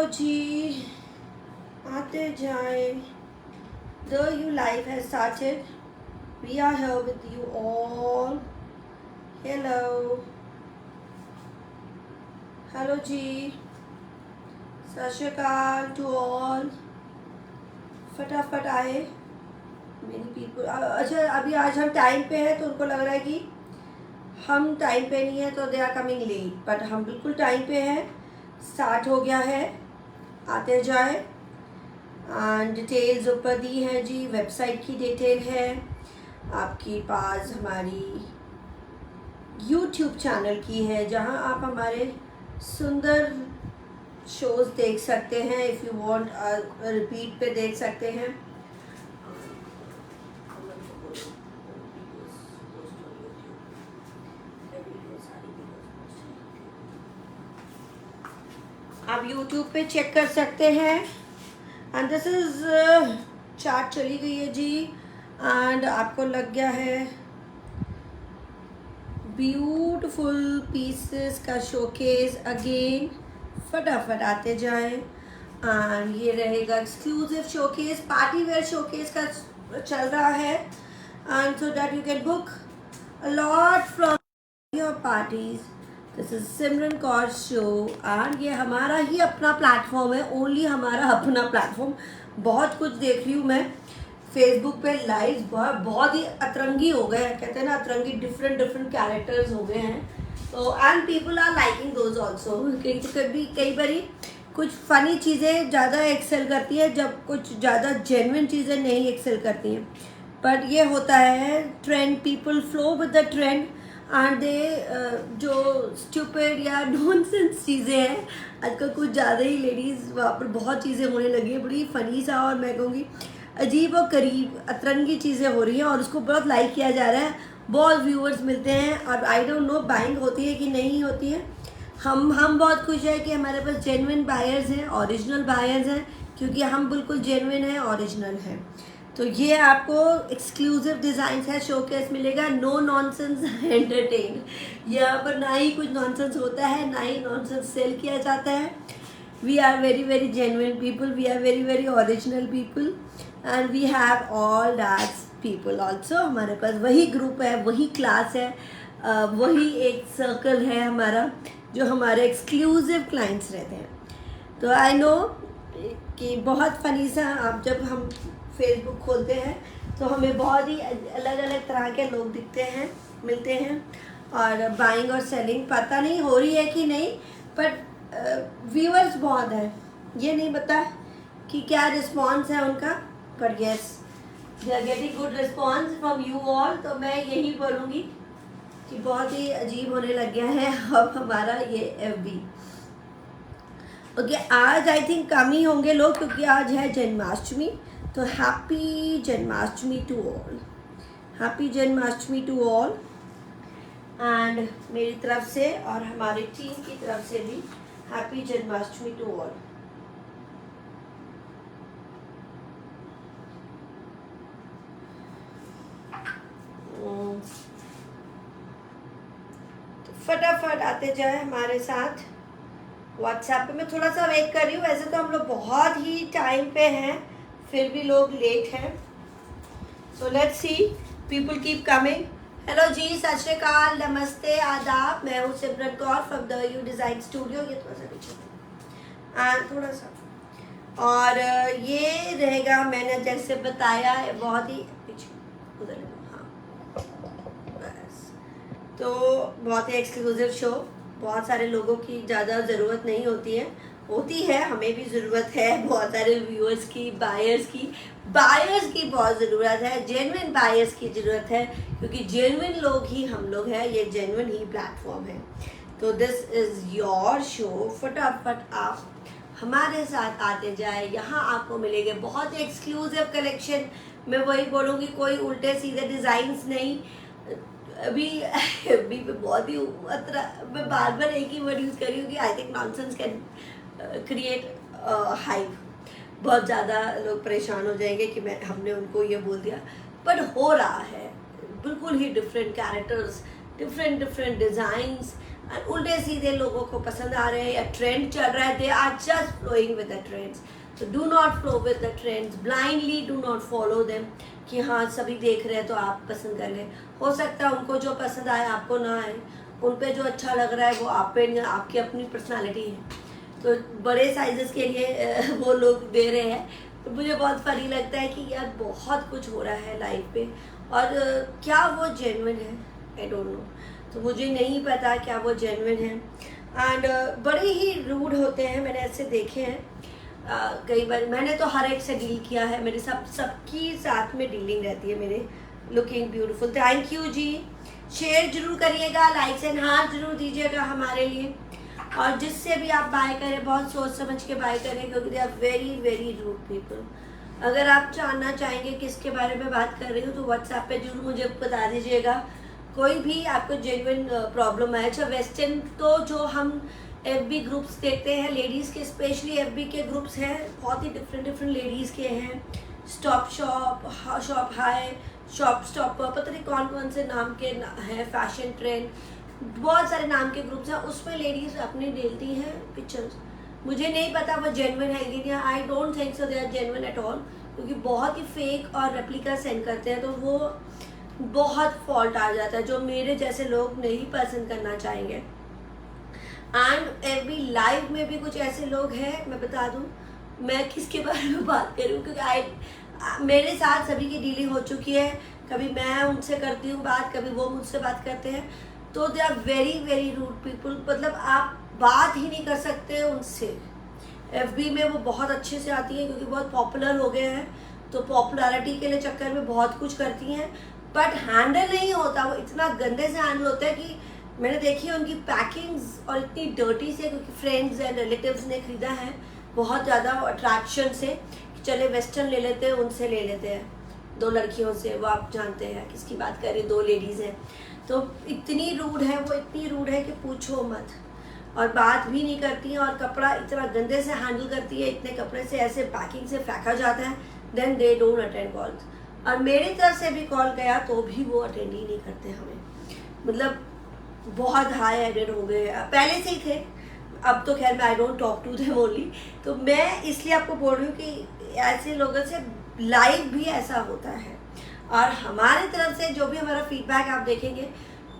Hello जी, आते जाए. The you live has started. We are here with you all. Hello. Hello जी. सत श्री अकाल to all. फटाफट आए मेरी पीपल. अच्छा, अभी आज हम टाइम पे हैं तो उनको लग रहा है कि हम टाइम पे नहीं है तो they are coming late, but हम बिल्कुल टाइम पे हैं. स्टार्ट हो गया है. आते जाए. एंड डिटेल्स ऊपर दी हैं जी. वेबसाइट की डिटेल है आपके पास. हमारी यूट्यूब चैनल की है जहां आप हमारे सुंदर शोज देख सकते हैं. इफ़ यू वांट रिपीट पे देख सकते हैं. आप यूट्यूब पे चेक कर सकते हैं. एंड दिस इज चार्ट चली गई है जी. एंड आपको लग गया है ब्यूटीफुल पीसेस का शोकेस अगेन. फटाफट आते जाए. एंड ये रहेगा exclusive showcase. Party wear showcase का चल रहा है. And so that you can book a lot from your parties. This is Simran Kaur show. And ये हमारा ही अपना प्लेटफॉर्म है. ओनली हमारा अपना प्लेटफॉर्म. बहुत कुछ देख रही हूँ मैं फेसबुक पे लाइव. बहुत ही अतरंगी हो गए हैं. कहते हैं ना अतरंगी. डिफरेंट कैरेक्टर्स हो गए हैं. तो and people are liking those also. कई बारी कुछ फनी चीज़ें ज़्यादा एक्सेल करती है जब कुछ ज़्यादा जेन्युइन चीज़ें नहीं एक्सेल करती हैं. बट ये होता है trend. People flow with the trend and they जो स्टूपिड या नॉनसेंस चीज़ें हैं आजकल कुछ ज़्यादा ही लेडीज़ वहाँ पर बहुत चीज़ें होने लगी हैं. बड़ी फ़नी सा और मैं कहूँगी अजीब और करीब अतरंगी चीज़ें हो रही हैं और उसको बहुत लाइक किया जा रहा है. बहुत व्यूअर्स मिलते हैं. और आई डोंट नो बाइंग होती है कि नहीं होती है. हम बहुत खुश है कि हमारे पास जेन्युइन बायर्स हैं, ओरिजिनल बायर्स हैं, क्योंकि हम बिल्कुल जेन्युइन हैं, ओरिजिनल हैं. तो ये आपको एक्सक्लूसिव डिज़ाइन है. शोकेस मिलेगा. No nonsense entertain. यहाँ पर ना ही कुछ नॉनसेंस होता है ना ही नॉनसेंस सेल किया जाता है. We are very genuine people. We are very original people. And we have all that people also. हमारे पास वही ग्रुप है, वही क्लास है, वही एक सर्कल है हमारा जो हमारे एक्सक्लूसिव क्लाइंट्स रहते हैं. तो आई नो कि बहुत फ़नी सा आप जब हम फेसबुक खोलते हैं तो हमें बहुत ही अलग अलग तरह के लोग दिखते हैं, मिलते हैं. और बाइंग और सेलिंग पता नहीं हो रही है कि नहीं, बट व्यूअर्स बहुत हैं. ये नहीं पता कि क्या रिस्पॉन्स है उनका. But yes, they are getting good response from you all. तो मैं यही बोलूँगी कि बहुत ही अजीब होने लग गया है अब हमारा ये FB. ओके, आज आई थिंक कम ही होंगे लोग क्योंकि आज है जन्माष्टमी. तो happy Janmashtami to all. Happy Janmashtami to all. And मेरी तरफ से और हमारी टीम की तरफ से भी हैप्पी जन्माष्टमी टू ऑल. फटाफट आते जाए हमारे साथ. व्हाट्सएप पे मैं थोड़ा सा वेट कर रही हूँ. वैसे तो हम लोग बहुत ही टाइम पे हैं, फिर भी लोग लेट हैं. So let's see. People keep coming. Hello ji, सत श्री अकाल, नमस्ते, आदाब. मैं हूँ Simran Kaur from the U design studio. ये थोड़ा सा पीछे थोड़ा सा. और ये रहेगा मैंने जैसे बताया बहुत ही पीछे उधर. तो बहुत ही एक्सक्लूसिव शो. बहुत सारे लोगों की ज़्यादा ज़रूरत नहीं होती है. होती है, हमें भी ज़रूरत है बहुत सारे व्यूअर्स की, बायर्स की बहुत ज़रूरत है. जेन्युइन बायर्स की ज़रूरत है क्योंकि जेन्युइन लोग ही हम लोग हैं. ये जेन्युइन ही प्लेटफॉर्म है. तो दिस इज़ योर शो. फटाफट आप हमारे साथ आते जाए. यहाँ आपको मिलेंगे बहुत ही एक्सक्लूसिव कलेक्शन. मैं वही बोलूँगी, कोई उल्टे सीधे डिज़ाइंस नहीं. अभी बहुत ही मैं बार एक ही वर्ड यूज़ कर रही हूँ कि I think nonsense can create hype. बहुत ज़्यादा लोग परेशान हो जाएंगे कि हमने उनको ये बोल दिया. बट हो रहा है बिल्कुल ही different characters, different designs. And उल्टे सीधे लोगों को पसंद आ रहे हैं या ट्रेंड चल रहा है, they are just flowing with the trends. So do not flow with the trends blindly, do not follow them कि हाँ सभी देख रहे हैं तो आप पसंद कर लें. हो सकता है उनको जो पसंद आए आपको ना आए, उन पे जो अच्छा लग रहा है वो आप पे, आपकी अपनी पर्सनालिटी है. तो बड़े साइजेस के लिए वो लोग दे रहे हैं. तो मुझे बहुत फनी लगता है कि यार बहुत कुछ हो रहा है लाइफ पे, और क्या वो जेन्युइन है, आई डोंट नो. तो मुझे नहीं पता क्या वो जेन्युइन है. एंड बड़े ही रूड होते हैं, मैंने ऐसे देखे हैं. कई बार मैंने तो हर एक से डील किया है, मेरे सबकी साथ में डीलिंग रहती है मेरे. Looking beautiful, thank you ji. Share जरूर करिएगा, लाइक्स एंड हार्ट जरूर दीजिएगा हमारे लिए. और जिससे भी आप बाय करें बहुत सोच समझ के बाय करें, क्योंकि they are very very rude people. अगर आप जानना चाहेंगे किसके बारे में बात कर रही हूँ तो व्हाट्सएप पे जरूर मुझे बता दीजिएगा. कोई भी आपको जेन्युइन प्रॉब्लम है. अच्छा, वेस्टर्न तो जो हम FB ग्रुप्स देखते हैं लेडीज़ के, स्पेशली FB के ग्रुप्स हैं, बहुत ही डिफरेंट डिफरेंट लेडीज़ के हैं. Stop shop, shop high, shop stop, पता नहीं कौन कौन से नाम के हैं, फैशन ट्रेंड, बहुत सारे नाम के ग्रुप्स हैं. उसमें लेडीज़ अपनी डालती हैं पिक्चर्स. मुझे नहीं पता वो जेन्युइन है कि नहीं. I don't think so they are genuine at all, क्योंकि बहुत ही फेक और रेप्लिका सेंड करते हैं. तो वो बहुत फॉल्ट आ जाता है जो मेरे जैसे लोग नहीं पसंद करना चाहेंगे. एंड FB लाइव में भी कुछ ऐसे लोग हैं, मैं बता दूं मैं किसके बारे में बात करूं, क्योंकि मेरे साथ सभी की डीलिंग हो चुकी है. कभी मैं उनसे करती हूँ बात, कभी वो मुझसे बात करते हैं. तो they are very very rude people. मतलब आप बात ही नहीं कर सकते उनसे. FB में वो बहुत अच्छे से आती है क्योंकि बहुत पॉपुलर हो गए हैं, तो पॉपुलैरिटी के लिए चक्कर में बहुत कुछ करती हैं, बट हैंडल नहीं होता. वो इतना गंदे से हैंडल होता है कि मैंने देखी है उनकी पैकिंग्स, और इतनी डर्टी से, क्योंकि फ्रेंड्स एंड रिलेटिव्स ने खरीदा है बहुत ज़्यादा अट्रैक्शन से कि चले वेस्टर्न ले लेते हैं, उनसे ले लेते हैं. 2 लड़कियों से, वो आप जानते हैं किसकी बात कर रहे हैं, 2 लेडीज़ हैं. तो इतनी रूड है वो, इतनी रूड है कि पूछो मत. और बात भी नहीं करती हैं, और कपड़ा इतना गंदे से हैंडल करती है. इतने कपड़े से ऐसे पैकिंग से फेंका जाता है, then they don't attend calls. और मेरी तरफ से भी कॉल गया तो भी वो अटेंड ही नहीं करते हमें. मतलब बहुत हाई एडेड हो गए, पहले से ही थे. अब तो खैर मैं I don't talk to them only. तो मैं इसलिए आपको बोल रही हूँ कि ऐसे लोगों से लाइव भी ऐसा होता है. और हमारी तरफ से जो भी हमारा फीडबैक आप देखेंगे,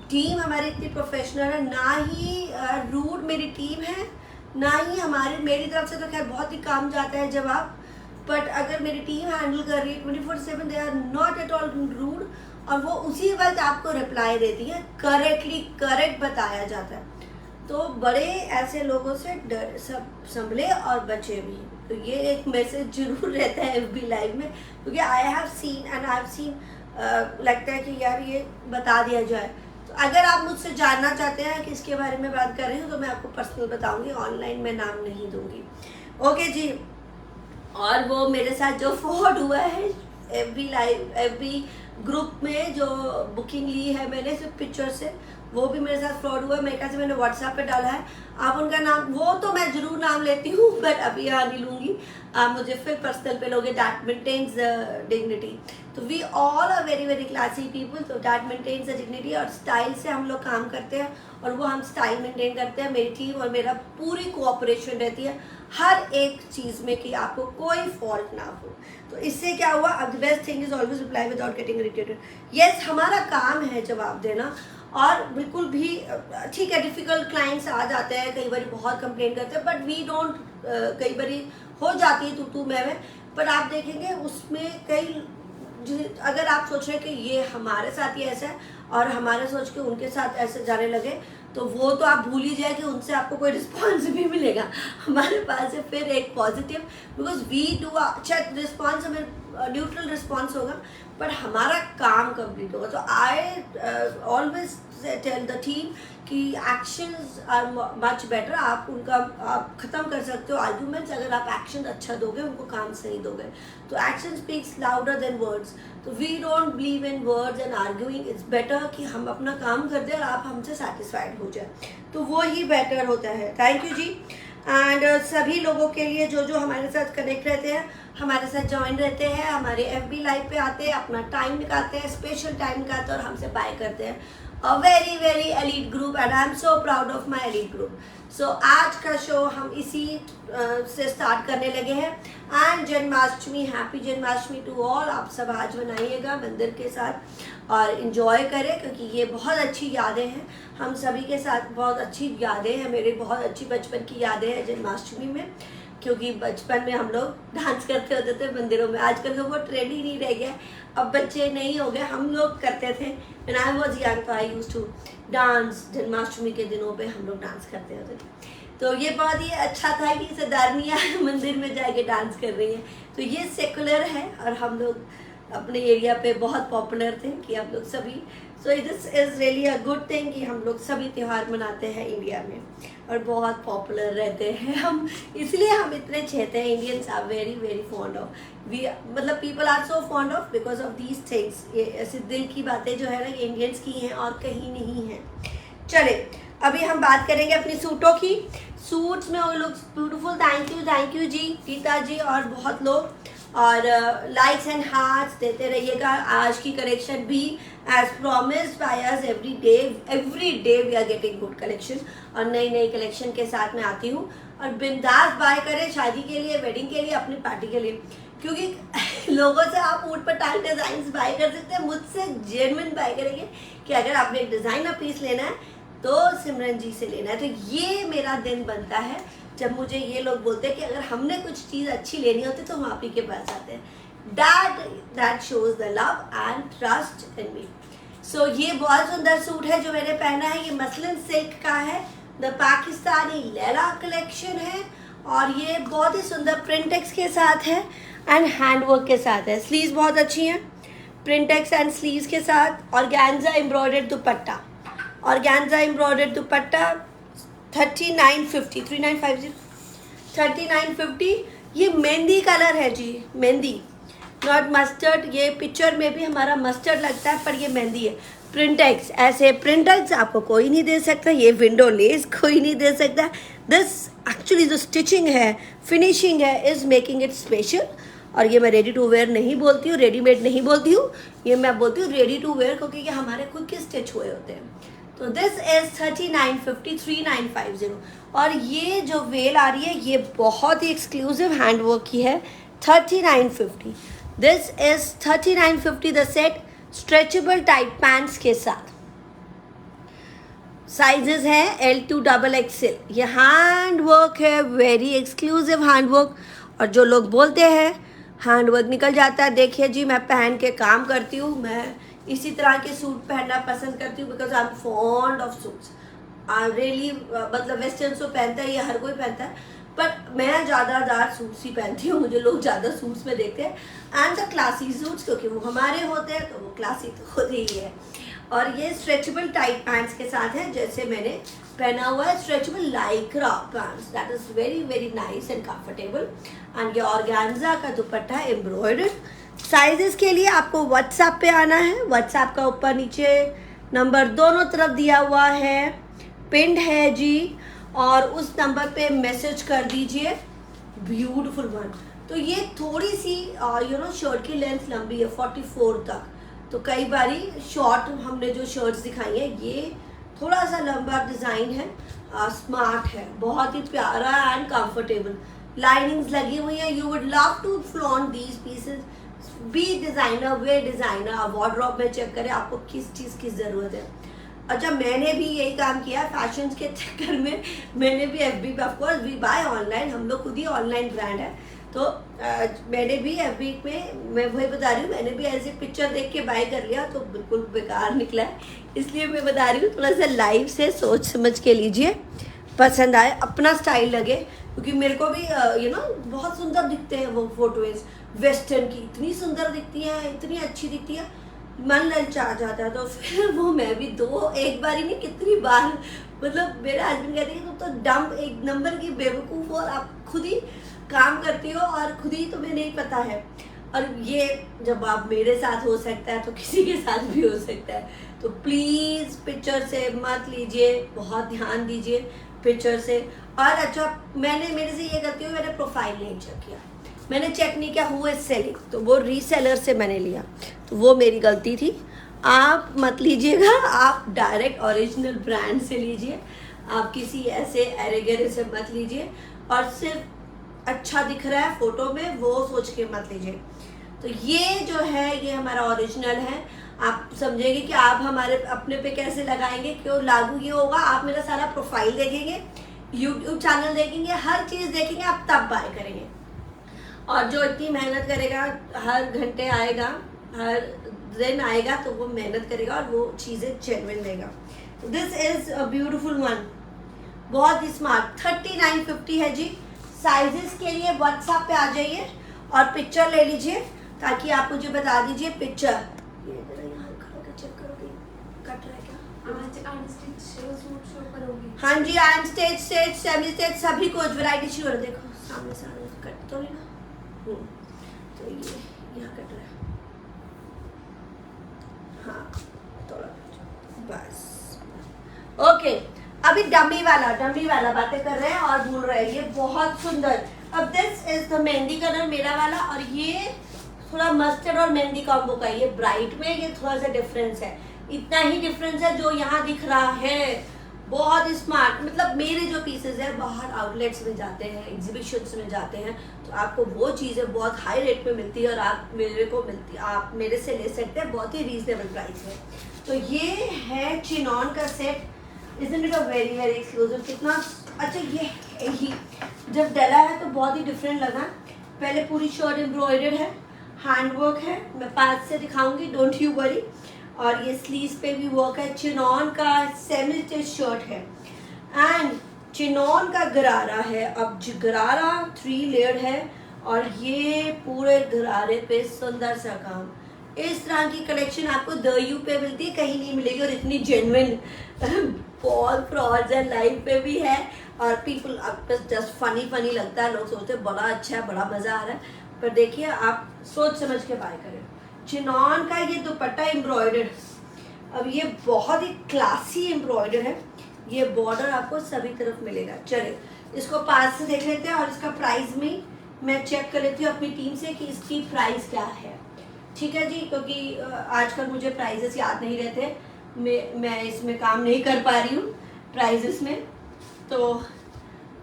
टीम हमारी इतनी प्रोफेशनल है, ना ही रूड मेरी टीम है, ना ही मेरी तरफ से तो खैर बहुत ही काम जाता है जवाब. बट अगर मेरी टीम हैंडल कर रही है 24/7, they are not at all rude. और वो उसी वक्त आपको रिप्लाई देती है, करेक्ट बताया जाता है. तो बड़े ऐसे लोगों से डर सब संभले और बचे भी. तो ये एक मैसेज जरूर रहता है FB लाइव में, क्योंकि आई हैव सीन लगता है कि यार ये बता दिया जाए. तो अगर आप मुझसे जानना चाहते हैं कि इसके बारे में बात कर रही हूँ तो मैं आपको पर्सनल बताऊंगी, ऑनलाइन मैं नाम नहीं दूंगी. ओके जी. और वो मेरे साथ जो फ्रॉड हुआ है FB ग्रुप में, जो बुकिंग ली है मैंने सिर्फ पिक्चर से, वो भी मेरे साथ फ्रॉड हुआ है. मेरे ख्याल से मैंने व्हाट्सएप पे डाला है. आप उनका नाम, वो तो मैं जरूर नाम लेती हूँ बट अभी यहाँ नहीं लूँगी. आप मुझे फिर पर्सनल पे लोगे. That maintains dignity. तो we all are very very classy people. तो दैट मेंटेन्स द डिग्निटी. और स्टाइल से हम लोग काम करते हैं, और वो हम स्टाइल मेंटेन करते हैं. मेरी टीम और मेरा पूरी कोऑपरेशन रहती है हर एक चीज़ में कि आपको कोई फॉल्ट ना हो. तो इससे क्या हुआ, अब the best thing is always reply without getting irritated. Yes, हमारा काम है जवाब देना. और बिल्कुल भी ठीक है, डिफ़िकल्ट क्लाइंट्स आ जाते हैं, कई बार बहुत कंप्लेन करते हैं, बट वी डोंट, कई बार हो जाती है तू मैं. पर आप देखेंगे उसमें अगर आप सोच रहे हैं कि ये हमारे साथ ही ऐसा है और हमारे सोच के उनके साथ ऐसे जाने लगे, तो वो तो आप भूल ही जाए कि उनसे आपको कोई रिस्पॉन्स भी मिलेगा. हमारे पास है फिर एक पॉजिटिव, बिकॉज वी डू अच्छा रिस्पॉन्स, हमें न्यूट्रल रिस्पॉन्स होगा, पर हमारा काम कंप्लीट होगा. तो I always tell the team कि एक्शंस आर मच बेटर. आप ख़त्म कर सकते हो आर्ग्यूमेंट्स अगर आप एक्शन अच्छा दोगे, उनको काम सही दोगे. तो action speaks louder than words. तो we don't believe in words and arguing. It's better कि हम अपना काम कर दें और आप हमसे सेटिस्फाइड हो जाए, तो वो ही बेटर होता है. Thank you ji. एंड सभी लोगों के लिए जो हमारे साथ कनेक्ट रहते हैं, हमारे साथ ज्वाइन रहते हैं, हमारे FB लाइव पे आते हैं, अपना टाइम निकालते हैं, स्पेशल टाइम निकालते हैं और हमसे बाय करते हैं. a very very elite group and I'm so proud of my elite group. So आज का शो हम इसी से स्टार्ट करने लगे हैं. And Janmashtami, happy Janmashtami to all. आप सब आज मनाइएगा मंदिर के साथ और इन्जॉय करें, क्योंकि ये बहुत अच्छी यादें हैं. हम सभी के साथ बहुत अच्छी यादें हैं. मेरी बहुत अच्छी बचपन की यादें हैं जन्माष्टमी में, क्योंकि बचपन में हम लोग डांस करते होते थे मंदिरों में. आजकल तो वो ट्रेंड ही नहीं रह गया, अब बच्चे नहीं हो गए. हम लोग करते थे. When I was young I used to dance. Janmashtami के दिनों पे हम लोग डांस करते होते थे. तो ये बहुत ही अच्छा था कि सरदारनियाँ मंदिर में जाके डांस कर रही हैं. तो ये सेकुलर है और हम लोग अपने एरिया पे बहुत पॉपुलर थे कि हम लोग सभी. So this is really a good thing कि हम लोग सभी त्यौहार मनाते हैं इंडिया में और बहुत पॉपुलर रहते हैं हम. इसलिए हम इतने छेते हैं. Indians are very very fond of we, मतलब people are so fond of because of these things. ये ऐसे दिल की बातें जो है ना इंडियंस की हैं और कहीं नहीं हैं. चले अभी हम बात करेंगे अपनी सूटों की. सूट्स में वो लोग ब्यूटीफुल. थैंक यू जी गीता जी और बहुत लोग. और लाइक्स एंड हार्ट्स देते रहिएगा. आज की कलेक्शन भी as promised by us every day we are getting good collection. और नई कलेक्शन के साथ मैं आती हूँ. और बिंदास बाय करें शादी के लिए, वेडिंग के लिए, अपनी पार्टी के लिए, क्योंकि लोगों से आप ऊट पटांग डिजाइन बाय कर सकते हैं. मुझसे जेन्युइन बाय करेंगे कि अगर आपने एक डिज़ाइनर पीस लेना है तो सिमरन जी से लेना है. तो ये मेरा दिन बनता है जब मुझे ये लोग बोलते हैं कि अगर हमने कुछ चीज़ अच्छी लेनी होती तो हम आप ही के पास आते हैं. That shows the love and trust in me. So ये बहुत सुंदर सूट है जो मैंने पहना है. ये मसलिन सिल्क का है. द पाकिस्तानी लैला कलेक्शन है और ये बहुत ही सुंदर प्रिंटेक्स के साथ है एंड हैंडवर्क के साथ है. स्लीव्स बहुत अच्छी हैं, प्रिंटेक्स एंड स्लीव्स के साथ. ऑर्गेन्जा एम्ब्रॉयडर्ड दुपट्टा. ऑर्गेन्जा एम्ब्रॉयडर्ड दुपट्टा 3950 3950. ये मेहंदी कलर है जी, मेहंदी, नॉट मस्टर्ड. ये पिक्चर में भी हमारा मस्टर्ड लगता है पर ये मेहंदी है. प्रिंटेक्स, ऐसे प्रिंटेक्स आपको कोई नहीं दे सकता. ये विंडो लेस कोई नहीं दे सकता. दिस एक्चुअली जो स्टिचिंग है, फिनिशिंग है, इज़ मेकिंग इट स्पेशल. और ये मैं रेडी टू वेयर नहीं बोलती हूँ, रेडीमेड नहीं बोलती हूँ, ये मैं बोलती हूँ रेडी टू वेयर, क्योंकि ये हमारे खुद के स्टिच हुए होते हैं. तो दिस इज 3950 3950. और ये जो वेल आ रही है ये बहुत ही एक्सक्लूसिव हैंडवर्क की है. 3950. This is 3950 the set. Stretchable tight pants के साथ. साइजेस है L to XXL. ये हैंडवर्क है, वेरी एक्सक्लूसिव हैंडवर्क. और जो लोग बोलते हैं हैंडवर्क निकल जाता है, देखिए जी मैं पहन के काम करती हूँ. मैं इसी तरह के सूट पहनना पसंद करती हूँ because I am fond of suits. I really, मतलब वेस्टर्न सूट पहनता है, ये हर कोई पहनता है, बट मैं ज़्यादातर सूट्स ही पहनती हूँ. मुझे लोग ज़्यादा सूट्स में देखते हैं एंड द क्लासी सूट्स, क्योंकि वो हमारे होते हैं तो वो क्लासी तो होते ही है. और ये स्ट्रेचेबल टाइट पैंट्स के साथ है, जैसे मैंने पहना हुआ है stretchable Lycra pants. That is very very nice and comfortable. And ये ऑर्गेन्जा का दुपट्टा एम्ब्रॉयडर्ड. साइजेस के लिए आपको व्हाट्सएप पे आना है. व्हाट्सएप का ऊपर नीचे नंबर दोनों तरफ दिया हुआ है, पिंड है जी, और उस नंबर पे मैसेज कर दीजिए ब्यूटीफुल वन. तो ये थोड़ी सी शर्ट की लेंथ लंबी है 44 तक. तो कई बारी शॉर्ट हमने जो शर्ट्स दिखाई है ये थोड़ा सा लंबा डिज़ाइन है. स्मार्ट है, बहुत ही प्यारा एंड कंफर्टेबल. लाइनिंग्स लगी हुई है. You would love to flaunt these pieces. Be designer, way designer. Wardrobe में चेक करें आपको किस चीज़ की ज़रूरत है. अच्छा, मैंने भी यही काम किया फैशन के चक्कर में. मैंने भी FB पे, ऑफकोर्स वी बाय ऑनलाइन, हम लोग खुद ही ऑनलाइन ब्रांड है. तो मैंने भी FB में, मैं वही बता रही हूँ, मैंने भी ऐसे पिक्चर देख के बाय कर लिया तो बिल्कुल बेकार निकला है. इसलिए मैं बता रही हूँ थोड़ा सा लाइव से सोच समझ के लीजिए, पसंद आए, अपना स्टाइल लगे. क्योंकि मेरे को भी बहुत सुंदर दिखते हैं वो फोटोज़ वेस्टर्न की. इतनी सुंदर दिखती हैं, इतनी अच्छी दिखती है, मन ललचा जाता है. तो फिर वो मैं भी एक बार ही नहीं कितनी बार, मतलब मेरे हस्बैंड कहते हैं तुम तो डम्प एक नंबर की बेवकूफ़ हो, आप खुद ही काम करती हो और खुद ही तुम्हें नहीं पता है. और ये जब आप मेरे साथ हो सकता है तो किसी के साथ भी हो सकता है. तो प्लीज़ पिक्चर से मत लीजिए, बहुत ध्यान दीजिए पिक्चर से. और अच्छा, मेरे से ये करती हूँ, मैंने प्रोफाइल नहीं चेक किया, मैंने चेक नहीं किया हु इज सेलिंग, तो वो रीसेलर से मैंने लिया, तो वो मेरी गलती थी. आप मत लीजिएगा, आप डायरेक्ट ओरिजिनल ब्रांड से लीजिए। आप किसी ऐसे एरेगेरे से मत लीजिए, और सिर्फ अच्छा दिख रहा है फोटो में वो सोच के मत लीजिए। तो ये जो है ये हमारा ओरिजिनल है। आप समझेंगे कि आप हमारे अपने पे कैसे लगाएंगे, क्यों लागू ये होगा। आप मेरा सारा प्रोफाइल देखेंगे, यूट्यूब चैनल देखेंगे, हर चीज़ देखेंगे, आप तब बाय करेंगे। और जो इतनी मेहनत करेगा, हर घंटे आएगा, हर दिन आएगा, तो वो मेहनत करेगा और वो चीज़ें जेन्युइन देगा। तो this is a beautiful one, बहुत ही स्मार्ट। 3950 है जी। साइजेस के लिए व्हाट्सएप पे आ जाइए और पिक्चर ले लीजिए, ताकि आप मुझे बता दीजिए पिक्चर। ये जरा यहाँ खड़ा कर चेक करो कि कट रहा है क्या। हाँ जी, एंड स्टेज, सेमी स्टेज, सभी कुछ वैरायटी शुरू है। देखो सामने सामने कट तो नहीं ना। तो ये यहाँ कट रहा है, हाँ थोड़ा बस। ओके, अभी डमी वाला बातें कर रहे हैं और भूल रहे हैं। ये बहुत सुंदर। अब this is the mehndi colour मेरा वाला, और ये थोड़ा मस्टर्ड और मेहंदी कॉम्बो का। ये ब्राइट में ये थोड़ा सा डिफरेंस है, इतना ही डिफरेंस है जो यहाँ दिख रहा है। बहुत स्मार्ट, मतलब मेरे जो पीसेज है बाहर आउटलेट्स में जाते हैं, एग्जीबिशंस में जाते हैं, तो आपको वो चीज़ें बहुत हाई रेट पे मिलती है, और आप मेरे से ले सकते हैं बहुत ही रीजनेबल प्राइस में। तो ये है चिनॉन का set. Isn't it a very very exclusive? कितना अच्छा। ये ही जब डला है तो बहुत ही डिफरेंट लगा। पहले पूरी शर्ट एम्ब्रॉयडर्ड है, हैंडवर्क है, मैं पास से दिखाऊंगी, डोंट यू वरी। और ये स्लीव्स पे भी वर्क है। चिनॉन का सेमी स्टिच शर्ट है, एंड चिनॉन का गरारा है। अब गरारा 3 लेयर है, और ये पूरे गरारे पे सुंदर सा काम। इस तरह की कलेक्शन आपको द यू पे मिलती है, कहीं नहीं मिलेगी, और इतनी जेन्युइन। बहुत फ्रॉड्स है, लाइव पे भी है, और पीपल आपको जस्ट फनी लगता है। लोग सोचते हैं बड़ा अच्छा है, बड़ा मज़ा आ रहा है, पर देखिए आप सोच समझ के बाय करें। चिनॉन का ये दुपट्टा एम्ब्रॉयडर्ड, अब ये बहुत ही क्लासी एम्ब्रॉयडर है। ये बॉर्डर आपको सभी तरफ मिलेगा। चलिए इसको पास से देख लेते हैं, और इसका प्राइस में मैं चेक कर लेती हूँ अपनी टीम से कि इसकी प्राइस क्या है। ठीक है जी, क्योंकि आजकल मुझे प्राइजेस याद नहीं रहते, मैं इसमें काम नहीं कर पा रही हूँ प्राइजेस में, तो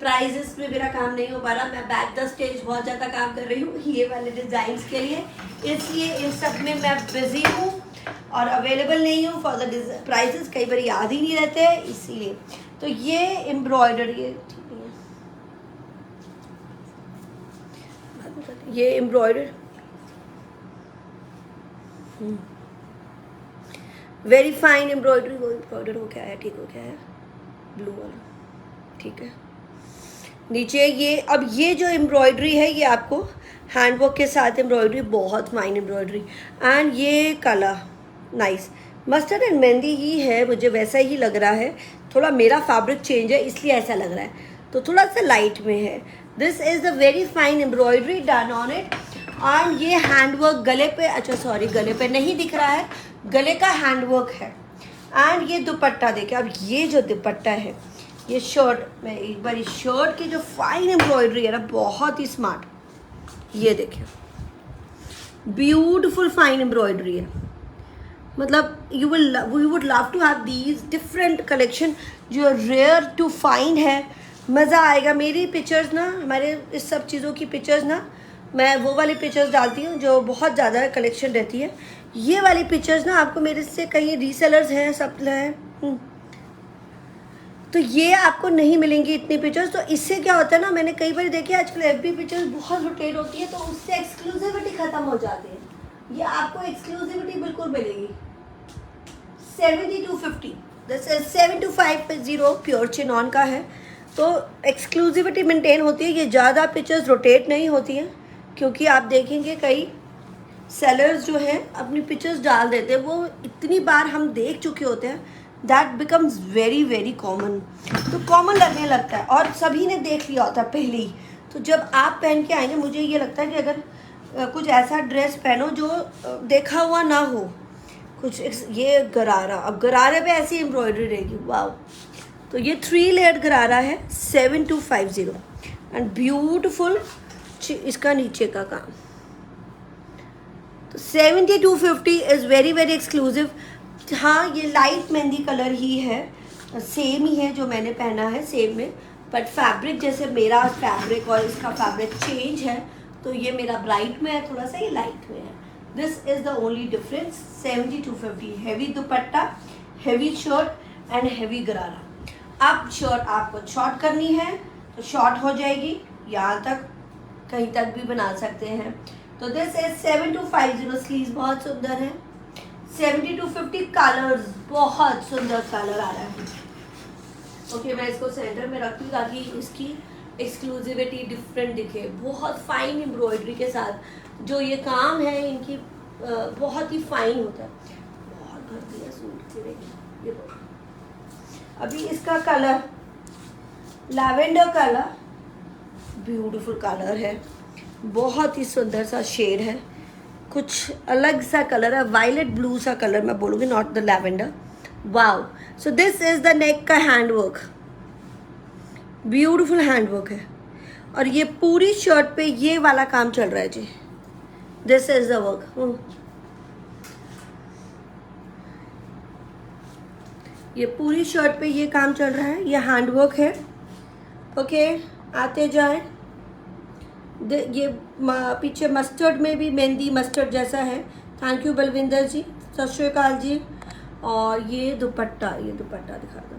प्राइजेस में मेरा काम नहीं हो पा रहा। मैं बैक द स्टेज बहुत ज़्यादा काम कर रही हूँ ये वाले डिज़ाइंस के लिए, इसलिए इन सब में मैं बिजी हूँ और अवेलेबल नहीं हूँ फॉर द प्राइजेस। कई बार याद ही नहीं रहते, इसीलिए। तो ये एम्ब्रॉयडर, ये एम्ब्रॉयडर वेरी फाइन एम्ब्रॉयडरी। वो एम्ब्रॉयडर हो क्या है, ठीक हो क्या है, ब्लू वाला, ठीक है। नीचे ये, अब ये जो एम्ब्रॉयडरी है ये आपको हैंडवर्क के साथ एम्ब्रॉयडरी, बहुत फाइन एम्ब्रॉयडरी। एंड ये काला नाइस मस्टर्ड एंड मेहंदी ही है, मुझे वैसा ही लग रहा है। थोड़ा मेरा फैब्रिक चेंज है इसलिए ऐसा लग रहा है, तो थोड़ा सा लाइट में है। This is the very fine embroidery done on it. And ये हैंडवर्क गले पे, अच्छा सॉरी गले पे नहीं दिख रहा है, गले का हैंडवर्क है। एंड ये दुपट्टा देखिए, अब ये जो दुपट्टा है, ये शर्ट में एक बार, शर्ट की जो फाइन एम्ब्रॉयडरी है ना, बहुत ही स्मार्ट। ये देखिए ब्यूटीफुल फाइन एम्ब्रॉयडरी है, मतलब you would love to have these different collection जो रेयर टू फाइंड है। मज़ा आएगा। मेरी पिक्चर्स ना, हमारे इस सब चीज़ों की पिक्चर्स ना, मैं वो वाली पिक्चर्स डालती हूँ जो बहुत ज़्यादा कलेक्शन रहती है। ये वाली पिक्चर्स ना आपको मेरे से कहीं रीसेलर्स हैं, सब हैं, तो ये आपको नहीं मिलेंगी इतनी पिक्चर्स। तो इससे क्या होता है ना, मैंने कई बार देखी आजकल एफबी पिक्चर्स बहुत रोटेट होती है, तो उससे एक्सक्लूसिविटी ख़त्म हो जाती है। ये आपको एक्सक्लूसिविटी बिल्कुल मिलेगी। 7250, दिस इज 7250 प्योर चिनॉन का है, तो एक्सक्लूसिविटी मेंटेन होती है। ये ज़्यादा पिक्चर्स रोटेट नहीं होती हैं, क्योंकि आप देखेंगे कई सेलर्स जो हैं अपनी पिक्चर्स डाल देते हैं, वो इतनी बार हम देख चुके होते हैं, that becomes very very common. तो कॉमन लगने लगता है, और सभी ने देख लिया होता है पहले ही। तो जब आप पहन के आएंगे, मुझे ये लगता है कि अगर कुछ ऐसा ड्रेस पहनो जो देखा हुआ ना हो, कुछ ये गरारा, अब गरारे पे ऐसी एम्ब्रॉयडरी रहेगी, वाह। तो ये 3 लेयर गरारा है, 7250 एंड ब्यूटीफुल। इसका नीचे का काम तो 7250 इज़ वेरी वेरी एक्सक्लूसिव। हाँ, ये लाइट मेहंदी कलर ही है, सेम ही है जो मैंने पहना है, सेम में, बट फैब्रिक जैसे मेरा फैब्रिक और इसका फैब्रिक चेंज है, तो ये मेरा ब्राइट में है, थोड़ा सा ये लाइट में है। This is the only difference. 7250 heavy dupatta, heavy shirt and heavy गरारा। अब शर्ट आपको शॉर्ट करनी है तो शॉर्ट हो जाएगी, यहाँ तक, कहीं तक भी बना सकते हैं। तो दिस इज 7250। स्लीव्स बहुत सुंदर है। 7250 कलर्स, बहुत सुंदर कलर आ रहा है। ओके, मैं इसको सेंटर में रखती हूँ ताकि इसकी एक्सक्लूसिविटी डिफरेंट दिखे। बहुत फाइन एम्ब्रॉयडरी के साथ जो ये काम है इनकी, बहुत ही फाइन होता है। बहुत भर दिया सूट के, ये अभी इसका colour lavender colour, beautiful colour है, बहुत ही सुंदर सा शेड है, कुछ अलग सा कलर है, वायलेट ब्लू सा कलर मैं बोलूँगी, not the lavender. Wow. So this is the neck का हैंडवर्क, ब्यूटीफुल हैंडवर्क है, और ये पूरी शर्ट पे ये वाला काम चल रहा है जी। This is the work. ये पूरी शर्ट पे ये काम चल रहा है, ये हैंडवर्क है। ओके, आते जाए। ये पीछे मस्टर्ड में भी मेहंदी मस्टर्ड जैसा है। थैंक यू बलविंदर जी, सत श्री अकाल जी। और ये दुपट्टा दिखा दो,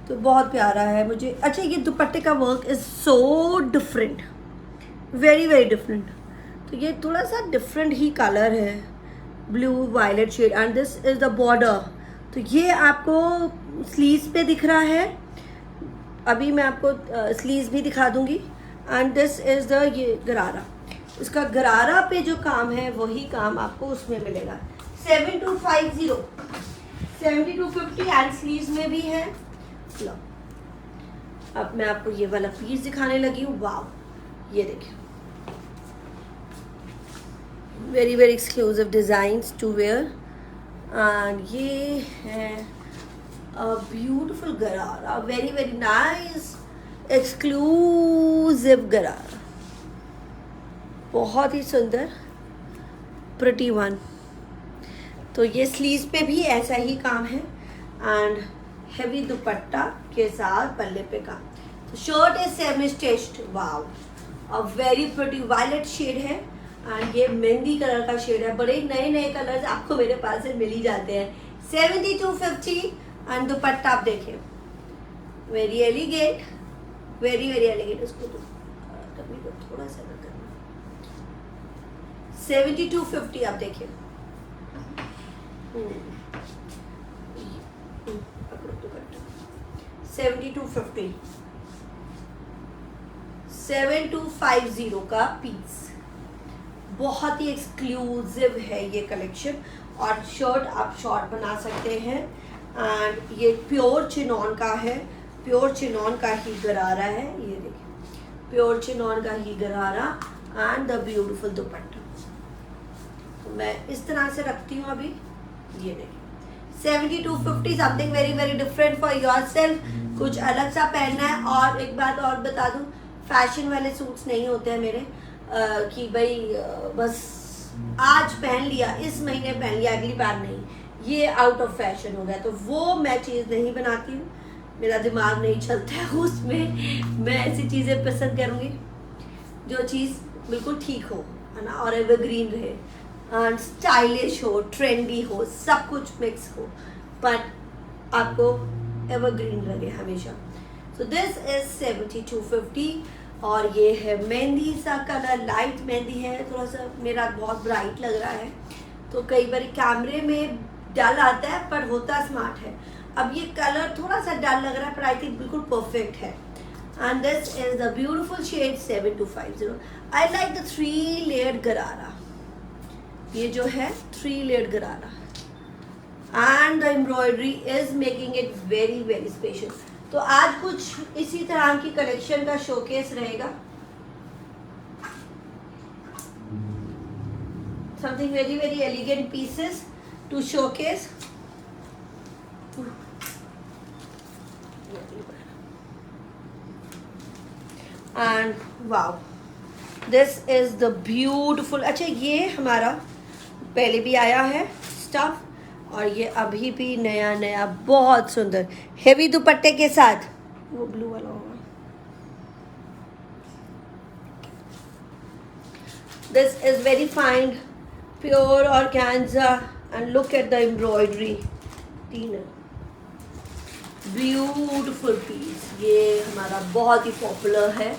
तो बहुत प्यारा है मुझे। अच्छा, ये दुपट्टे का work is so different, very very different. तो ये थोड़ा सा डिफरेंट ही कलर है, blue violet shade, and this is the border. तो ये आपको स्लीव्स पे दिख रहा है, अभी मैं आपको स्लीव्स भी दिखा दूंगी। एंड दिस इज़ द ये गरारा, इसका गरारा पे जो काम है वही काम आपको उसमें मिलेगा। 7250, 7250 एंड स्लीव्स में भी है। लो, अब मैं आपको ये वाला पीस दिखाने लगी हूँ। वाव, ये देखिए, very very exclusive designs to wear. And ये है ब्यूटिफुल गरारा, वेरी वेरी नाइस एक्सक्लूसिव गरारा, बहुत ही सुंदर, प्रिटी वन। तो ये स्लीव्स पे भी ऐसा ही काम है, एंड हैवी दुपट्टा के साथ पल्ले पे काम। तो shirt is semi stitched. Wow, a very pretty violet shade है, एंड ये मेहंदी कलर का शेड है। बड़े नए नए कलर्स आपको मेरे पास से मिल ही जाते हैं। 7250 एंड दुपट्टा आप देखें, very elegant, very very elegant. इसको तो थोड़ा सा करना। 7250 आप देखिए, 7250, 7250 का पीस, बहुत ही एक्सक्लूसिव है ये कलेक्शन। और शर्ट आप शॉर्ट बना सकते हैं, एंड ये प्योर चिनॉन का है, प्योर चिनॉन का ही गरारा है। ये देखिए, प्योर चिनॉन का ही गरारा एंड द ब्यूटीफुल दुपट्टा। तो मैं इस तरह से रखती हूँ अभी। ये देखिए, 7250, something very very different for your self. कुछ अलग सा पहनना है। और एक बात और बता दूँ, फैशन वाले सूट्स नहीं होते हैं मेरे, कि भाई बस आज पहन लिया, इस महीने पहन लिया, अगली बार नहीं, ये आउट ऑफ फैशन हो गया, तो वो मैं चीज़ नहीं बनाती हूँ, मेरा दिमाग नहीं चलता है उसमें। मैं ऐसी चीज़ें पसंद करूँगी जो चीज़ बिल्कुल ठीक हो, है ना, और एवरग्रीन रहे, एंड स्टाइलिश हो, ट्रेंडी हो, सब कुछ मिक्स हो, बट आपको एवरग्रीन लगे हमेशा। सो दिस इज 7250, और ये है मेहंदी सा कलर, लाइट मेहंदी है, थोड़ा सा मेरा बहुत ब्राइट लग रहा है, तो कई बार कैमरे में डल आता है पर होता स्मार्ट है। अब ये कलर थोड़ा सा डल लग रहा है, पर आई थिंक बिल्कुल परफेक्ट है। And this is the beautiful shade 7250। I like the 3 layered gharara, ये जो है 3 layered gharara, and the embroidery is making it very very special. तो आज कुछ इसी तरह की कलेक्शन का शोकेस रहेगा, something very very elegant pieces to showcase. And wow, this is the beautiful. अच्छा, ये हमारा पहले भी आया है स्टफ और ये अभी भी नया नया बहुत सुंदर हेवी दुपट्टे के साथ। वो ब्लू वाला होगा। This is very fine, pure organza, and look at the embroidery. तीन ब्यूटिफुल पीस, ये हमारा बहुत ही पॉपुलर है।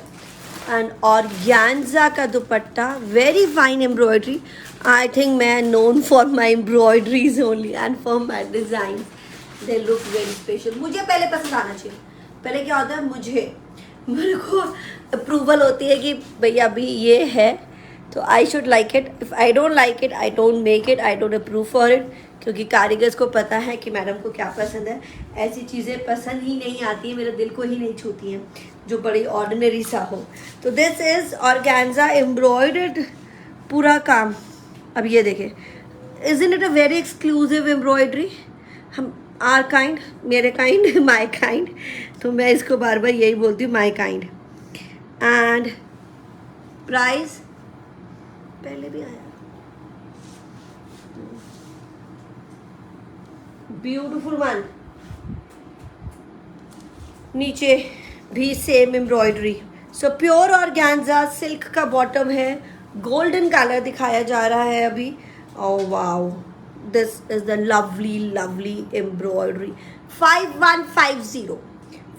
एंड ऑर्गेन्जा का dupatta, very fine embroidery. I think मैं known for my embroideries only and for my design, they look very special. मुझे पहले पसंद आना चाहिए। पहले क्या होता है, मेरे को अप्रूवल होती है कि भैया अभी ये है तो I should like it. If I don't like it, I don't make it, I don't approve for it. क्योंकि कारीगर्स को पता है कि मैडम को क्या पसंद है। ऐसी चीज़ें पसंद ही नहीं आती हैं, मेरे दिल को ही नहीं छूती हैं जो बड़ी ऑर्डिनरी सा हो। तो दिस इज़ ऑर्गेन्जा एम्ब्रॉयडर्ड पूरा काम। अब ये देखें, isn't it a very exclusive embroidery. हम आर काइंड, मेरे काइंड, माई काइंड। तो मैं इसको बार बार यही बोलती हूँ, माई काइंड। एंड प्राइस पहले भी आया, ब्यूटिफुल वन। नीचे भी same embroidery. So pure organza silk का बॉटम है, गोल्डन कलर दिखाया जा रहा है अभी। Oh wow, this is the lovely lovely embroidery. 5150,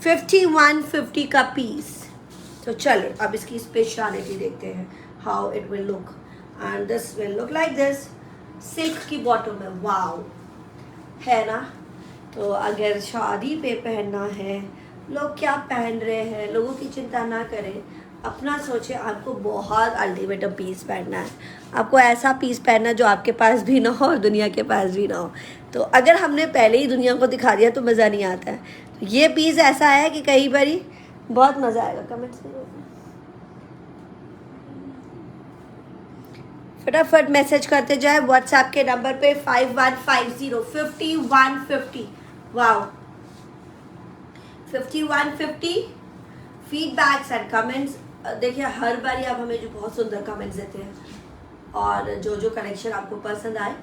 5150 का पीस। तो चलो अब इसकी स्पेशलिटी देखते हैं, how it will look. And this will look like this. Silk की बॉटम है, वाओ, है ना। तो अगर शादी पे पहनना है, लोग क्या पहन रहे हैं, लोगों की चिंता ना करें, अपना सोचें। आपको बहुत अल्टीमेट पीस पहनना है, आपको ऐसा पीस पहनना है जो आपके पास भी ना हो और दुनिया के पास भी ना हो। तो अगर हमने पहले ही दुनिया को दिखा दिया तो मज़ा नहीं आता है। तो ये पीस ऐसा है कि कई बारी बहुत मज़ा आएगा। कमेंट्स में फटाफट मैसेज करते जाए व्हाट्सएप के नंबर पे 5150 5150। वाओ, 5150। फीडबैक्स एंड कमेंट्स देखिए, हर बार आप हमें जो बहुत सुंदर कमेंट्स देते हैं और जो जो कलेक्शन आपको पसंद आए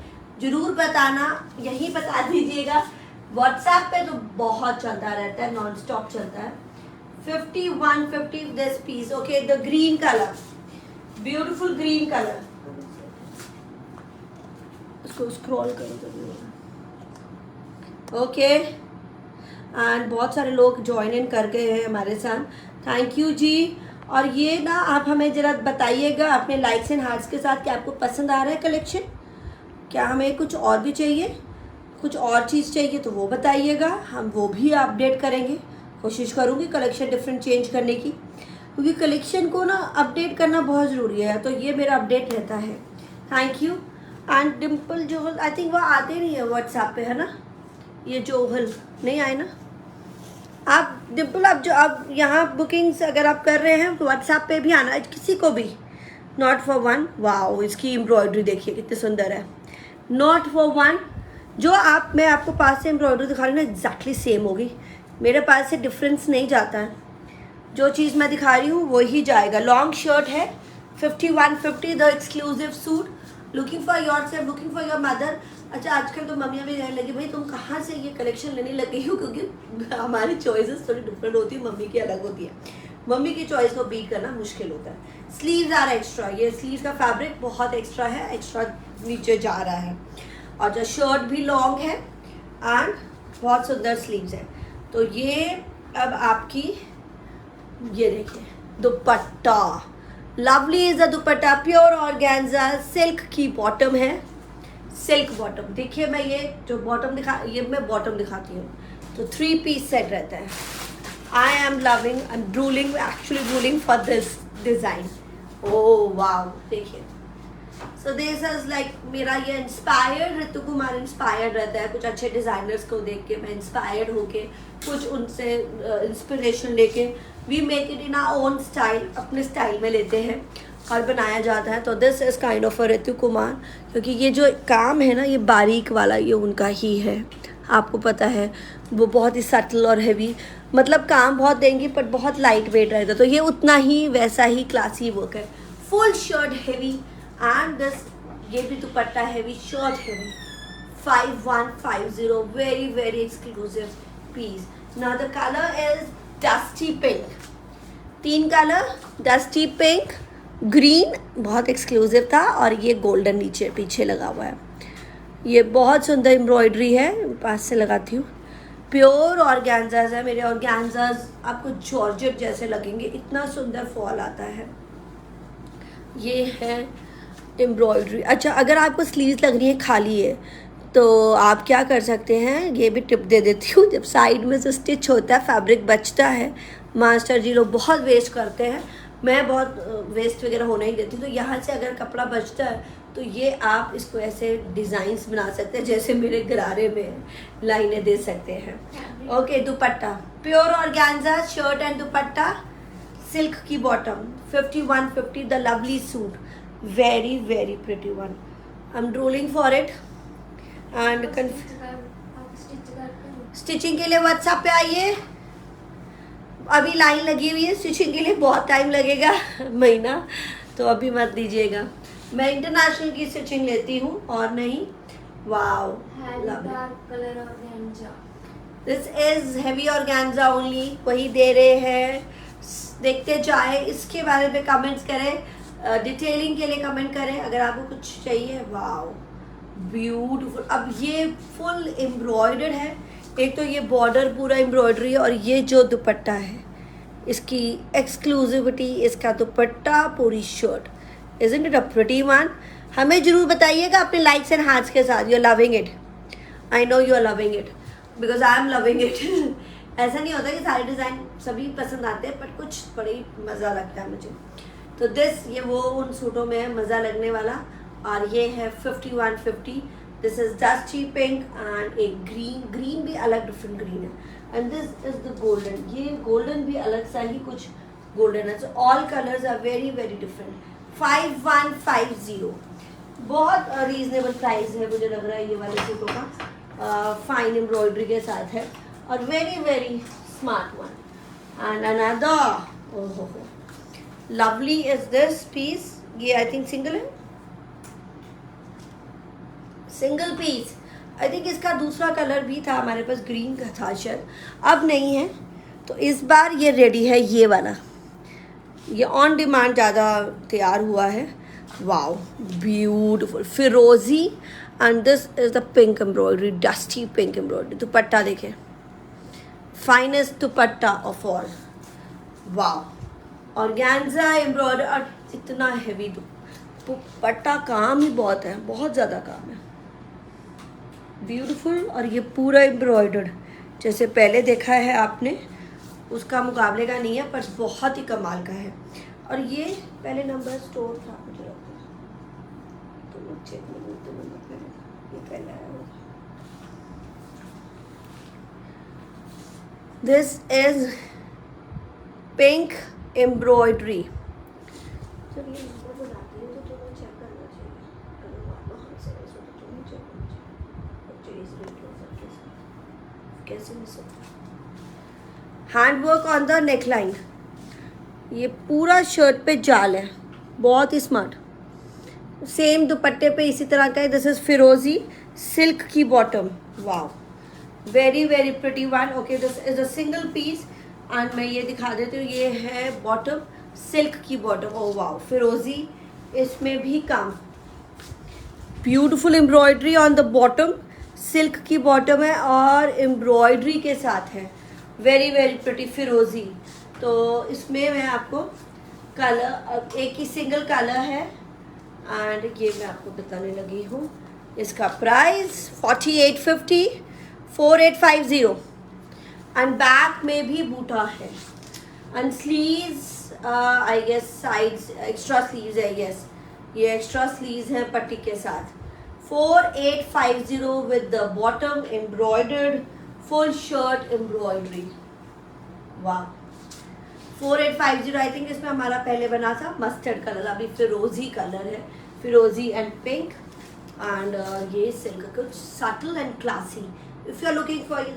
ज़रूर बताना, यहीं बता दीजिएगा। व्हाट्सएप पे तो बहुत चलता रहता है, नॉन स्टॉप चलता है। 5150 this piece. Okay, the green colour, beautiful green colour. उसको स्क्रॉल करो। ओके, एंड बहुत सारे लोग ज्वाइन इन कर गए हैं हमारे साथ, थैंक यू जी। और ये ना आप हमें ज़रा बताइएगा अपने लाइक्स एंड हार्ट्स के साथ कि आपको पसंद आ रहा है कलेक्शन, क्या हमें कुछ और भी चाहिए, कुछ और चीज़ चाहिए तो वो बताइएगा, हम वो भी अपडेट करेंगे। कोशिश करूँगी कलेक्शन डिफरेंट चेंज करने की, क्योंकि कलेक्शन को ना अपडेट करना बहुत ज़रूरी है। तो ये मेरा अपडेट रहता है। Thank you. And Dimple Johal, I think वो आते नहीं है व्हाट्सएप पे, है ना। ये जोहल नहीं आए ना आप। डिम्पल आप जो अब यहाँ बुकिंग्स अगर आप कर रहे हैं व्हाट्सएप पे भी आना, किसी को भी। नॉट फॉर वन, वाओ, इसकी एम्ब्रॉयडरी देखिए कितनी सुंदर है। नॉट फॉर वन, जो आप, मैं आपको पास से एम्ब्रॉयडरी दिखा रही हूँ ना, एग्जैक्टली सेम होगी। मेरे पास से डिफरेंस नहीं जाता है, जो चीज़ मैं दिखा रही हूँ वही जाएगा। लॉन्ग शर्ट है, 5150 the exclusive suit. Looking for your self, looking for your mother. अच्छा, आजकल तो मम्मियाँ भी कहने लगी भाई तुम कहाँ से ये कलेक्शन लेने लगी हो, क्योंकि हमारी चॉइसेस थोड़ी डिफरेंट होती है, मम्मी की अलग होती है। मम्मी की चॉइस को बीट करना मुश्किल होता है। स्लीव्स आर एक्स्ट्रा, ये स्लीव्स का फैब्रिक बहुत एक्स्ट्रा है, एक्स्ट्रा नीचे जा रहा है। और जो शर्ट भी लॉन्ग है एंड बहुत सुंदर स्लीव्स है। तो ये अब आपकी, ये देखिए दुपट्टा, lovely is the dupatta, pure organza, silk की बॉटम है, सिल्क बॉटम। देखिए मैं ये जो बॉटम ये मैं बॉटम दिखाती हूँ। तो 3 पीस सेट रहता है। I am loving, I am drooling, actually drooling for this design. Oh wow, देखिए। सो दिस इज लाइक, मेरा ये इंस्पायर्ड, ऋतु कुमार इंस्पायर्ड रहता है। कुछ अच्छे डिज़ाइनर्स को देख के मैं इंस्पायर्ड होके, कुछ उनसे इंस्पिरेशन लेके we make it in our own style, अपने स्टाइल में लेते हैं और बनाया जाता है। तो this is kind of a Ritu Kumar, क्योंकि ये जो काम है ना, ये बारीक वाला ये उनका ही है। आपको पता है वो बहुत ही सटल और हैवी, मतलब काम बहुत देंगी पर बहुत लाइट वेट रहेगा। तो ये उतना ही वैसा ही क्लासी वर्क है। Full shirt heavy and this ये भी दुपट्टा heavy, short heavy, 5150, very exclusive piece. Now the color is dusty pink. 3 colour, dusty pink, green बहुत एक्सक्लूसिव था, और ये गोल्डन नीचे पीछे लगा हुआ है। ये बहुत सुंदर एम्ब्रॉयडरी है, पास से लगाती हूँ। प्योर ऑर्गेन्जाज है मेरे, ऑर्गेन्जाज आपको जॉर्जेट जैसे लगेंगे, इतना सुंदर फॉल आता है। ये है एम्ब्रॉयडरी। अच्छा, अगर आपको स्लीव्स लगनी है खाली है तो आप क्या कर सकते हैं, ये भी टिप दे देती हूँ, जब साइड में से स्टिच होता है फैब्रिक बचता है, मास्टर जी लोग बहुत वेस्ट करते हैं, मैं बहुत वेस्ट वगैरह होने ही देती हूँ, तो यहाँ से अगर कपड़ा बचता है तो ये आप इसको ऐसे डिज़ाइंस बना सकते हैं, जैसे मेरे गरारे में लाइनें दे सकते हैं। Okay, dupatta pure organza, shirt and dupatta, silk की bottom, 5150, the lovely suit, very pretty one. I am rolling for it and stitching के लिए व्हाट्सएप पे आइए। अभी लाइन लगी हुई है, स्टिचिंग के लिए बहुत टाइम लगेगा, महीना, तो अभी मत दीजिएगा। मैं इंटरनेशनल की स्टिचिंग लेती हूँ और नहीं। Wow, this is heavy organza only, वही दे रहे हैं, देखते जाए। इसके बारे में कमेंट्स करें, डिटेलिंग के लिए कमेंट करें अगर आपको कुछ चाहिए। Wow, beautiful. अब ये फुल एम्ब्रॉयडर्ड है, एक तो ये बॉर्डर पूरा एम्ब्रॉयडरी है, और ये जो दुपट्टा है इसकी एक्सक्लूसिविटी, इसका दुपट्टा, पूरी shirt, isn't it a pretty one? हमें जरूर बताइएगा अपने लाइक्स एंड हार्ट्स के साथ। You are loving it, I know you are loving it, because I am loving it. ऐसा नहीं होता कि सारे डिज़ाइन सभी पसंद आते हैं, बट कुछ बड़ी मज़ा लगता है मुझे। तो दिस, ये वो उन सूटों में है मज़ा लगने वाला, और ये है 5150। This is dusty pink and एक ग्रीन भी अलग डिफरेंट ग्रीन है, and this is the golden, ये गोल्डन भी अलग सा ही कुछ गोल्डन है। So all colours are very different. 5150, बहुत रीजनेबल प्राइस है मुझे लग रहा है ये वाले सूटों का, फाइन एम्ब्रॉयडरी के साथ है, और very smart one. And another, ओहो लवली इज दिस पीस, ये आई थिंक सिंगल है, सिंगल पीस। आई थिंक इसका दूसरा कलर भी था हमारे पास, ग्रीन का था शायद, अब नहीं है, तो इस बार ये रेडी है, ये वाला, ये ऑन डिमांड ज़्यादा तैयार हुआ है। वाओ, ब्यूटीफुल फिरोजी, and this is the pink embroidery, dusty pink embroidery. Dupatta देखें, finest dupatta of all. Wow, organza embroidery, और इतना हेवी दुपट्टा, काम ही बहुत है, बहुत ज़्यादा काम है, ब्यूटीफुल। और ये पूरा एम्ब्रॉयडर्ड, जैसे पहले देखा है आपने उसका मुकाबले का नहीं है, पर बहुत ही कमाल का है। और ये पहले नंबर स्टोर था मुझे लगता है, तो चेक नंबर ये पहला है। This is pink embroidery. चलिए नंबर बनाती हूँ तो तुम्हें चेक करना चाहिए, अगर वहाँ से ऐसे तो तुम्हें चेक करना चाहिए। कैसे मिस होता है? हैंडवर्क ऑन द नेकलाइन, ये पूरा शर्ट पे जाल है, बहुत ही स्मार्ट। सेम दुपट्टे पे इसी तरह का है। दिस इज फिरोजी सिल्क की bottom, wow, very pretty one. Okay, this is a single piece, and मैं ये दिखा देती हूँ, ये है बॉटम, सिल्क की बॉटम। ओ वाओ, फिरोजी, इसमें भी काम, beautiful embroidery on the bottom, silk की बॉटम है और एम्ब्रॉयडरी के साथ है, वेरी प्रिटी फिरोजी। तो इसमें मैं आपको कलर, एक ही सिंगल कलर है, एंड ये मैं आपको बताने लगी हूँ। इसका प्राइस 4850, 4850, एंड बैक में भी बूटा है, and sleeves I guess sides extra sleeves है, यस ये एक्स्ट्रा स्लीव्स हैं पट्टी के साथ। 4850 with the bottom embroidered, full shirt embroidery, वाह। 4850, आई थिंक इसमें हमारा पहले बना था मस्टर्ड कलर, अभी फिरोजी कलर है, फिरोजी एंड पिंक, एंड ये सिल्क, कुछ subtle and classy. If you are looking for, if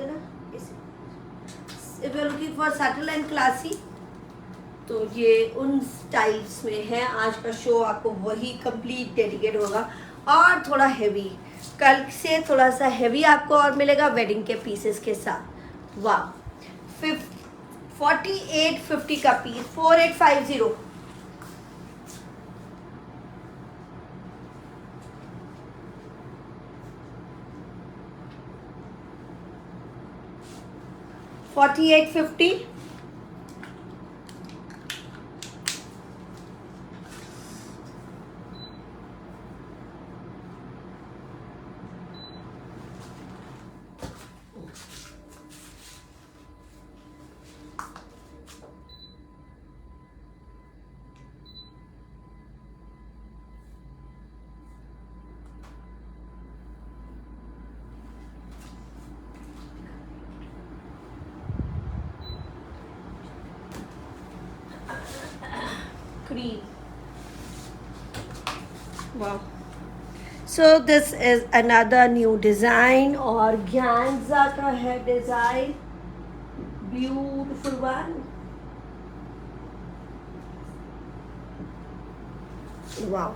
you are looking for subtle and classy, तो ये उन स्टाइल्स में है। आज का शो आपको वही कंप्लीट डेडिकेट होगा, और थोड़ा हैवी, कल से थोड़ा सा हैवी आपको और मिलेगा वेडिंग के पीसेस के साथ। वाह, 4850 का piece, 4850। $48.50। Cream. Wow. So this is another new design, organza का है design, beautiful one. Wow,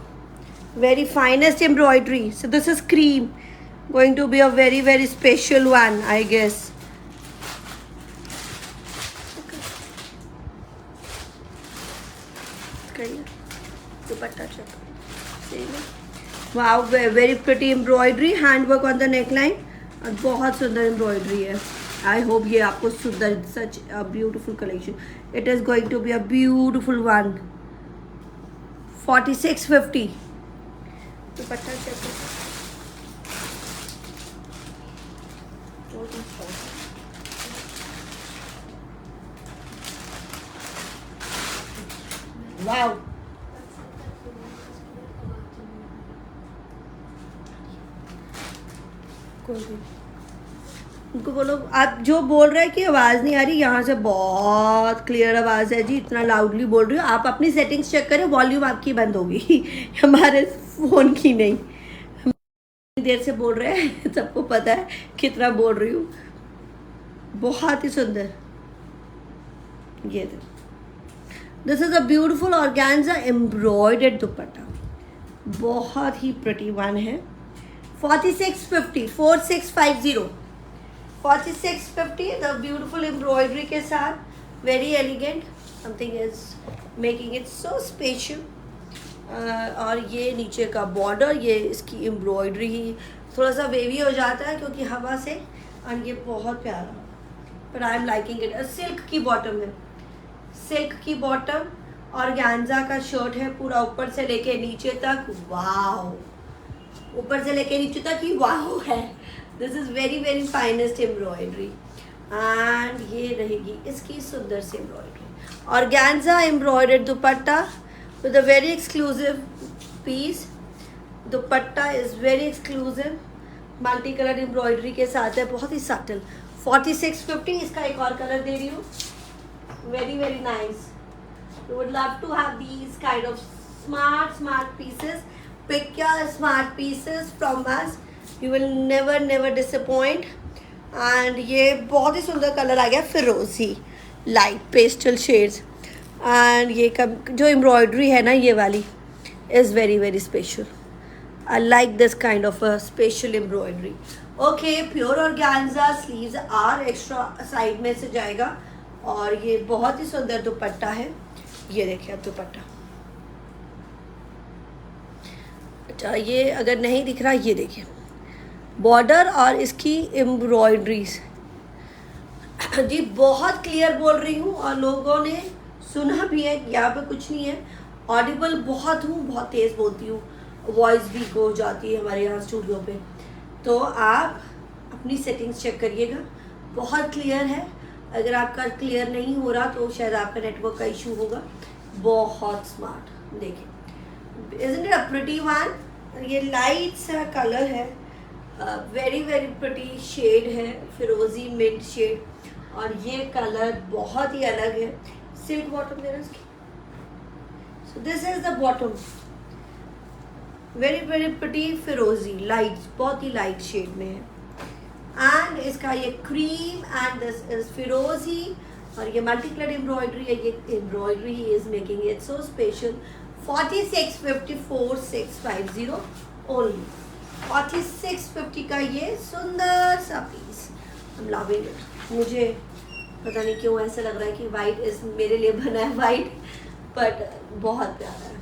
very finest embroidery. So this is cream, going to be a very very special one, I guess. Dupatta check, wow, very pretty embroidery, hand work on the neck line, और बहुत सुंदर embroidery है। I hope ये आपको सुंदर, such a beautiful collection. It is going to be a beautiful one. 4650। Dupatta check, wow, उनको बोलो, आप जो बोल रहे हैं कि आवाज़ नहीं आ रही, यहाँ से बहुत क्लियर आवाज़ है जी, इतना लाउडली बोल रही हो आप। अपनी सेटिंग्स चेक करें, वॉल्यूम आपकी बंद होगी हमारे फ़ोन की नहीं। देर से बोल रहे हैं, सबको पता है कितना बोल रही हूँ। बहुत ही सुंदर, ये this is a beautiful organza embroidered दुपट्टा, बहुत ही प्रिटी वन है। 4650, 4650, 4650, द ब्यूटीफुल एम्ब्रॉयडरी के साथ, very elegant, something is making it so special. और ये नीचे का बॉर्डर, ये इसकी एम्ब्रॉयडरी ही थोड़ा सा वेवी हो जाता है क्योंकि हवा से, और ये बहुत प्यारा, पर I am liking it. Silk की बॉटम है, सिल्क की बॉटम, और ऑर्गेन्जा का शर्ट है पूरा ऊपर से लेके नीचे तक। वाओ, ऊपर से लेके नीचे तक ही वाओ है। This is very very finest embroidery, and ये रहेगी इसकी सुंदर सी embroidery. Organza embroidered dupatta with a very exclusive piece. Dupatta is very exclusive, multi colour embroidery के साथ है, बहुत ही सटल। 4650। इसका एक और कलर दे रही हूँ, very very nice. You would love to have these kind of smart pieces. Pick your smart pieces from us, you will never disappoint. And ये बहुत ही सुंदर कलर आ गया, फिरोजी लाइट पेस्टल शेड्स, एंड ये जो एम्ब्रॉयडरी है ना ये वाली is very very special. I like this kind of a special embroidery. Okay, pure organza, sleeves are extra side में से जाएगा, और ये बहुत ही सुंदर दुपट्टा है। ये देखिए अब दुपट्टा, अच्छा ये अगर नहीं दिख रहा, ये देखिए बॉर्डर और इसकी एम्ब्रॉयडरीज जी, बहुत क्लियर बोल रही हूँ और लोगों ने सुना भी है, यहाँ पे कुछ नहीं है। ऑडिबल बहुत हूँ, बहुत तेज़ बोलती हूँ, वॉइस भी हो जाती है हमारे यहाँ स्टूडियो पे, तो आप अपनी सेटिंग्स चेक करिएगा, बहुत क्लियर है। अगर आपका क्लियर नहीं हो रहा तो शायद आपका नेटवर्क का इशू होगा। बहुत स्मार्ट, देखिए, isn't it a pretty one? ये लाइट सा कलर है, वेरी वेरी प्रिटी शेड है, फिरोजी मिंट शेड, और ये कलर बहुत ही अलग है। सिल्क बॉटम देना इसकी, so this is the bottom, very very pretty फिरोजी लाइट, बहुत ही लाइट शेड में है। एंड इसका ये क्रीम, एंड दिस इज फिरोजी, और ये मल्टी कलर एम्ब्रॉयडरी है। ये embroidery is making it so special. 4650, 4650। Only. और 650 का ये सुंदर सा piece, I am loving it. मुझे पता नहीं क्यों ऐसा लग रहा है कि वाइट इस मेरे लिए बना है वाइट, बट बहुत प्यारा है।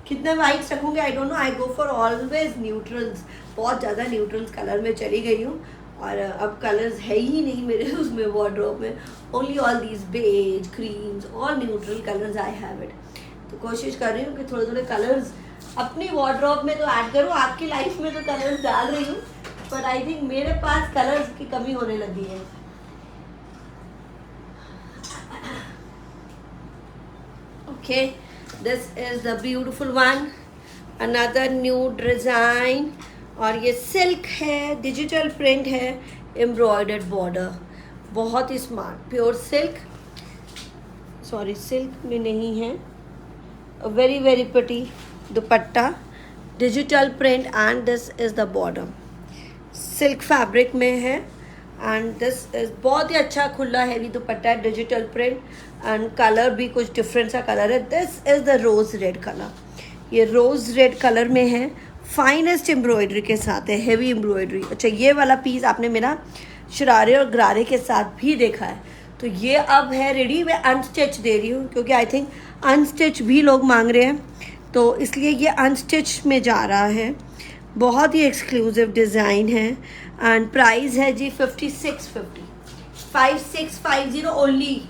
कितने वाइट्स रखूँगी I don't know, I go for always neutrals, बहुत ज़्यादा न्यूट्रल्स कलर में चली गई हूँ। और अब कलर्स है ही नहीं मेरे उसमें वार्डरोब में, only all these beige, creams, all neutral colours I have it. तो कोशिश कर रही हूँ कि थोड़े थोड़े कलर्स अपनी वार्डरोब में तो ऐड करूँ। आपकी लाइफ में तो कलर्स डाल रही हूँ, बट आई थिंक मेरे पास कलर्स की कमी होने लगी है। Okay, this is the beautiful one, another new design. और ये सिल्क है, डिजिटल प्रिंट है, एम्ब्रॉयडर्ड बॉर्डर, बहुत ही smart, pure silk, sorry silk में नहीं है, very very pretty dupatta, digital print and this is the border, silk fabric में है। एंड दिस इज बहुत ही अच्छा खुला हैवी दुपट्टा है, डिजिटल प्रिंट एंड कलर भी कुछ डिफरेंट सा कलर है। This is the rose red colour, ये रोज रेड कलर में है, फाइनेस्ट एम्ब्रॉयडरी के साथ है, हेवी एम्ब्रॉयडरी। अच्छा, ये वाला पीस आपने मेरा शरारे और गरारे के साथ भी देखा है, तो ये अब है रेडी। मैं अनस्टिच दे रही हूँ क्योंकि आई थिंक अनस्टिच भी लोग मांग रहे हैं, तो इसलिए ये अनस्टिच में जा रहा है। बहुत ही एक्सक्लूसिव डिज़ाइन है एंड प्राइस है जी 5650, 5650 ओनली,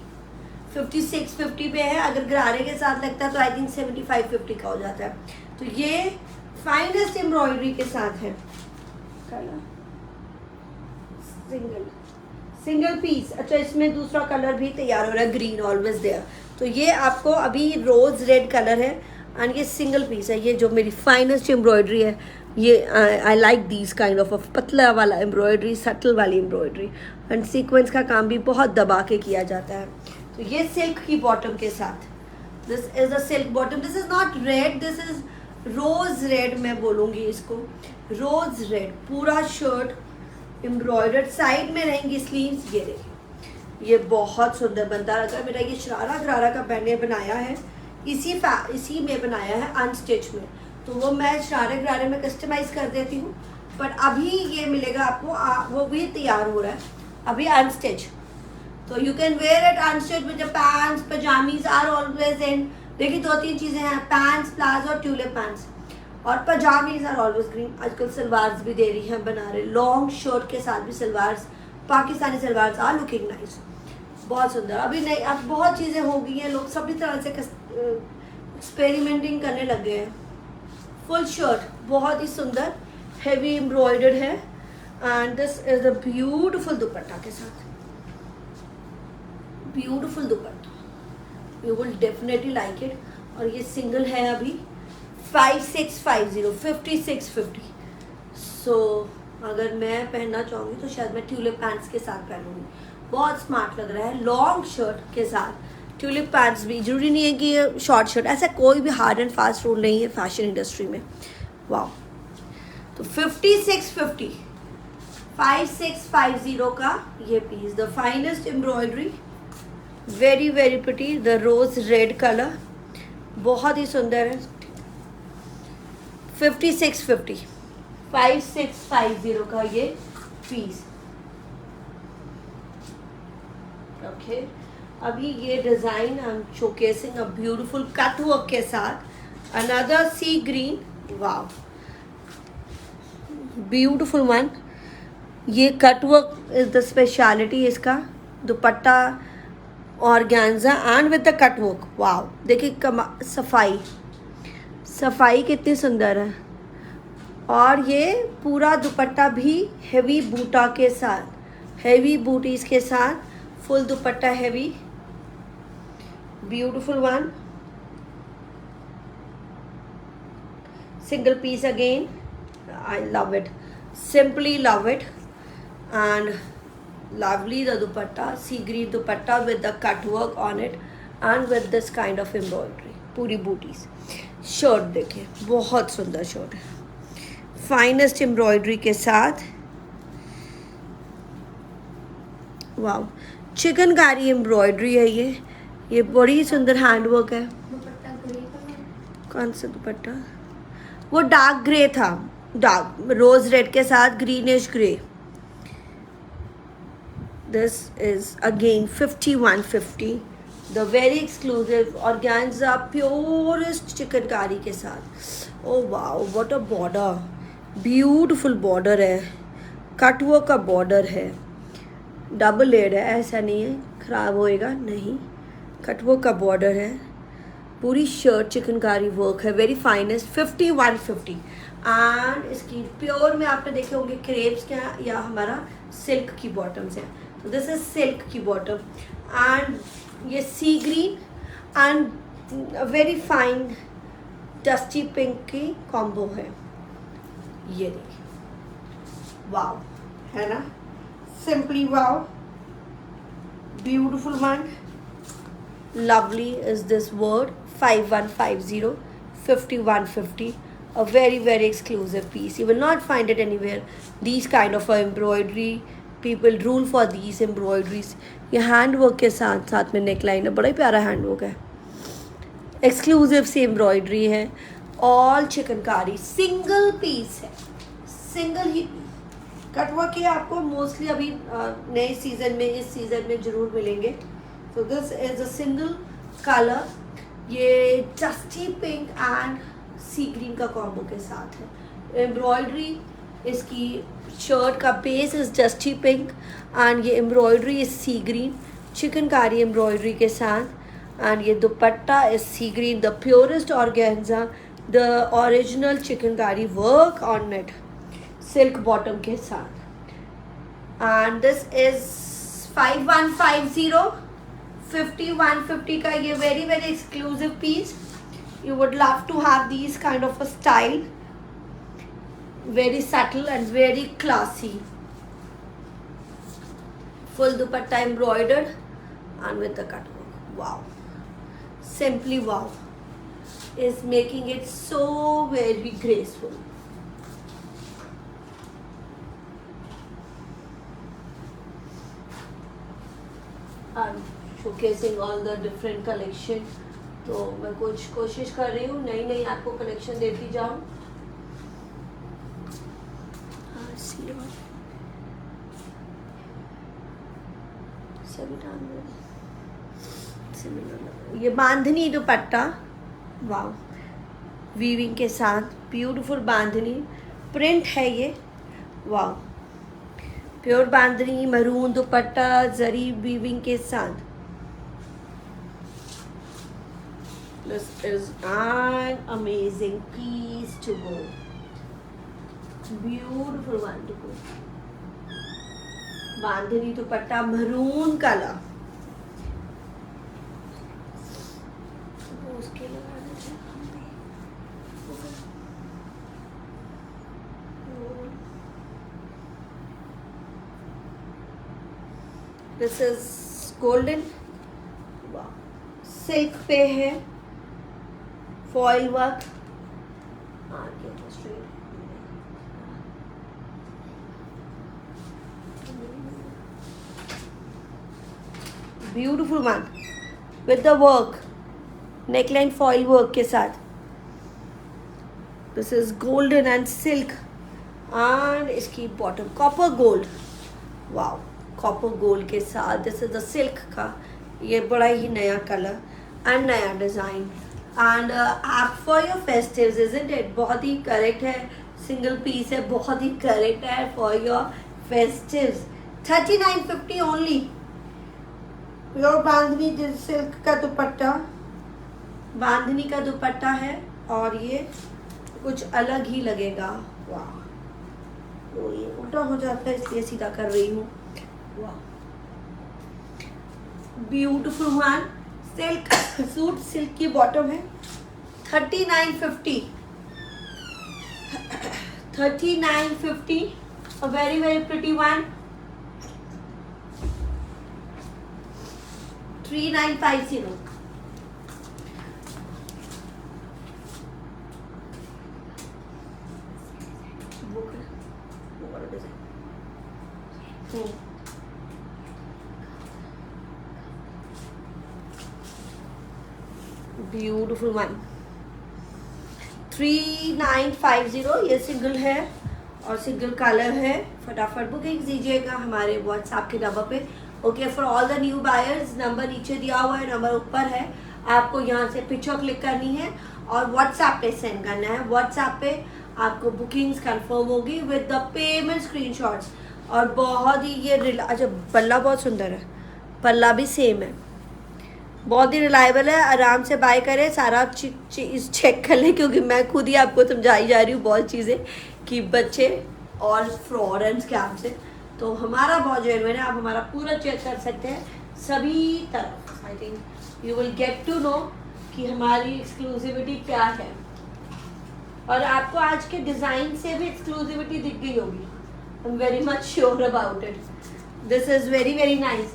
5650 पे है। अगर गरारे के साथ लगता है तो आई थिंक 7550 का हो जाता है। तो ये फाइनेस्ट एम्ब्रॉयडरी के साथ है, कलर सिंगल पीस। अच्छा, इसमें दूसरा कलर भी तैयार हो रहा है, ग्रीन ऑलवेज देयर। तो ये आपको अभी रोज रेड कलर है एंड ये सिंगल पीस है। ये जो मेरी फाइनेस्ट एम्ब्रॉयडरी है, ये I like these kind of पतला वाला एम्ब्रॉयडरी, सटल वाली एम्ब्रॉयडरी एंड सीक्वेंस का काम भी बहुत दबा के किया जाता है। तो ये सिल्क की बॉटम के साथ, this is a silk bottom, this is not red, this is rose red, मैं बोलूँगी इसको रोज रेड। पूरा शर्ट एम्ब्रॉयडर्ड, साइड में रहेंगी स्लीव्स, ये देखिए, ये बहुत सुंदर बनता है। मेरा ये शरारा गरारा का मैंने बनाया है, इसी में बनाया है अनस्टिच में, तो वो मैं शरारे गरारे में कस्टमाइज़ कर देती हूँ। बट अभी ये मिलेगा आपको, वो भी तैयार हो रहा है अभी अनस्टिच, तो you can wear it unstitch with the pants, पजामीज आर ऑलवेज इन। देखिए 2-3 चीज़ें हैं, पैंट्स, प्लाजो और ट्यूलिप पैंट्स, और पजामीज आर ऑलवेज ग्रीन। आजकल सलवार्स भी दे रही हैं बना रहे, लॉन्ग शर्ट के साथ भी सलवार्स, पाकिस्तानी सलवार्स आर लुकिंग नाइस, बहुत सुंदर। अभी नहीं, अब बहुत चीज़ें हो गई हैं, लोग सभी तरह से एक्सपेरिमेंटिंग करने लग गए हैं। फुल शर्ट बहुत ही सुंदर हेवी एम्ब्रॉयडर्ड है and this is the beautiful दुपट्टा के साथ, beautiful dupatta, you will definitely like it. और ये सिंगल है अभी 5650, 5650। सो अगर मैं पहनना चाहूँगी तो शायद मैं ट्यूलिप पैंट्स के साथ पहनूँगी, बहुत स्मार्ट लग रहा है। लॉन्ग शर्ट के साथ ट्यूलिप पैंट्स भी, जरूरी नहीं है कि ये शॉर्ट शर्ट, ऐसा कोई भी हार्ड एंड फास्ट रूल नहीं है फैशन इंडस्ट्री में। वाह, तो 5650, 5650 का ये piece, the finest embroidery, very very pretty, the rose red colour, बहुत ही सुंदर है। 5650, 5650 का ये पीस। ओके, अभी ये design I am showcasing a beautiful cut work के साथ, another sea green, wow, beautiful one. ये cut work is the speciality इसका, dupatta organza and with the cut work, wow. देखिए सफाई, सफाई कितनी सुंदर है। और ये पूरा दुपट्टा भी हेवी बूटा के साथ, हेवी बूटीज के साथ, full dupatta heavy, beautiful one, single piece again, I love it, simply love it, and lovely the dupatta, sea green dupatta with the cut work on it and with this kind of embroidery, पूरी booties. Shirt देखिए, बहुत सुंदर shirt है, finest embroidery के साथ, वाव, chikankari embroidery है ये बड़ी सुंदर हैंडवर्क है। कौन सा दुपट्टा? वो डार्क ग्रे था, डार्क रोज रेड के साथ greenish grey. This is again 5150. The very exclusive organza purest chikankari के साथ. Oh wow, what a border. Beautiful border है. कट वर्क का बॉर्डर है. डबल लेयर है, ऐसा नहीं है ख़राब होएगा, नहीं. कट वर्क का बॉर्डर है. पूरी शर्ट चिकनकारी वर्क है. Very finest. 5150. एंड इसकी प्योर में आपने देखे होंगे क्रेप्स क्या या हमारा सिल्क की बॉटम्स हैं. तो दिस इज सिल्क की बॉटम एंड ये sea green and very fine dusty pink की कॉम्बो है. ये देखिए, वाव है ना, simply wow, beautiful one. Lovely is this word. 5150, 5150. A very very exclusive piece. You will not find it anywhere. These kind of embroidery, people rule for these embroideries. ये hand work के साथ साथ में neck line है. बड़ा ही प्यारा hand work है. Exclusive सी embroidery है. ऑल चिकनकारी सिंगल पीस है. सिंगल ही कट वर्क के आपको मोस्टली अभी नए सीजन में, इस सीजन में जरूर मिलेंगे. So this is a single color. ये dusty pink and sea green का कॉम्बो के साथ है. एम्ब्रॉयडरी इसकी शर्ट का base is dusty pink and ये embroidery is sea green chikankari embroidery के साथ. एंड ये dupatta is sea green, the purest organza, the original chikankari work on it, silk bottom के साथ. And this is 5150. 5150 का ये very very exclusive piece. You would love to have these kind of a style. Very subtle and very classy. Full dupatta embroidered and with the cut work. Wow, simply wow is making it so very graceful. Showcasing all the different collection. तो मैं कुछ कोशिश कर रही हूँ नई नई आपको कलेक्शन देती जाऊँ. ये बांधनी दुपट्टा, वाव, वीविंग के साथ ब्यूटीफुल बांधनी प्रिंट है ये. वाव, प्योर बांधनी मरून दुपट्टा जरी वीविंग के साथ. This is an amazing piece to go. Beautiful one to go. Bandhani dupatta maroon colour. उसके This is golden. सिल्क पे है, foil work. Beautiful one with the work, neckline foil work के साथ. This is golden and silk and इसकी bottom copper gold. Wow, copper gold के साथ. This is the silk का. ये बड़ा ही नया कलर एंड नया डिज़ाइन एंड आप for your festives isn't it. बहुत ही करेक्ट है. सिंगल पीस है, बहुत ही करेक्ट है for your festives. 3950 only. Pure bandhani silk का दुपट्टा, बांधनी का दुपट्टा है और ये कुछ अलग ही लगेगा. वाह, तो ये उल्टा हो जाता है इसलिए सीधा कर रही हूँ. वाह, beautiful one. Silk suit silk की बॉटम है. 3950. 3950. A very very pretty one. 3950. Beautiful one. 3950 ये सिंगल है और सिंगल कलर है। फटाफट बुकिंग दीजिएगा हमारे व्हाट्सएप के नंबर पे। Okay, for all the new buyers number नीचे दिया हुआ है, नंबर ऊपर है, आपको यहाँ से पिक्चर क्लिक करनी है और व्हाट्सएप पे सेंड करना है। व्हाट्सएप पे आपको बुकिंग्स कंफर्म होगी विद द पेमेंट स्क्रीनशॉट्स। और बहुत ही ये अच्छा, पल्ला बहुत सुंदर है, पल्ला भी सेम है, बहुत ही रिलायबल है। आराम से बाय करें, सारा चीज़ चेक कर लें, क्योंकि मैं खुद ही आपको समझाई जा रही हूँ बहुत चीज़ें कि बच्चे और फ्रॉड एंड स्कैम से। तो हमारा बहुत जेन्युइन है, आप हमारा पूरा चेक कर सकते हैं सभी तरफ। I think you will get to know कि हमारी एक्सक्लूसिविटी क्या है। और आपको आज के डिज़ाइन से भी एक्सक्लूसिविटी दिख गई होगी, I am very much sure about it. This is very very nice.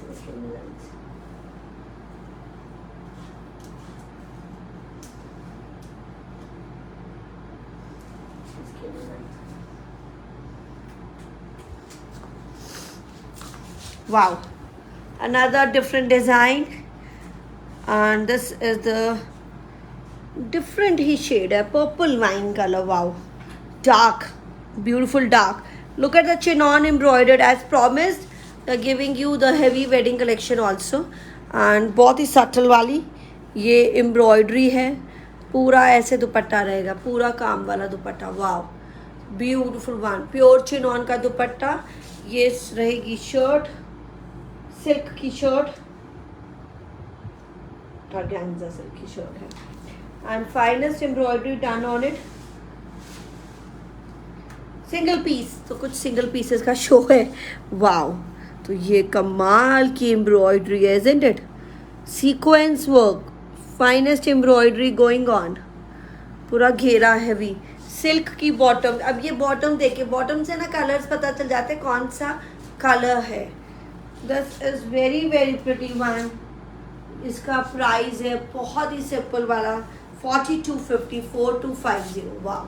Wow, another different design, and this is the different he shade है, purple wine color. Wow, dark, beautiful dark. Look at the chinon embroidered as promised. They're giving you the heavy wedding collection also, and बहुत ही subtle वाली ये embroidery है, पूरा ऐसे दुपट्टा रहेगा, पूरा काम वाला dupatta. Wow, beautiful one, pure chinon का दुपट्टा। ये रहेगी शर्ट, सिल्क की शर्ट, ऑर्गेन्जा सिल्क की शर्ट है, and finest embroidery done on it. Single piece, तो कुछ सिंगल पीसेस का शो है। वाओ, तो ये कमाल की एम्ब्रॉयडरी है, isn't it? Sequence work, finest embroidery going on, पूरा घेरा हैवी, सिल्क की बॉटम। अब ये बॉटम देखिए, बॉटम से ना कलर्स पता चल जाते हैं कौन सा कलर है। This is very very pretty one. इसका प्राइस है बहुत ही सिंपल वाला 4250, 4250। वाह,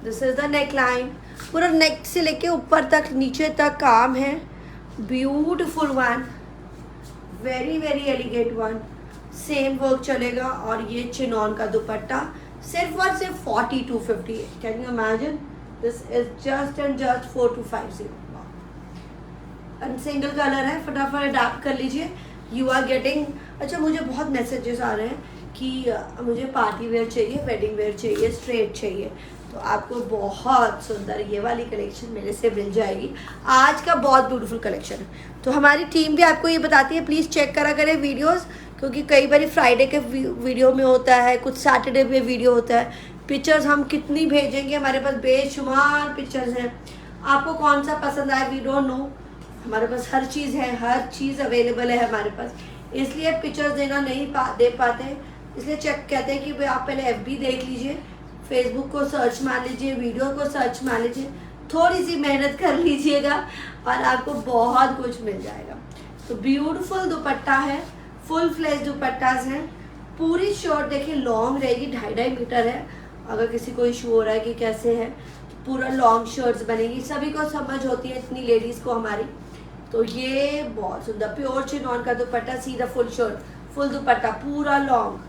this is the neck line, पूरा नेक से लेके ऊपर तक नीचे तक काम है। Beautiful one, very very elegant one, same work चलेगा। और ये चिनॉन का दुपट्टा सिर्फ और सिर्फ 4250। Can you imagine? This is just and just 4250। And single colour है, फटाफट अडाप्ट कर लीजिए। यू आर गेटिंग, अच्छा मुझे बहुत मैसेजेस आ रहे हैं कि मुझे पार्टी वेयर चाहिए, वेडिंग वेयर चाहिए, स्ट्रेट चाहिए। तो आपको बहुत सुंदर ये वाली कलेक्शन मेरे से मिल जाएगी। आज का बहुत ब्यूटीफुल कलेक्शन है। तो हमारी टीम भी आपको ये बताती है, प्लीज़ चेक करा करें वीडियोस, क्योंकि कई बार फ्राइडे के वीडियो में होता है, कुछ सैटरडे में वीडियो होता है। पिक्चर्स हम कितनी भेजेंगे, हमारे पास बेशुमार पिक्चर्स हैं। आपको कौन सा पसंद आए वी डोंट नो, हमारे पास हर चीज़ है, हर चीज़ अवेलेबल है हमारे पास। इसलिए पिक्चर्स देना नहीं दे पाते, इसलिए चेक कहते हैं कि भाई आप पहले FB देख लीजिए, फेसबुक को सर्च मार लीजिए, वीडियो को सर्च मार लीजिए, थोड़ी सी मेहनत कर लीजिएगा और आपको बहुत कुछ मिल जाएगा। तो ब्यूटीफुल दुपट्टा है, फुल फ्लेज दुपट्टास हैं। पूरी शर्ट देखिए लॉन्ग रहेगी, 2.5 मीटर है। अगर किसी को इशू हो रहा है कि कैसे है, तो पूरा लॉन्ग शर्ट्स बनेगी, सभी को समझ होती है, इतनी लेडीज़ को हमारी। तो ये बहुत सुंदर प्योर चिनॉन का दुपट्टा, सीधा फुल शर्ट, फुल दुपट्टा, पूरा लॉन्ग,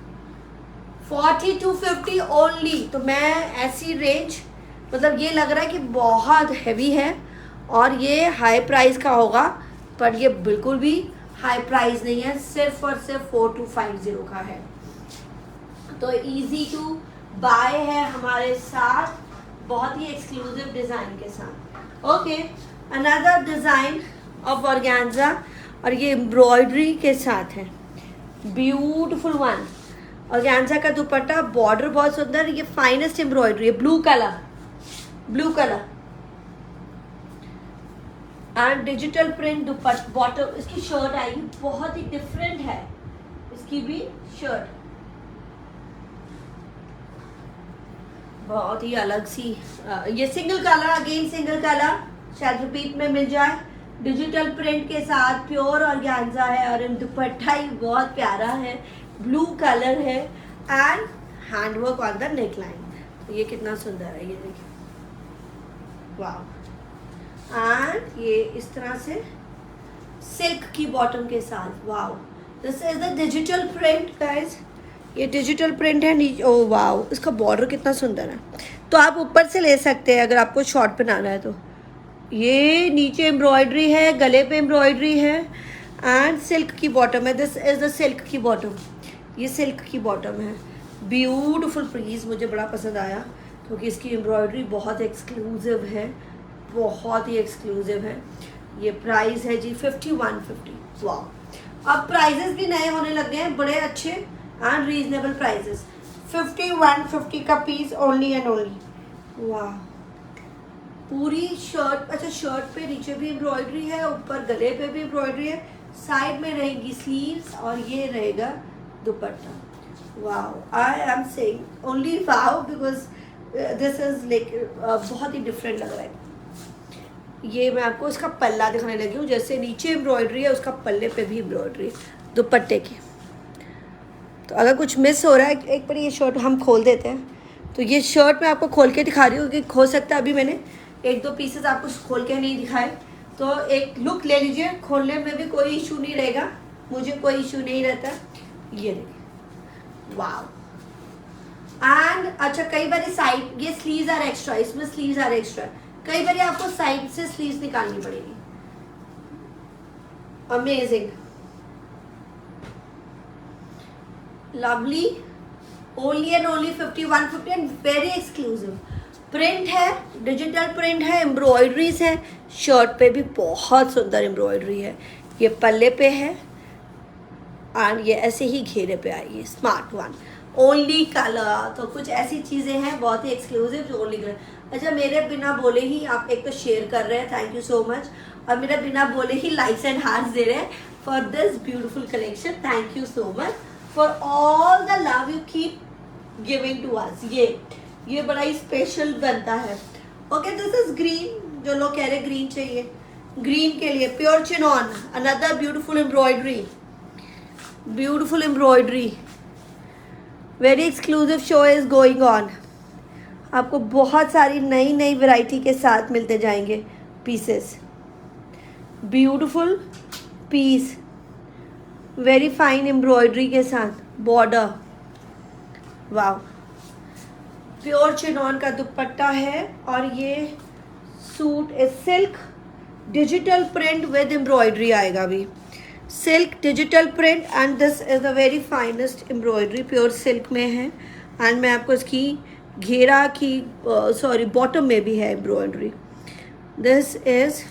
4250 ओनली। तो मैं ऐसी रेंज, मतलब ये लग रहा है कि बहुत हैवी है और ये हाई प्राइस का होगा, पर ये बिल्कुल भी हाई प्राइस नहीं है, सिर्फ और सिर्फ 4250 का है। तो इजी टू बाय है हमारे साथ, बहुत ही एक्सक्लूसिव डिज़ाइन के साथ। Okay, another design of organza, और ये एम्ब्रॉयडरी के साथ है, ब्यूटीफुल वन। ऑर्गेन्जा का दुपट्टा, बॉर्डर बहुत सुंदर, ये फाइनेस्ट एम्ब्रॉयडरी है, blue colour, blue colour and digital print dupatta. Bottom इसकी शर्ट आएगी, बहुत ही डिफरेंट है इसकी भी शर्ट, बहुत ही अलग सी। ये single colour, again single colour, शायद रिपीट में मिल जाए। डिजिटल प्रिंट के साथ प्योर ऑर्गेन्जा है और दुपट्टा ही बहुत प्यारा है, ब्लू कलर है and handwork on the neck line. तो ये कितना सुंदर है, ये देखिए, वाह। एंड ये इस तरह से सिल्क की बॉटम के साथ, वाह। This is the digital print guys, ये डिजिटल प्रिंट है नीचे। ओ वाओ, इसका बॉर्डर कितना सुंदर है। तो आप ऊपर से ले सकते हैं अगर आपको शॉर्ट पहनाना है तो। ये नीचे एम्ब्रॉयडरी है, गले पे एम्ब्रॉयडरी है एंड सिल्क की बॉटम है। दिस इज़ द सिल्क की बॉटम, ये सिल्क की बॉटम है। ब्यूटीफुल पीस, मुझे बड़ा पसंद आया क्योंकि इसकी एम्ब्रॉयडरी बहुत एक्सक्लूसिव है, बहुत ही एक्सक्लूसिव है। ये प्राइस है जी 5150। वाह, अब प्राइजेस भी नए होने लग गए हैं, बड़े अच्छे एंड रीजनेबल प्राइजेस। 5150 का पीस ओनली एंड ओनली। वाह, पूरी शर्ट, अच्छा शर्ट पे नीचे भी एम्ब्रॉयडरी है, ऊपर गले पे भी एम्ब्रॉयडरी है, साइड में रहेंगी स्लीव्स और ये रहेगा दुपट्टा। Wow, I am saying only wow because this is like बहुत ही डिफरेंट लग रहा है। ये मैं आपको इसका पल्ला दिखाने लगी हूँ, जैसे नीचे एम्ब्रॉयडरी है उसका पल्ले पे भी एम्ब्रॉयडरी दुपट्टे की। तो अगर कुछ मिस हो रहा है, एक बार ये शर्ट हम खोल देते हैं। तो ये शर्ट मैं आपको खोल के दिखा रही हूँ कि हो सकता है अभी मैंने एक दो पीसेस आपको खोल के नहीं दिखाए, तो एक लुक ले लीजिए, खोलने में भी कोई इशू नहीं रहेगा, मुझे कोई इशू नहीं रहता। ये देखिए, वाओ। एंड अच्छा, कई बार साइड, ये स्लीव्स आर एक्स्ट्रा, इसमें स्लीव्स आर एक्स्ट्रा, कई बार आपको साइड से स्लीव्स निकालनी पड़ेगी। Amazing, lovely, only and only 5150 and very exclusive. Print है, डिजिटल प्रिंट है, एम्ब्रॉयडरीज है, शर्ट पे भी बहुत सुंदर एम्ब्रॉयडरी है। ये पल्ले पे है और ये ऐसे ही घेरे पे आई है, स्मार्ट वन, ओनली कलर। तो कुछ ऐसी चीज़ें हैं बहुत ही एक्सक्लूसिव जो ओनली कलर। अच्छा, मेरे बिना बोले ही आप एक तो शेयर कर रहे हैं, थैंक यू सो मच, और मेरे बिना बोले ही लाइक्स एंड हार्ट्स दे रहे हैं for this beautiful collection. Thank you so much for all the love you keep giving to us. ये बड़ा ही स्पेशल बनता है। ओके, दिस इज ग्रीन, जो लोग कह रहे ग्रीन चाहिए, ग्रीन के लिए pure chinon, another beautiful embroidery, beautiful embroidery, very exclusive show is going on. आपको बहुत सारी नई नई वैरायटी के साथ मिलते जाएंगे pieces. Beautiful piece, very fine embroidery के साथ बॉर्डर। वाह, प्योर चिनॉन का दुपट्टा है और ये suit is silk digital print with embroidery आएगा अभी। Silk digital print and this is the very finest embroidery, pure silk में है। एंड मैं आपको इसकी घेरा की सॉरी बॉटम में भी है एम्ब्रॉयडरी। This is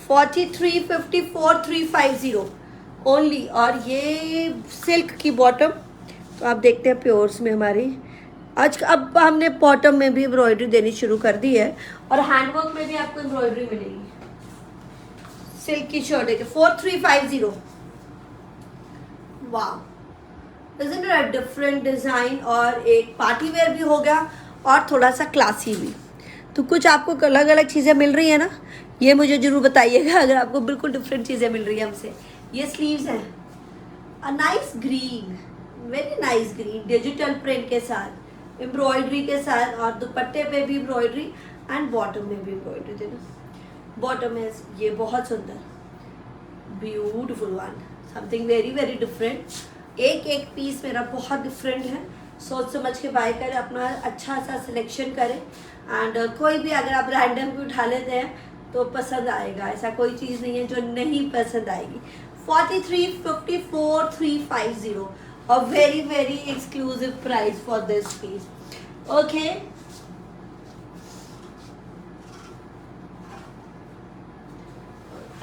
4350 4350 only. और ये सिल्क की बॉटम, तो आप देखते हैं प्योर्स में हमारी आज अब हमने बॉटम में भी एम्ब्रॉयडरी देनी शुरू कर दी है और हैंडवर्क में भी आपको एम्ब्रॉयडरी मिलेगी। सिल्क की शर्ट है 4350। वाह, isn't it a different design, और एक पार्टी वेयर भी हो गया और थोड़ा सा क्लासी भी। तो कुछ आपको अलग अलग चीज़ें मिल रही है ना, ये मुझे ज़रूर बताइएगा अगर आपको बिल्कुल डिफरेंट चीज़ें मिल रही है हमसे। ये स्लीव्स हैं, a nice green, very nice green, digital print के साथ, एम्ब्रॉयडरी के साथ, और दुपट्टे पे भी एम्ब्रॉयडरी एंड बॉटम में भी एम्ब्रॉयडरी देना। बॉटम है ये बहुत सुंदर, beautiful one, something very very different. एक एक पीस मेरा बहुत डिफरेंट है। सोच समझ के बाय करें, अपना अच्छा सा सिलेक्शन करें एंड कोई भी अगर आप रैंडम भी उठा लेते हैं तो पसंद आएगा, ऐसा कोई चीज़ नहीं है जो नहीं पसंद आएगी। 4350 4350, a very very exclusive price for this piece. Okay,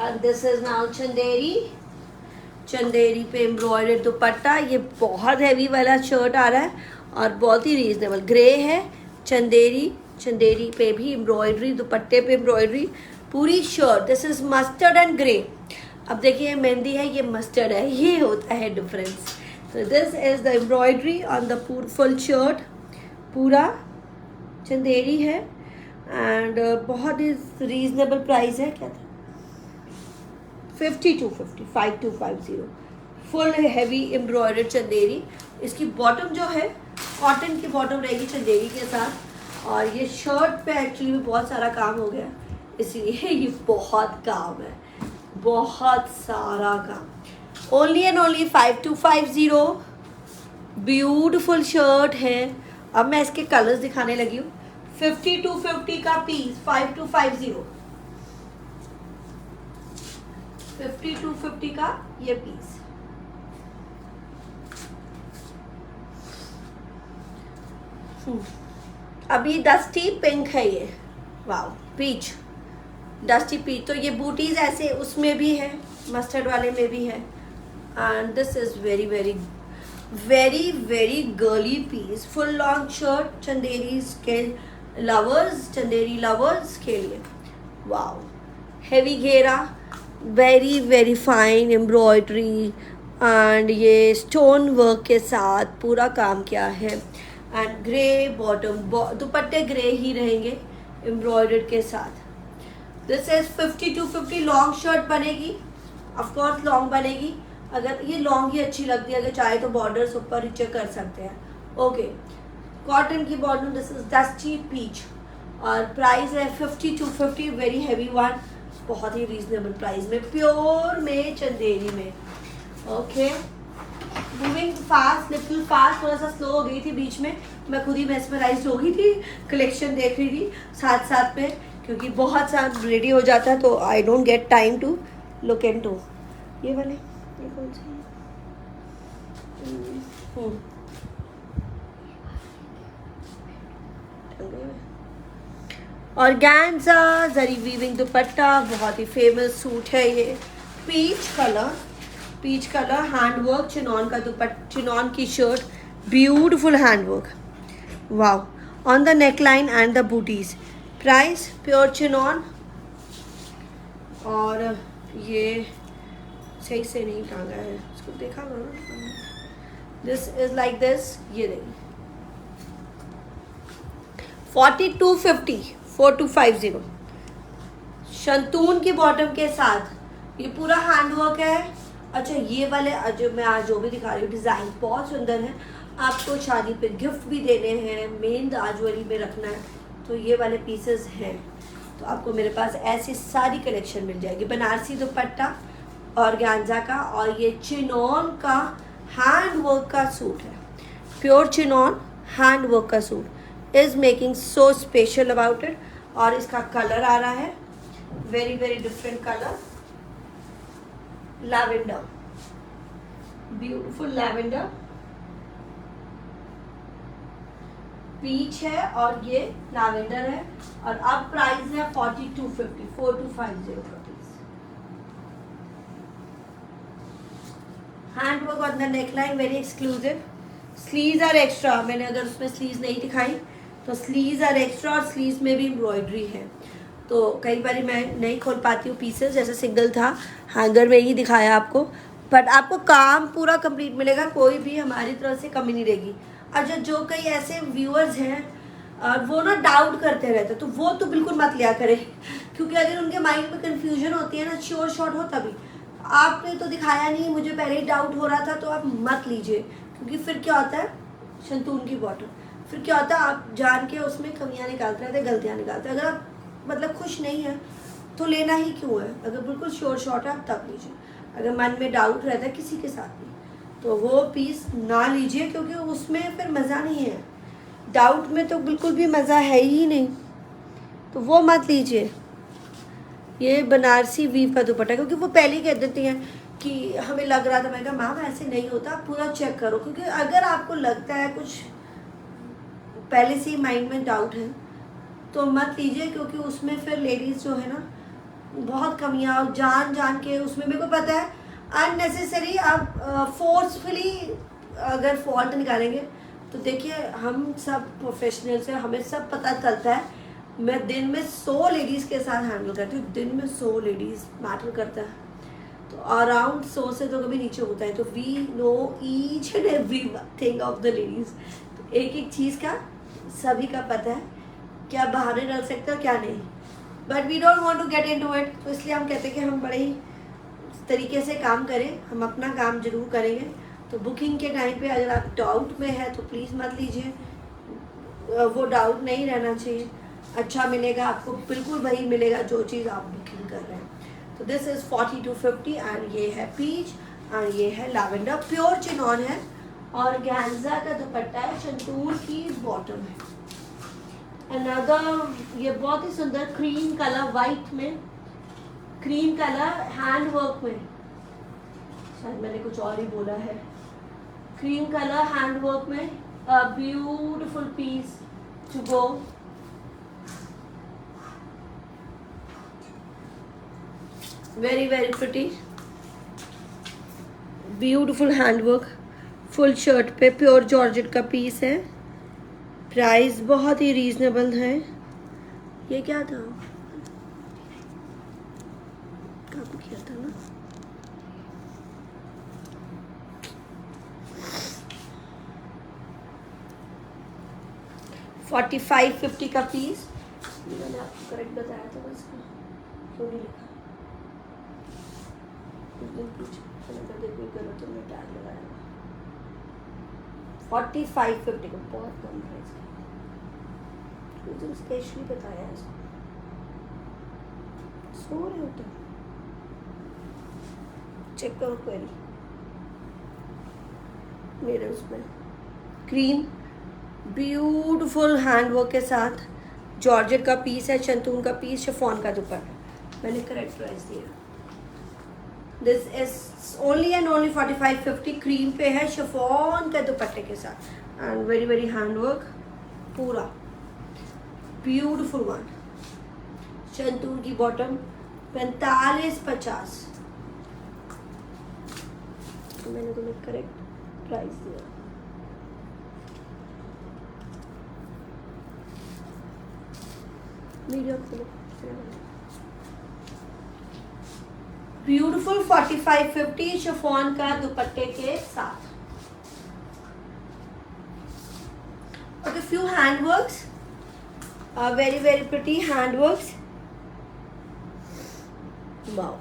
and this is now Chanderi. Chanderi पे एम्ब्रॉयडर्ड दुपट्टा, ये बहुत हैवी वाला शर्ट आ रहा है और बहुत ही रीजनेबल ग्रे है। चंदेरी, चंदेरी पे भी एम्ब्रॉयडरी, दुपट्टे पे एम्ब्रॉयडरी, पूरी shirt. This is mustard and grey. अब देखिए मेहंदी है, ये मस्टर्ड है, ये होता है difference. So this is the embroidery on the full shirt, पूरा चंदेरी है एंड बहुत ही रीजनेबल प्राइस है। क्या था 5250 5250 फुल हैवी एम्ब्रॉयडर्ड चंदेरी। इसकी बॉटम जो है कॉटन की बॉटम रहेगी चंदेरी के साथ, और ये शर्ट पे एक्चुअली में बहुत सारा काम हो गया, इसलिए ये बहुत काम है, बहुत सारा काम। Only and only 5250। Beautiful shirt है। अब मैं इसके कलर्स दिखाने लगी हूँ। 50 to 50 का पीस, 5 to 50, 50 to 50 का ये पीस। अभी डस्टी पिंक है ये, वाओ, पीच, डस्टी पीच। तो ये बूटीज ऐसे उसमें भी है, मस्टर्ड वाले में भी है। And this is very very very very girly piece, full long shirt, Chanderi के लवर्स, चंदेरी लवर्स के लिए। वाओ, हेवी घेरा, very very fine embroidery and ये स्टोन वर्क के साथ पूरा काम किया है। एंड ग्रे बॉटम, दुपट्टे ग्रे ही रहेंगे एम्ब्रॉयडर्ड के साथ। This is 50 to 50 long shirt बनेगी, ऑफकोर्स लॉन्ग बनेगी। अगर ये लॉन्ग ही अच्छी लगती है, अगर चाहे तो बॉर्डर्स ऊपर नीचे कर सकते हैं। ओके, कॉटन की bottom, this is dusty peach और प्राइस है 50 to 50, वेरी हैवी वन, बहुत ही रीजनेबल प्राइस में, प्योर में, चंदेरी में। Okay, moving fast, little fast, थोड़ा सा स्लो हो गई थी बीच में, मैं खुद ही मेस्मराइज हो गई थी, कलेक्शन देख रही थी साथ साथ में, क्योंकि बहुत सा रेडी हो जाता है तो I don't get time to look into. ये वाले, ये कौन से ऑर्गेन्जा जरी वीविंग दुपट्टा, बहुत ही फेमस सूट है ये, peach colour, peach colour, handwork, chinon का दुपट्टा, चिनॉन की shirt, beautiful handwork, wow, on the neckline and the बूटीज। प्राइस प्योर चिनॉन, और ये सही से नहीं टांगा है, इसको देखा करो ना। दिस इज लाइक दिस, ये देखिए 40 to 50, 4 to 50, शंतून की बॉटम के साथ ये पूरा हैंडवर्क है। अच्छा, ये वाले जो मैं आज जो भी दिखा रही हूँ डिज़ाइन बहुत सुंदर है, आपको शादी पे गिफ्ट भी देने हैं, मेन दाजवरी में रखना है, तो ये वाले पीसेस हैं। तो आपको मेरे पास ऐसी सारी कलेक्शन मिल जाएगी। बनारसी दुपट्टा ऑर्गेन्जा का, और ये चिनॉन का हैंडवर्क का सूट है, प्योर चिनॉन हैंडवर्क का suit is making so special about it. और इसका कलर आ रहा है very very different colour, lavender, beautiful lavender, peach है और ये लैवेंडर है। और अब प्राइस है 40 to 50, 4 to 50 rupees. Handwork on the neckline, very exclusive. Sleeves are extra, मैंने अगर उसमें स्लीव्स नहीं दिखाई तो स्लीव्स आर एक्स्ट्रा, और स्लीव्स में भी एम्ब्रॉयडरी है। तो कई बार मैं नहीं खोल पाती हूँ पीसेस, जैसे सिंगल था हैंगर में ही दिखाया आपको, बट आपको काम पूरा कंप्लीट मिलेगा, कोई भी हमारी तरफ से कमी नहीं रहेगी। और जो कई ऐसे व्यूअर्स हैं वो ना डाउट करते रहते, तो वो तो बिल्कुल मत लिया करें, क्योंकि अगर उनके माइंड में कन्फ्यूजन होती है ना, श्योर शॉट हो तभी। आपने तो दिखाया नहीं, मुझे पहले ही डाउट हो रहा था, तो आप मत लीजिए, क्योंकि फिर क्या होता है, शंतून की बॉटल, फिर क्या होता है, आप जान के उसमें कमियां निकालते रहते, गलतियां निकालते। अगर आप मतलब खुश नहीं है तो लेना ही क्यों है, अगर बिल्कुल श्योर शॉट है आप तब लीजिए। अगर मन में डाउट रहता है किसी के साथ भी, तो वो पीस ना लीजिए, क्योंकि उसमें फिर मज़ा नहीं है, डाउट में तो बिल्कुल भी मज़ा है ही नहीं, तो वो मत लीजिए। ये बनारसी वीव का दुपट्टा, क्योंकि वो पहले ही कह देती हैं कि हमें लग रहा था, मैं कहा मैम ऐसे नहीं होता, पूरा चेक करो, क्योंकि अगर आपको लगता है कुछ पहले से ही माइंड में डाउट है तो मत लीजिए, क्योंकि उसमें फिर लेडीज़ जो है ना बहुत कमियाँ जान जान के उसमें, मेरे को पता है अननेसेसरी आप फोर्सफुली अगर फॉल्ट निकालेंगे तो देखिए, हम सब प्रोफेशनल्स हैं, हमें सब पता चलता है। मैं दिन में 100 लेडीज़ के साथ हैंडल करती हूँ, दिन में 100 लेडीज़ मैटर करता है, तो अराउंड 100 से तो कभी नीचे होता है, तो we know each and everything of the ladies, तो एक एक चीज़ का सभी का पता है, क्या बहाने डाल सकते हो क्या नहीं, but we don't want to get into it. तो इसलिए हम कहते हैं कि हम बड़े ही तरीके से काम करें, हम अपना काम जरूर करेंगे। तो बुकिंग के टाइम पे अगर आप डाउट में है तो प्लीज़ मत लीजिए, वो डाउट नहीं रहना चाहिए, अच्छा मिलेगा आपको, बिल्कुल वही मिलेगा जो चीज़ आप बुकिंग कर रहे हैं। तो दिस इज़ 40 to 50 एंड ये है पीच एंड ये है लैवेंडर, प्योर चिनॉन है ऑर्गेन्जा का दुपट्टा है, शंतूर की बॉटम है। अनदर ये बहुत ही सुंदर क्रीम कलर, वाइट में क्रीम कलर हैंड वर्क में, शायद मैंने कुछ और ही बोला है, क्रीम कलर हैंड वर्क में, a beautiful piece to go. Very very pretty, beautiful handwork, full shirt पे प्योर जॉर्जेट का पीस है। प्राइस बहुत ही रीजनेबल है। ये क्या था, कब किया था ना, $45.50 का पीस। मैंने आपको करेक्ट बताया था, बस क्यों नहीं लिखा, उस दिन पूछा देखो करो तो मैं टैग लगाया। 45.50 का बहुत कम प्राइस है, उस दिन स्पेशली बताया इसको। सो रहे होते चेक करो क्वेरी मेरे उसमें। क्रीम ब्यूटिफुल हैंडवर्क के साथ जॉर्जेट का पीस है, शंतून का पीस, शिफॉन का दुपट्टा। मैंने करेक्ट प्राइस दिया। This is only and only 45.50। Cream पे है, शिफॉन के दुपट्टे के साथ एंड वेरी वेरी हैंडवर्क, पूरा ब्यूटिफुल वन। शंतून की बॉटम 45.50। मैंने तुम्हें करेक्ट प्राइस दिया। वीडियो खोलो, ब्यूटिफुल 45.50 शिफॉन का दुपट्टे के साथ। Okay, few handworks, very very pretty handworks.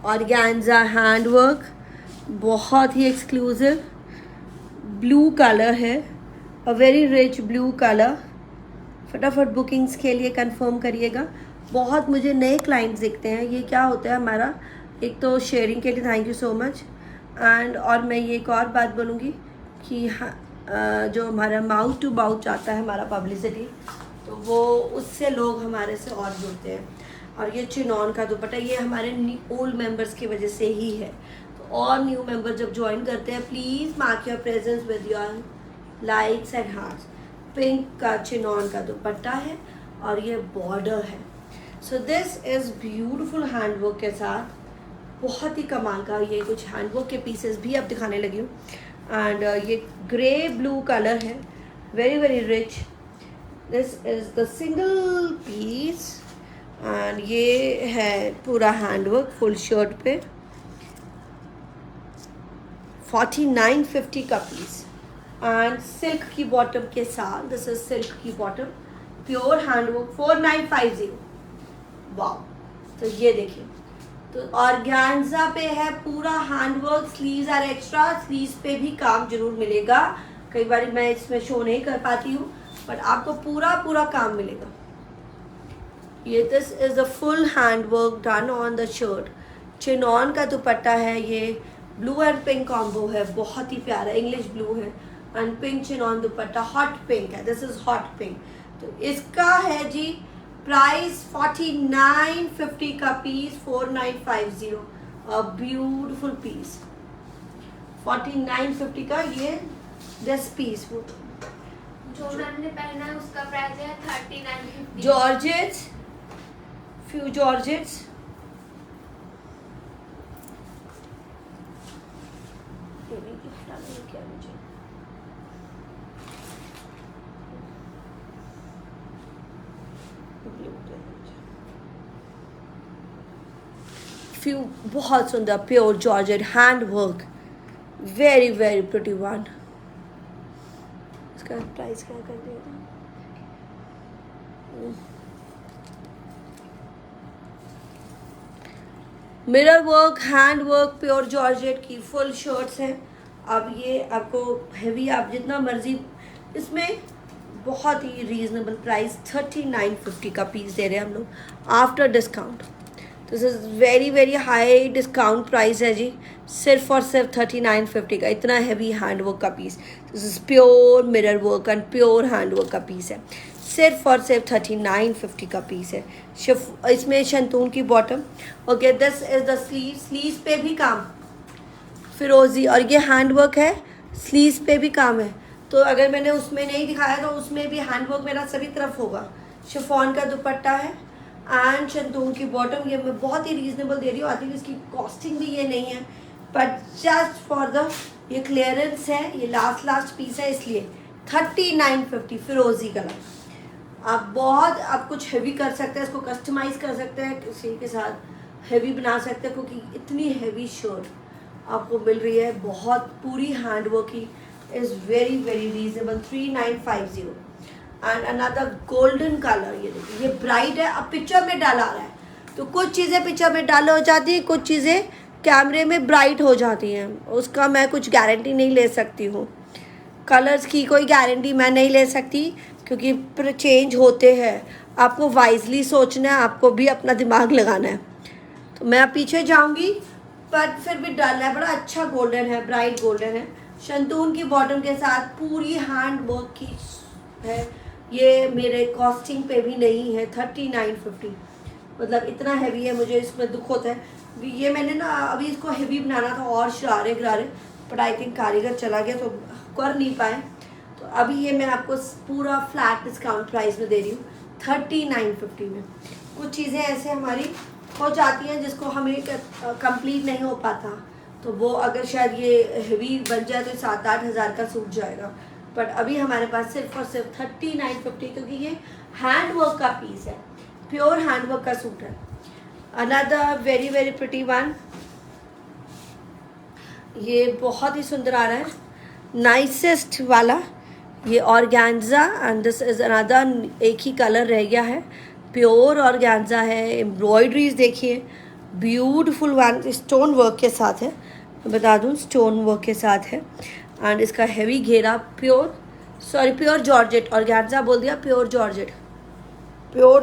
Organza handwork, बहुत ही एक्सक्लूसिव ब्लू कलर है, a very rich blue colour. फटाफट बुकिंग्स के लिए कंफर्म करिएगा। बहुत मुझे नए क्लाइंट्स दिखते हैं, ये क्या होता है हमारा, एक तो शेयरिंग के लिए thank you so much and और मैं ये एक और बात बोलूँगी कि जो हमारा माउथ टू माउथ आता है हमारा पब्लिसिटी, तो वो उससे लोग हमारे से और जुड़ते हैं। और ये चिनॉन का दुपट्टा, ये हमारे ओल्ड मेंबर्स की वजह से ही है, तो और न्यू मेंबर जब ज्वाइन करते हैं please mark your presence with your likes and hearts. Pink का चिनॉन का दुपट्टा है और ये बॉर्डर है। So this is beautiful handwork के साथ, बहुत ही कमाल का ये कुछ हैंडवर्क के पीसेस भी अब दिखाने लगी हूँ। एंड ये ग्रे ब्लू कलर है, very very rich. This is the single piece and ये है पूरा हैंडवर्क फुल शर्ट पे। 49.50 का पीस एंड सिल्क की बॉटम के साथ। दिस इज सिल्क की बॉटम, प्योर हैंडवर्क, 4950। वाह, तो ये देखिए, तो ऑर्गेन्जा पे है पूरा handwork. Sleeves are extra, sleeves पे भी काम जरूर मिलेगा। कई बार मैं इसमें शो नहीं कर पाती हूँ, बट आपको पूरा पूरा काम मिलेगा। ये this is the full handwork done on the shirt. Chinon का दुपट्टा है, ये ब्लू एंड पिंक कॉम्बो है, बहुत ही प्यारा, इंग्लिश ब्लू है and pink chinon dupatta, hot pink है, दिस इज हॉट पिंक। तो इसका है जी प्राइस 49.50 का पीस, 4950, अ ब्यूटिफुल पीस। 49.50 का ये दिस पीस। वो जो मैंने पहना है उसका प्राइस है 39.50। जॉर्जेट्स, फ्यू जॉर्जेट्स, क्या मुझे फ्यू बहुत सुंदर pure georgette hand work, very very pretty one. इसका प्राइस क्या कर दिया था, mirror work, hand work, pure georgette की फुल शर्ट्स हैं। अब ये आपको हैवी, आप जितना मर्जी, इसमें बहुत ही रीजनेबल प्राइस 39.50 का पीस दे रहे हैं हम लोग after discount. This is very very high discount price है जी, सिर्फ और सिर्फ 3950 का। इतना हैवी हैंड वर्क का piece, this is pure mirror work and pure hand work का पीस है, सिर्फ और सिर्फ 3950 का पीस है। इसमें शंतून की bottom. Okay, this is the sleeves पे भी काम फिरोजी, और ये हैंड वर्क है, स्लीव्स पे भी काम है। तो अगर मैंने उसमें नहीं दिखाया तो उसमें भी हैंड वर्क मेरा सभी तरफ होगा। शिफॉन का दुपट्टा है एंड शंतून की बॉटम। ये मैं बहुत ही रीजनेबल दे रही हूँ, आई थिंक इसकी कॉस्टिंग भी ये नहीं है, बट जस्ट फॉर द ये क्लियरेंस है, ये लास्ट पीस है, इसलिए 3950 फिरोजी कलर। आप कुछ हैवी कर सकते हैं, इसको कस्टमाइज़ कर सकते हैं, किसी के साथ हैवी बना सकते हैं, क्योंकि इतनी हैवी शर्ट आपको मिल रही है, बहुत पूरी हैंड वर्क की, is very very reasonable 3950। And another golden colour, ये देखिए, ये ब्राइट है, अब पिक्चर में डाला रहा है, तो कुछ चीज़ें पिक्चर में डाल हो जाती है, कुछ चीज़ें कैमरे में ब्राइट हो जाती हैं, उसका मैं कुछ गारंटी नहीं ले सकती हूँ। कलर्स की कोई गारंटी मैं नहीं ले सकती, क्योंकि चेंज होते हैं। आपको वाइजली सोचना है, आपको भी अपना दिमाग लगाना है। तो मैं पीछे जाऊंगी, पर फिर भी डल है, बड़ा अच्छा गोल्डन है, ब्राइट गोल्डन है, शंतून की बॉटम के साथ, पूरी हैंड वर्क की है। ये मेरे कॉस्टिंग पे भी नहीं है, 3950, मतलब इतना हैवी है, मुझे इसमें दुख होता है। ये मैंने ना अभी इसको हैवी बनाना था और शरारे गरारे, बट आई थिंक कारीगर चला गया तो कर नहीं पाए, तो अभी ये मैं आपको पूरा फ्लैट डिस्काउंट प्राइस में दे रही हूँ 3950 में। कुछ चीज़ें ऐसे हमारी हो जाती हैं जिसको हमें कंप्लीट नहीं हो पाता, तो वो अगर शायद ये हेवी बन जाए तो 7-8 हज़ार का सूट जाएगा, बट अभी हमारे पास सिर्फ और सिर्फ 3950, क्योंकि ये हैंड वर्क का पीस है, प्योर हैंड वर्क का सूट है। Another very very pretty one, ये बहुत ही सुंदर आ रहा है, नाइसेस्ट वाला, ये organza and this is another, एक ही कलर रह गया है, प्योर ऑर्गेन्जा है, एम्ब्रॉयडरीज देखिए, ब्यूटीफुल वन, स्टोन वर्क के साथ है, मैं बता दूं स्टोन वर्क के साथ है, एंड इसका हैवी घेरा, प्योर जॉर्जेट, ऑर्गेन्जा बोल दिया, प्योर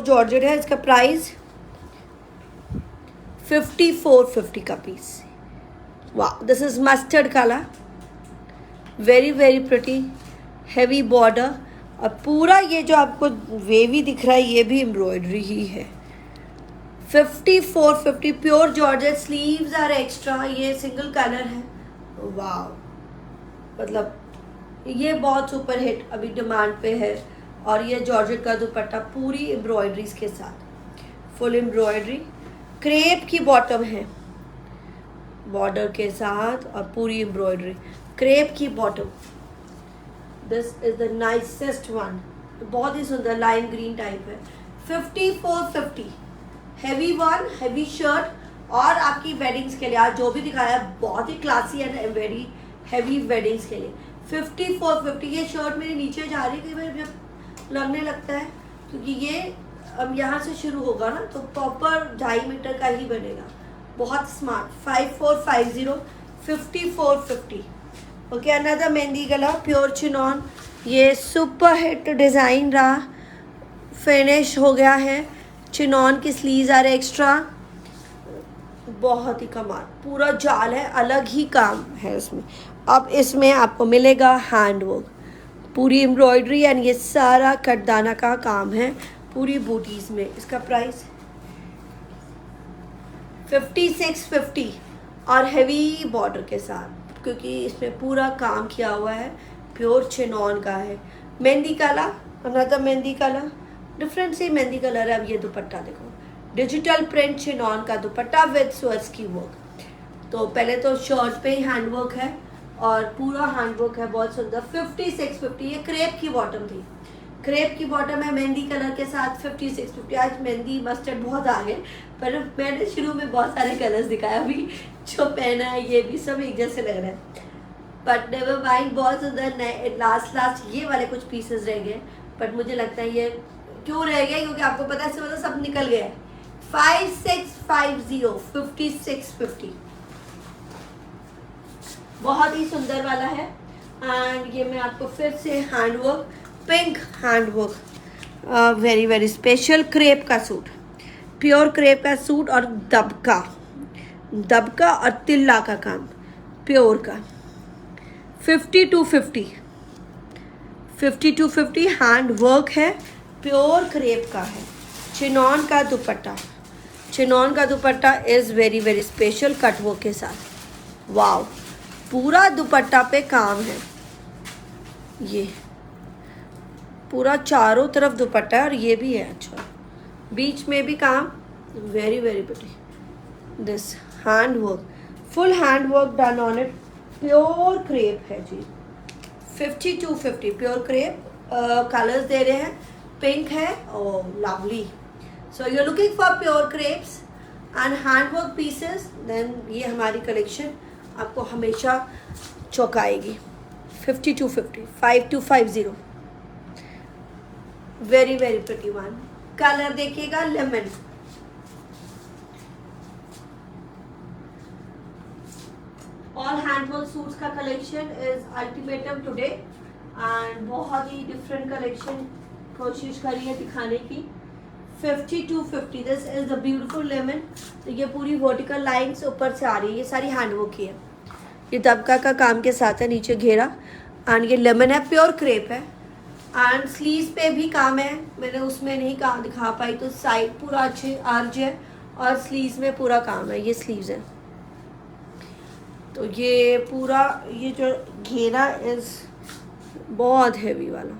जॉर्जेट है। इसका प्राइस 5450 का पीस। वाह, this is mustard colour, very very pretty, heavy border, और पूरा ये जो आपको वेवी दिख रहा है ये भी एम्ब्रॉयडरी ही है। 5450, pure georgette, sleeves are extra, ये सिंगल कलर है। वाह, मतलब ये बहुत सुपर हिट अभी डिमांड पे है। और ये जॉर्जेट का दुपट्टा पूरी एम्ब्रॉयडरीज के साथ, फुल एम्ब्रॉयडरी, क्रेप की बॉटम है बॉर्डर के साथ, और पूरी एम्ब्रॉयडरी, क्रेप की bottom. This is the nicest one, बहुत ही सुंदर लाइम ग्रीन टाइप है। 5450, हैवी वन, हैवी शर्ट, और आपकी वेडिंग्स के लिए आज जो भी दिखाया बहुत ही classy and very heavy weddings के लिए 5450। ये शर्ट मेरे नीचे जा रही है, कई बार जब लगने लगता है, क्योंकि ये अब यहाँ से शुरू होगा ना, तो प्रॉपर 2.5 मीटर का ही बनेगा, बहुत smart. 5450, 5450। Okay, another mehndi colour, pure chinon, ये सुपर हिट डिज़ाइन रहा, फिनिश हो गया है, चिनॉन की स्लीव्स आ रहे एक्स्ट्रा, बहुत ही कमाल, पूरा जाल है, अलग ही काम है इसमें। अब इसमें आपको मिलेगा हैंड वर्क, पूरी एम्ब्रॉयडरी, एंड ये सारा कटदाना का काम है पूरी बूटीज में। इसका प्राइस 5650, और हैवी बॉर्डर के साथ, क्योंकि इसमें पूरा काम किया हुआ है, प्योर चिनॉन का है। Mehndi colour, another mehndi colour, different सी मेहंदी कलर है। अब ये दुपट्टा देखो, डिजिटल प्रिंट चिनॉन का दुपट्टा विद स्वर्स की वर्क। तो पहले तो शर्ट पे ही हैंड वर्क है, और पूरा हैंड वर्क है, बहुत सुंदर। 5650, ये क्रेप की बॉटम थी, क्रेप की बॉटम है मेहंदी कलर के साथ। 5650, आज मेहंदी मस्टर्ड बहुत आ गए, पर मैंने शुरू में बहुत सारे कलर्स दिखाया, अभी जो पहना है ये भी सब एक जैसे लग रहे हैं, बट नेवर माइंड, बहुत सुंदर। नए लास्ट ये वाले कुछ पीसेस रह गए, बट मुझे लगता है ये क्यों रह गए, क्योंकि आपको पता है इससे मतलब सब निकल गया है। 5650, 5650, बहुत ही सुंदर वाला है। एंड ये मैं आपको फिर से handwork, pink handwork, very very special crepe का सूट, प्योर क्रेप का सूट और दबका और तिल्ला का काम प्योर का 50 to 50 हैंड वर्क है, प्योर क्रेप का है। चिनॉन का दुपट्टा is very very special cut work के साथ। वाव, पूरा दुपट्टा पे काम है, ये पूरा चारों तरफ दुपट्टा है और ये भी है अच्छा, बीच में भी काम, very very pretty. This hand work, full hand work done on it, pure crepe है जी। 50 to 50 प्योर क्रेप। कलर्स दे रहे हैं, पिंक है और lovely. So you are looking for pure crepes and hand work pieces, then ये हमारी collection आपको हमेशा चौंकाएगी। 50 to 50, 5 to 50, very very pretty one. Colour देखिएगा लेमन, ऑल हैंडवर्क सूट्स का collection is ultimatum today and बहुत ही डिफरेंट कलेक्शन कोशिश करी है दिखाने की। 50 to 50, this is the beautiful lemon. तो ये पूरी वर्टिकल लाइंस ऊपर से आ रही है, ये सारी हैंडवर्क की है, ये दबका का काम के साथ है, नीचे घेरा एंड ये लेमन है, प्योर क्रेप है एंड स्लीव्स पे भी काम है। मैंने उसमें नहीं काम दिखा पाई तो साइड पूरा अच्छे आर्ज है और स्लीव्स में पूरा काम है, ये स्लीव्स है। तो ये पूरा ये जो घेरा इज बहुत हैवी वाला।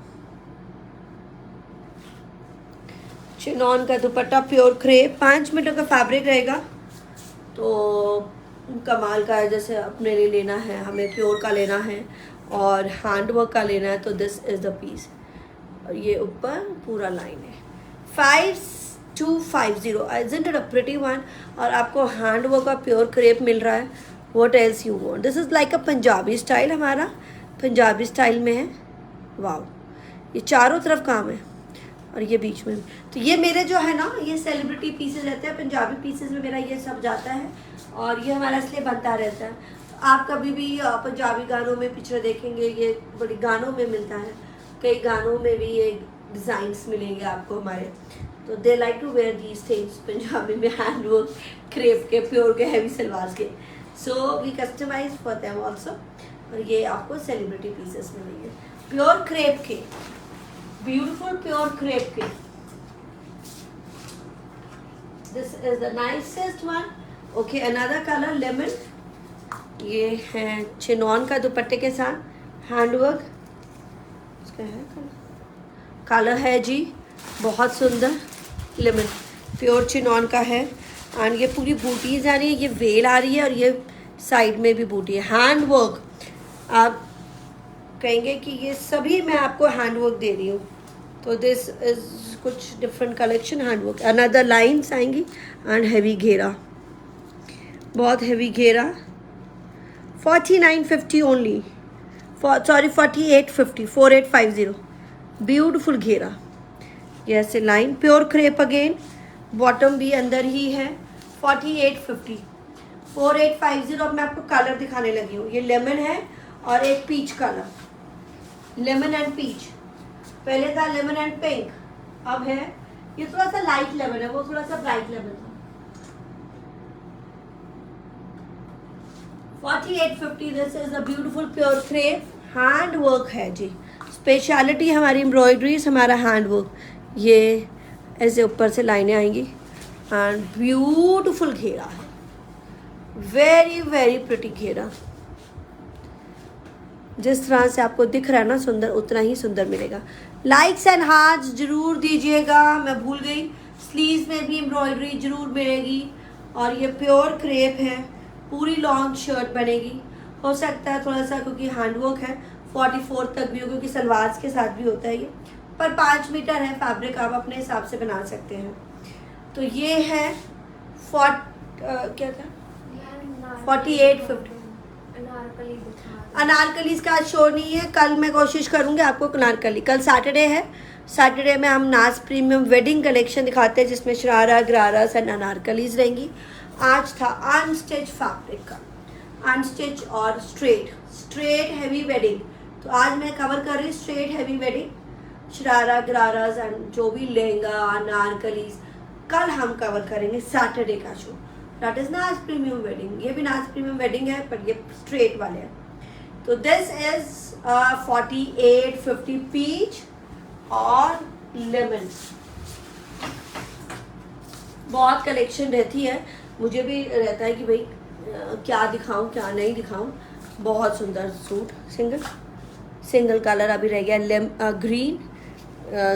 चिनॉन का दुपट्टा प्योर क्रेप, 5 मीटर का फैब्रिक रहेगा। तो कमाल का है, जैसे अपने लिए लेना है, हमें प्योर का लेना है और हैंडवर्क का लेना है, तो दिस इज़ द पीस। और ये ऊपर पूरा लाइन है। 5 to 50, isn't it a pretty one? और आपको हैंडवर्क का प्योर क्रेप मिल रहा है। What else you want? This is like a Punjabi style, हमारा पंजाबी स्टाइल में है। वाव, ये चारों तरफ काम है और ये बीच में। तो ये मेरे जो है ना, ये सेलिब्रिटी पीसेस रहते हैं, पंजाबी पीसेस में मेरा ये सब जाता है और ये हमारा इसलिए बनता रहता है। तो आप कभी भी पंजाबी गानों में पिक्चर देखेंगे, ये बड़ी गानों में मिलता है, कई गानों में भी ये डिज़ाइंस मिलेंगे आपको हमारे। तो they like to wear these things, Punjabi में हैंडवर्क क्रेप के, प्योर के, हैवी सलवार के। So we customise for them also. और ये आपको सेलिब्रिटी पीसेस मिलेंगे प्योर क्रेप के, ब्यूटीफुल प्योर क्रेप के। This is the nicest one. Okay, another colour lemon, ये है चिनॉन का दुपट्टे के साथ हैंडवर्क, इसका है कलर है जी, बहुत सुंदर लेमन, प्योर चिनॉन का है एंड ये पूरी बूटीज आ रही है, ये वेल आ रही है और ये साइड में भी बूटी है। हैंड वर्क, आप कहेंगे कि ये सभी मैं आपको हैंड वर्क दे रही हूँ, तो दिस इज कुछ different collection hand work. Another lines आएंगी एंड हैवी घेरा, बहुत हैवी घेरा। 4950 ओनली, सॉरी 4850, 4850, ब्यूटीफुल घेरा। ये ऐसे line, pure crepe again, bottom भी अंदर ही है। 4850, 4850। अब मैं आपको कलर दिखाने लगी हूँ। ये लेमन है और एक peach colour, lemon and peach. पहले था लेमन एंड पिंक, अब है ये थोड़ा सा लाइट लेमन है, वो थोड़ा सा ब्राइट लेमन था। 4850, this is a beautiful pure crepe, hand work है जी। स्पेशलिटी हमारी एम्ब्रॉयडरीज, हमारा हैंड वर्क। ये ऐसे ऊपर से लाइनें आएंगी एंड ब्यूटीफुल घेरा है, वेरी वेरी प्रिटी घेरा। जिस तरह से आपको दिख रहा है ना सुंदर, उतना ही सुंदर मिलेगा। लाइक्स एंड हार्ट्स जरूर दीजिएगा, मैं भूल गई। स्लीव्स में भी एम्ब्रॉयडरी जरूर मिलेगी और ये प्योर क्रेप है, पूरी लॉन्ग शर्ट बनेगी। हो सकता है थोड़ा सा, क्योंकि हैंडवर्क है, 44 तक भी हो, क्योंकि सलवार के साथ भी होता है ये, पर 5 मीटर है फैब्रिक, आप अपने हिसाब से बना सकते हैं। तो ये है क्या था 4850। अनारकली का शो नहीं है, कल मैं कोशिश करूँगी आपको अनारकली। कल सैटरडे है, सैटरडे में हम नाज प्रीमियम वेडिंग कलेक्शन दिखाते हैं जिसमें शरारा गरारास एंड अनारकलीज रहेंगी। आज था अनस्टिच फैब्रिक का, अनस्टिच और स्ट्रेट हैवी वेडिंग। तो आज मैं कवर कर रही हूँ straight heavy wedding, sharara gararas and जो भी लहंगा अनारकलीज। कल हम कवर करेंगे सैटरडे का शो, दैट इज नाज प्रीमियम वेडिंग। ये भी नाज प्रीमियम वेडिंग है पर ये स्ट्रेट वाले हैं। तो दिस इज 4850 पीच और लेमन। बहुत कलेक्शन रहती है, मुझे भी रहता है कि भाई क्या दिखाऊं क्या नहीं दिखाऊं। बहुत सुंदर सूट, सिंगल कलर अभी रह गया ग्रीन,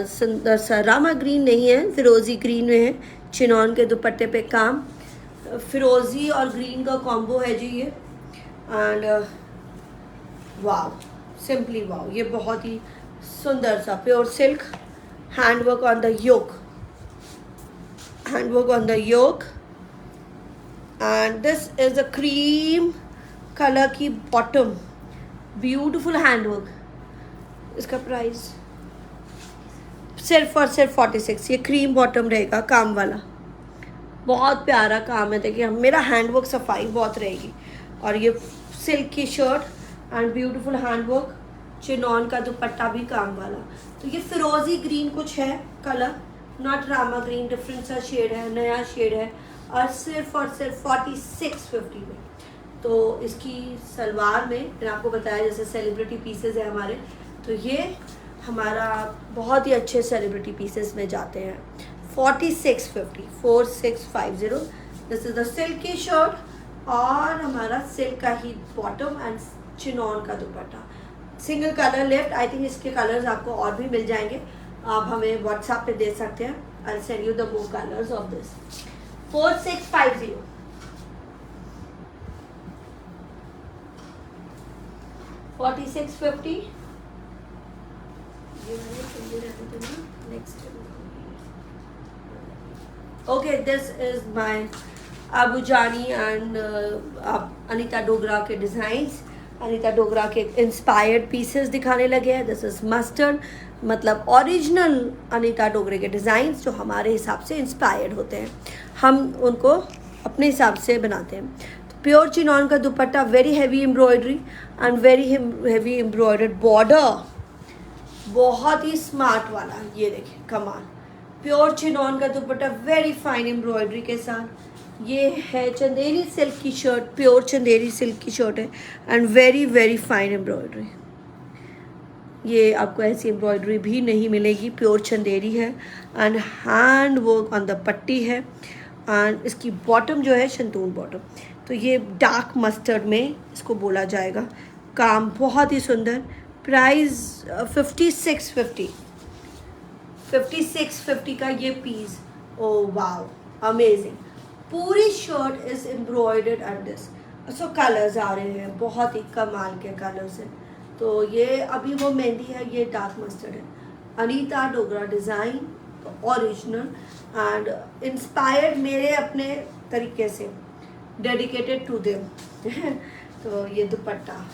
सुंदर सा रामा ग्रीन नहीं है, फिरोजी ग्रीन में है। चिनॉन के दुपट्टे पे काम, फिरोजी और ग्रीन का कॉम्बो है जी ये। एंड वाव, सिंपली वाव, ये बहुत ही सुंदर सा pure silk, handwork on the yoke, handwork on the yoke. And this is a cream colour की बॉटम, ब्यूटीफुल हैंडवर्क। इसका प्राइस सिर्फ और सिर्फ 46। ये क्रीम बॉटम रहेगा काम वाला, बहुत प्यारा काम है। देखिए मेरा हैंडवर्क सफाई बहुत रहेगी। और ये सिल्क की shirt and beautiful handwork, chinon का दुपट्टा भी काम वाला। तो ये फिरोजी ग्रीन कुछ है colour, not Rama green, different सा शेड है, नया शेड है। और सिर्फ 4650 में। तो इसकी सलवार में मैंने आपको बताया जैसे सेलिब्रिटी पीसेस है हमारे, तो ये हमारा बहुत ही अच्छे सेलिब्रिटी पीसेस में जाते हैं। 4650 दिस इज द सिल्क की शर्ट और हमारा सिल्क का ही बॉटम एंड चिनॉन का दुपट्टा। Single colour left, I think इसके कलर्स आपको और भी मिल जाएंगे, आप हमें व्हाट्सएप पे दे सकते हैं। I send you the more colours of this. 4650 4650। Okay, this is my Abu Jani and Anita Dogra के डिज़ाइंस, अनीता डोगरा के इंस्पायर्ड पीसेस दिखाने लगे हैं। दिस इज़ मस्टर्ड, मतलब ओरिजिनल अनीता डोगरे के डिज़ाइंस जो हमारे हिसाब से इंस्पायर्ड होते हैं, हम उनको अपने हिसाब से बनाते हैं। तो प्योर चिनॉन का dupatta, very heavy embroidery and very heavy embroidered border, बहुत ही स्मार्ट वाला। ये देखिए कमाल, प्योर चिनॉन का दुपट्टा वेरी फाइन एम्ब्रॉयडरी के साथ। ये है चंदेरी सिल्क की शर्ट, प्योर चंदेरी सिल्क की शर्ट है and very very fine embroidery. ये आपको ऐसी एम्ब्रॉयडरी भी नहीं मिलेगी, प्योर चंदेरी है and hand work on the पट्टी है। एंड इसकी बॉटम जो है शंतून बॉटम, तो ये डार्क मस्टर्ड में इसको बोला जाएगा। काम बहुत ही सुंदर। प्राइस 5650 का ये पीस। Oh wow, amazing. पूरी shirt is embroidered and this. So colours आ रहे हैं, बहुत ही कमाल के कलर्स हैं। तो ये अभी वो मेहंदी है, ये डार्क मस्टर्ड है। Anita Dogra design original and inspired मेरे अपने तरीके से, डेडिकेटेड टू देम। तो ये दुपट्टा,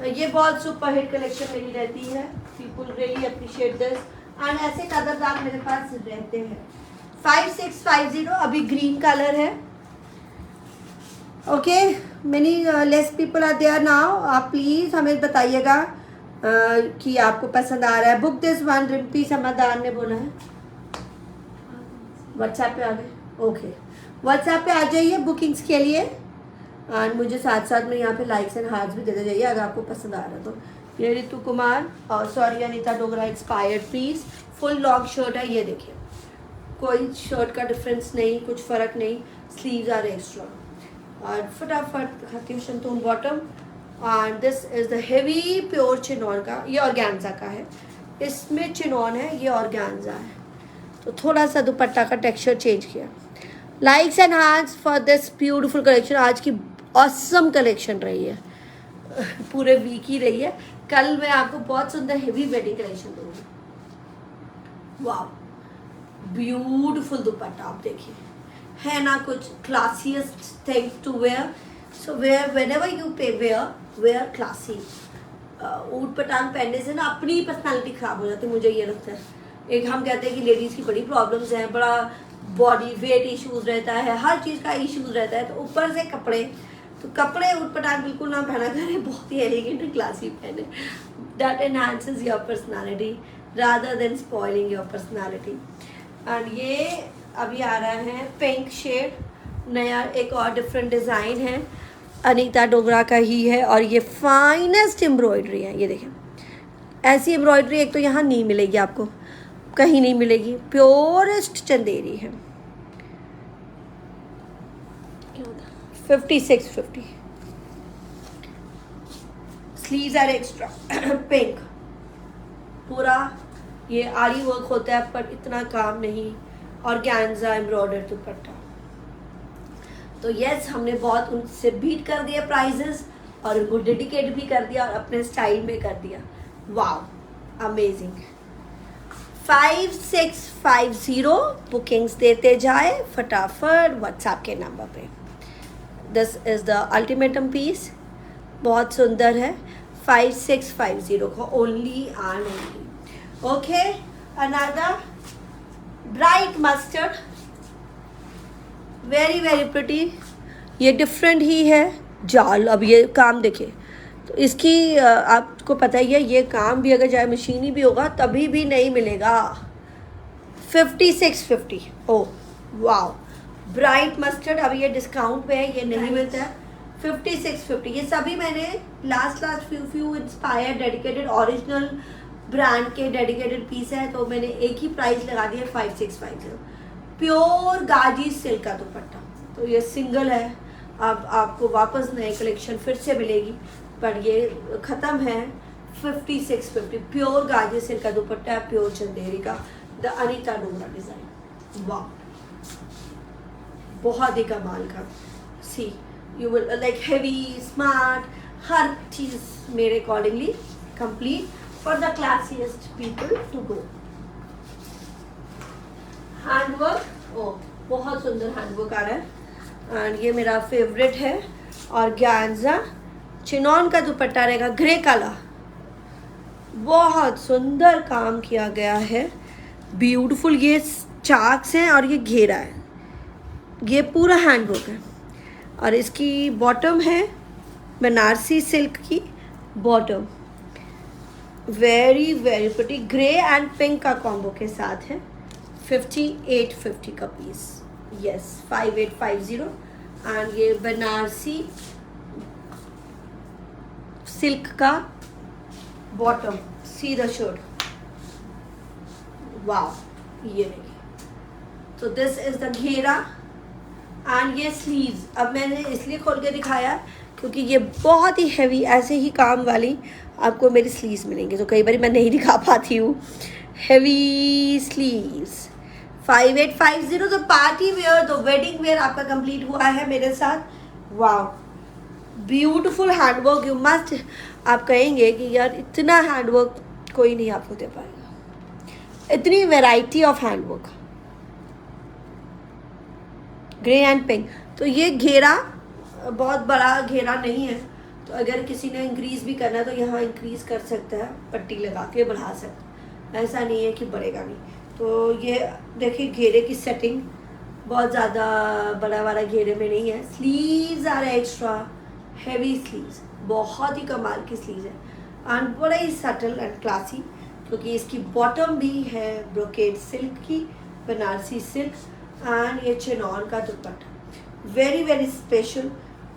ये बहुत सुपर हिट कलेक्शन मेरी रहती है। People really appreciate this and ऐसे कदरदार मेरे पास रहते हैं। 5650 अभी ग्रीन कलर है। Okay, many less people are there now. आप प्लीज़ हमें बताइएगा कि आपको पसंद आ रहा है। Book this one, Rimpy Samadar ने बोला है। व्हाट्सएप पे आ गए, ओके, व्हाट्सएप पे आ जाइए बुकिंग्स के लिए। एंड मुझे साथ साथ में यहाँ पे लाइक्स एंड हार्ट्स भी देते जाइए अगर आपको पसंद आ रहा है तो। ये ऋतु कुमार और sorry Anita Dogra inspired piece, full long shirt है। ये देखिए, कोई शर्ट का डिफरेंस नहीं, कुछ फ़र्क नहीं, स्लीव्स आर एक्स्ट्रा। और फटाफट खाती हूँ शंतून bottom. And this is the heavy pure chinon का, ये ऑर्गेन्जा का है, इसमें चिनॉन है, ये ऑर्गेन्जा है। तो थोड़ा सा दुपट्टा का टेक्सचर चेंज किया। Likes and hearts for this beautiful collection. आज की ऑसम कलेक्शन रही है, पूरे वीक ही रही है। कल मैं आपको बहुत सुंदर हेवी वेडिंग कलेक्शन दूंगी। वाह, ब्यूटीफुल दुपट्टा, आप देखिए, है ना कुछ classiest things to wear. So wear whenever you wear classy. ऊट पटांग पहनने से ना अपनी पर्सनालिटी खराब हो जाती है, मुझे ये लगता है। एक हम कहते हैं कि लेडीज़ की बड़ी प्रॉब्लम्स हैं, बड़ा बॉडी वेट इश्यूज रहता है, हर चीज़ का इश्यूज रहता है, तो ऊपर से कपड़े, तो कपड़े ऊट पटांग बिल्कुल ना पहना करें, बहुत ही एलिगेंट एंड क्लासी पहने। That enhances your personality rather than spoiling your personality। And ये अभी आ रहा है पिंक शेड, नया एक और डिफरेंट डिज़ाइन है, अनीता डोगरा का ही है और ये फाइनेस्ट एम्ब्रॉयडरी है। ये देखें, ऐसी एम्ब्रॉयडरी एक तो यहाँ नहीं मिलेगी आपको, कहीं नहीं मिलेगी, प्योरेस्ट चंदेरी है। 5650 स्लीव्स आर एक्स्ट्रा पिंक, पूरा ये आरी वर्क होता है पर इतना काम नहीं, और गैंजा एम्ब्रॉयडर्ड दुपट्टा। तो यस, हमने बहुत उनसे बीट कर दिया प्राइजेस और उनको डेडिकेट भी कर दिया और अपने स्टाइल में कर दिया। वाव, अमेजिंग। 5650 बुकिंग्स देते जाए फटाफट व्हाट्सएप के नंबर पे। This is the ultimatum piece, बहुत सुंदर है। 5650 को only and only. Okay, another bright mustard, very very pretty. ये डिफरेंट ही है जाल। अब ये काम देखिए, तो इसकी आपको पता ही है, ये काम भी अगर चाहे मशीनी भी होगा तभी भी नहीं मिलेगा। 5650। ओह वाह, ब्राइट मस्टर्ड। अभी ये डिस्काउंट पे है, ये नहीं मिलता है। 5650 ये सभी मैंने last few inspire dedicated original brand के डेडिकेटेड पीस है, तो मैंने एक ही प्राइस लगा दिया 5650। प्योर गाजी सिल्क का दुपट्टा, तो ये सिंगल है। अब आपको वापस नए कलेक्शन फिर से मिलेगी, पर ये ख़त्म है। 5650 प्योर गाजी सिल्क का दुपट्टा है, प्योर चंदेरी का, द अनीता डोगरा डिज़ाइन। वाह, बहुत ही कमाल का। See you will like heavy smart, हर चीज़ मेरे accordingly complete for the classiest people to go. Handwork, oh बहुत सुंदर हैंडवर्क आ रहा है एंड ये मेरा फेवरेट है। और गैंजा चिनॉन का दुपट्टा रहेगा, ग्रे कलर, बहुत सुंदर काम किया गया है, ब्यूटीफुल। ये चाक्स हैं और ये घेरा है, ये पूरा हैंडवर्क है। और इसकी बॉटम है बनारसी सिल्क की bottom, very very pretty, grey and pink का कॉम्बो के साथ है। 5850 का पीस, यस 5850। एंड ये बनारसी सिल्क का बॉटम, सी द शर्ट, वाह, ये देखिए। तो दिस इज द घेरा एंड ये स्लीव्स। अब मैंने इसलिए खोल के दिखाया क्योंकि ये बहुत ही हैवी, ऐसे ही काम वाली आपको मेरी स्लीव्स मिलेंगी, तो कई बार मैं नहीं दिखा पाती हूँ। Heavy sleeves 5850। तो पार्टी वेयर, तो वेडिंग वेयर आपका कंप्लीट हुआ है मेरे साथ। वाह, ब्यूटीफुल हैंडवर्क, यू मस्ट। आप कहेंगे कि यार इतना हैंडवर्क कोई नहीं आपको दे पाएगा, इतनी variety of handwork. Grey and pink, तो ये घेरा बहुत बड़ा घेरा नहीं है, तो अगर किसी ने इंक्रीज़ भी करना है तो यहाँ इंक्रीज़ कर सकता है, पट्टी लगा के बढ़ा सकता है, ऐसा नहीं है कि बढ़ेगा नहीं। तो ये देखिए घेरे की सेटिंग बहुत ज़्यादा बड़ा वाला घेरे में नहीं है। स्लीव्स आ रहा है एक्स्ट्रा हैवी स्लीव्स, बहुत ही कमाल की स्लीव्स है एंड बड़ा ही सटल एंड क्लासी, क्योंकि इसकी बॉटम भी है ब्रोकेड सिल्क की, बनारसी सिल्क, एंड ये चिनॉन का dupatta, very very special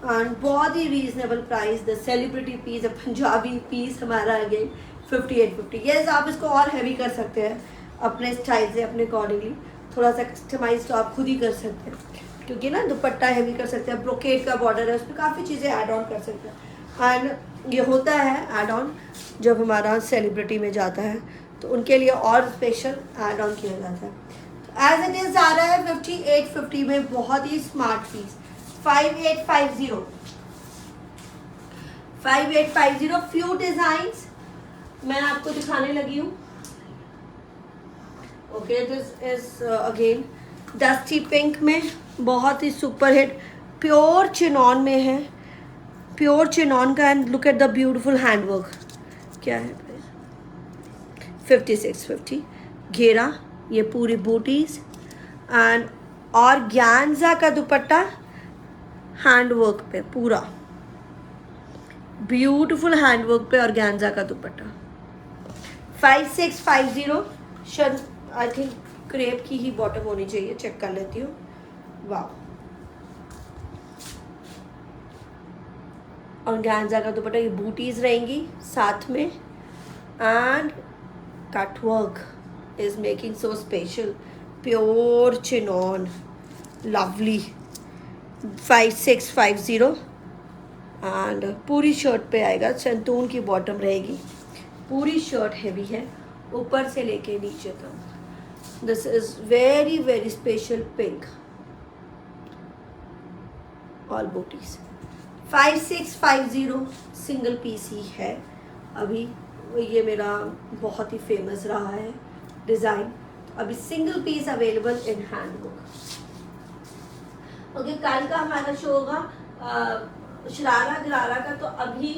and बहुत ही reasonable price. The celebrity piece, Punjabi piece हमारा अगेन 5850। यस, आप इसको और हैवी कर सकते हैं अपने स्टाइल से, अपने अकॉर्डिंगली थोड़ा सा कस्टमाइज तो आप खुद ही कर सकते हैं, क्योंकि ना दुपट्टा हैवी कर सकते हैं, ब्रोकेड का बॉर्डर है, उसमें काफ़ी चीज़ें ऐड ऑन कर सकते हैं। एंड ये होता है ऐड ऑन जब हमारा सेलिब्रिटी में जाता है, तो उनके लिए और स्पेशल ऐड ऑन किया जाता है। एज इट इज आ रहा है 5850 में, बहुत ही स्मार्ट पीस। 5850 5850 फ्यू डिजाइन्स मैं आपको दिखाने लगी हूँ। Okay, this is again dusty pink में, बहुत ही सुपर हिट, प्योर चिनॉन में है, प्योर चिनॉन का। And look at the beautiful handwork, क्या है प्राइस? 5650। घेरा, ये पूरी बूटीज एंड ऑर्गेन्जा का दुपट्टा हैंडवर्क पे, पूरा ब्यूटीफुल हैंडवर्क पे ऑर्गेन्जा का दुपट्टा। 5650 आई थिंक क्रेप की ही बॉटम होनी चाहिए, चेक कर लेती हूँ। वाह, ऑर्गेन्जा का दुपट्टा, ये बूटीज रहेंगी साथ में, and cut work is making so special, pure chinon, lovely, 5650, and पूरी शर्ट पे आएगा, संतून की बॉटम रहेगी, पूरी शर्ट हैवी है ऊपर से लेके नीचे तक। This is very very special pink, all बूटीज। 5650 सिंगल पीस ही है अभी, ये मेरा बहुत ही फेमस रहा है डिज़ाइन, अभी single piece available in handbook. Okay, कल का हमारा शो होगा शरारा गरारा का, तो अभी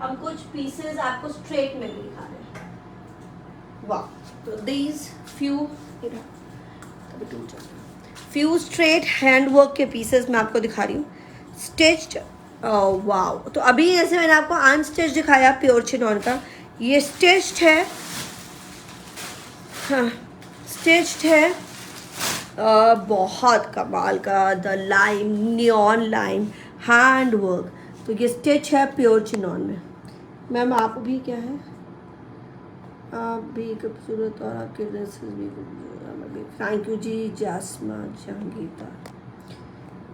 हम कुछ पीसेस आपको स्ट्रेट में भी दिखा रहे हैं। वाह, तो दीज फ्यू स्ट्रेट हैंडवर्क के पीसेस मैं आपको दिखा रही हूँ, स्टिच्ड। वाओ, तो अभी जैसे मैंने आपको अनस्टिच दिखाया प्योर चिनॉन का, ये स्टिच्ड है, हाँ स्टिच्ड है, बहुत कमाल का, the line, neon line hand work, तो ये स्टिच है प्योर चिनॉन में। मैम आप भी क्या है, आप भी खूबसूरत और आपके ड्रेसेस भी खूबसूरत, थैंक यू जी जासमा जहांगीर,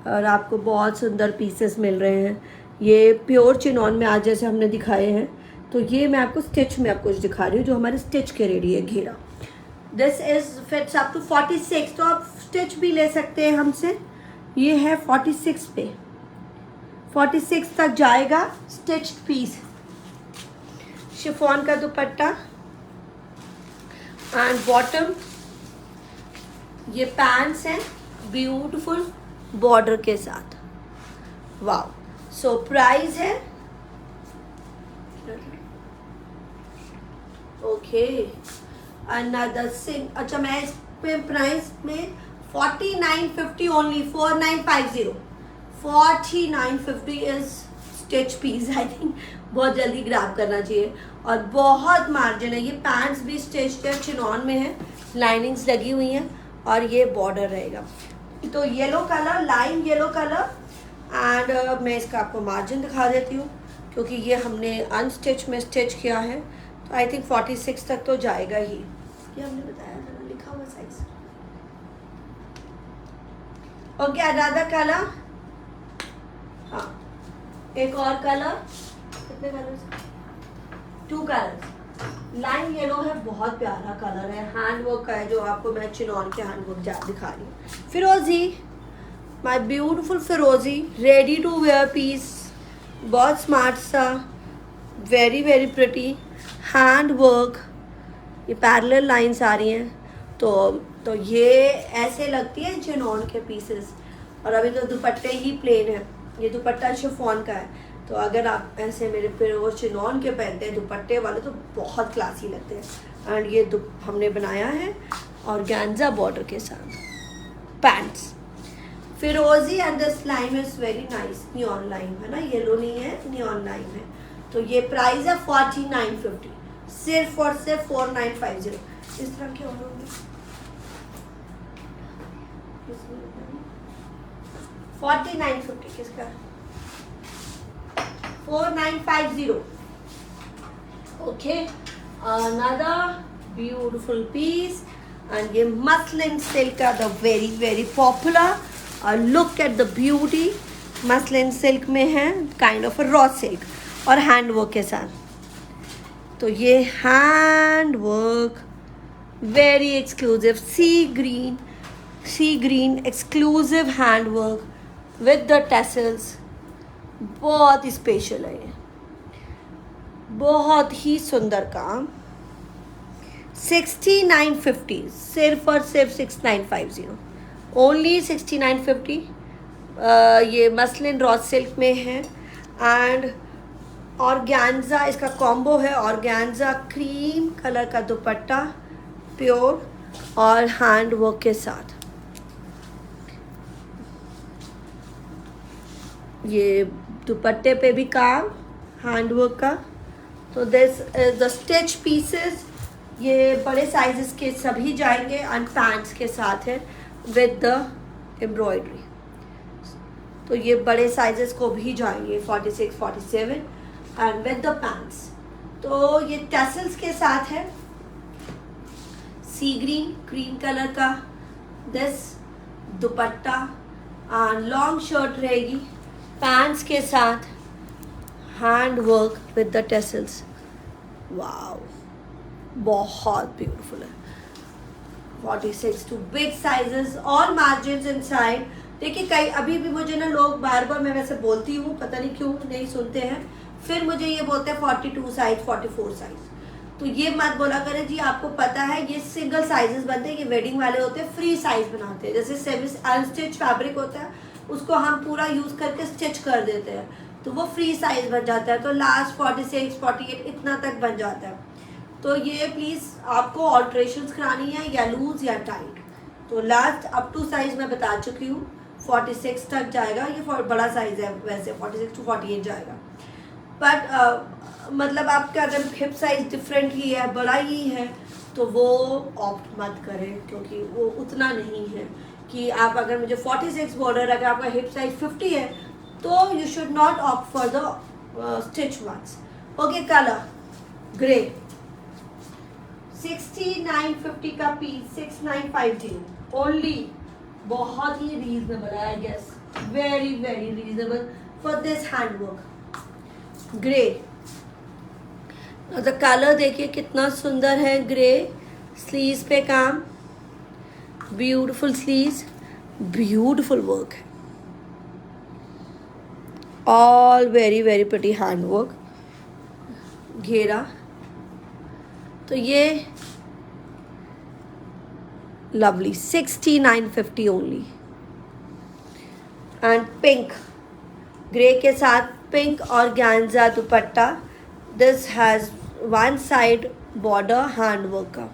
और आपको बहुत सुंदर पीसेस मिल रहे हैं। ये प्योर चिनॉन में आज जैसे हमने दिखाए हैं, तो ये मैं आपको स्टिच में आपको दिखा रही हूँ, जो हमारे स्टिच के रेडी है घेरा। This is fits up to 46, तो आप स्टिच भी ले सकते हैं हमसे, ये है 46 पे, 46 तक जाएगा स्टिच्ड पीस, शिफॉन का दुपट्टा एंड बॉटम, ये पैंट्स हैं ब्यूटीफुल बॉर्डर के साथ। वाओ, सो प्राइस है ओके अनदर सिंग, अच्छा मैं इस पे प्राइस में 4950 only, 4950, 4950 is stitch piece. I think बहुत जल्दी ग्रैब करना चाहिए, और बहुत मार्जिन है, ये पैंट्स भी स्टिच्ड है, चिनॉन में है, लाइनिंग्स लगी हुई हैं, और ये बॉर्डर रहेगा। तो yellow colour, line yellow colour, and मैं इसका आपको मार्जिन दिखा देती हूँ, क्योंकि ये हमने अनस्टिच में स्टिच किया है, तो आई थिंक 46 तक तो जाएगा ही, ये हमने बताया था, लिखा हुआ साइज। ओके, अनदर कलर, हाँ एक और कलर, कितने कलर, 2 कलर, लाइन येलो है, बहुत प्यारा कलर है, हैंड वर्क का है, जो आपको मैं चिनॉन के हैंड वर्क दिखा रही हूँ। फिरोजी, माय ब्यूटीफुल फिरोजी, रेडी टू वेयर पीस, बहुत स्मार्ट सा, very very pretty hand work, ये पैरेलल लाइंस आ रही हैं, तो ये ऐसे लगती है चिनॉन के पीसेस, और अभी तो दुपट्टे ही प्लेन है, ये दुपट्टा शिफॉन का है, तो अगर आप ऐसे मेरे पे वो चिनॉन के पहनते हैं दुपट्टे वाले, तो बहुत क्लासी लगते हैं। एंड ये हमने बनाया है ऑर्गेन्जा बॉर्डर के साथ, पैंट्स फिरोजी, and this line is very nice, neon line है ना, येलो नहीं है, नियॉन लाइन है, तो ये प्राइस है 4950, सिर्फ और सिर्फ 4950। इस तरह के और होंगे 4950, किसका 4950। Okay, another beautiful piece, and ये मसलिन सिल्क का, the very very popular, look at the beauty, muslin silk में है, kind of a raw silk, और हैंड वर्क के साथ, तो ये hand work very exclusive, sea green exclusive hand work with the tassels, बहुत ही स्पेशल है ये, बहुत ही सुंदर काम। 6950, सिर्फ और सिर्फ 6950 ओनली 6950। ये मसलिन रॉ सिल्क में है, एंड ऑर्गेन्जा इसका कॉम्बो है, ऑर्गेन्जा क्रीम कलर का दुपट्टा प्योर और हैंड वर्क के साथ। ये दुपट्टे पे भी काम हैंड वर्क का, तो this is the stitch pieces ये बड़े साइजेस के सभी जाएंगे एंड पैंट्स के साथ है विद द एम्ब्रॉयडरी। तो ये बड़े साइजेस को भी जाएंगे 46, 47 एंड विद द पैंट्स। तो ये टैसल्स के साथ है, सी ग्रीन क्रीम कलर का this dupatta and long shirt रहेगी पैंट्स के साथ, hand work with the tassels. Wow, बहुत ब्यूटीफुल है। 46 टू बिग साइजेस और मार्जिन्स इनसाइड। देखिए कई अभी भी मुझे ना लोग बार बार, मैं वैसे बोलती हूँ, पता नहीं क्यों नहीं सुनते हैं, फिर मुझे ये बोलते हैं 42 साइज 44 साइज। तो ये मत बोला करें जी, आपको पता है ये सिंगल साइजेस बनते हैं, ये वेडिंग वाले होते हैं, फ्री साइज बनाते हैं। जैसे सेमी अनस्टिच फैब्रिक होता है उसको हम पूरा यूज करके स्टिच कर देते हैं, तो वो फ्री साइज बन जाता है। तो लास्ट 46, 48 इतना तक बन जाता है। तो ये प्लीज़ आपको ऑल्ट्रेशंस करानी है या लूज या टाइट। तो लास्ट अप टू साइज मैं बता चुकी हूँ, 46 तक जाएगा। ये बड़ा साइज है वैसे, 46 टू 48 जाएगा। बट मतलब आपका अगर हिप साइज डिफरेंट ही है, बड़ा ही है, तो वो ऑप्ट मत करें, क्योंकि वो उतना नहीं है कि आप अगर मुझे 46 बोल रहे, अगर आपका हिप साइज 50 है तो you should not opt for the stitch ones. Okay, colour grey 6950 का पीस 6950 ओनली। बहुत ही रीजनेबल है, I guess very very reasonable for this handwork grey. The colour देखिए कितना सुंदर है, ग्रे। स्लीव्स पे काम, ब्यूटीफुल स्लीव्स, ब्यूटीफुल वर्क है, all very very pretty handwork, घेरा। तो ये lovely 6950 only. And pink, grey के साथ पिंक और organza dupatta. This has one side border handwork का।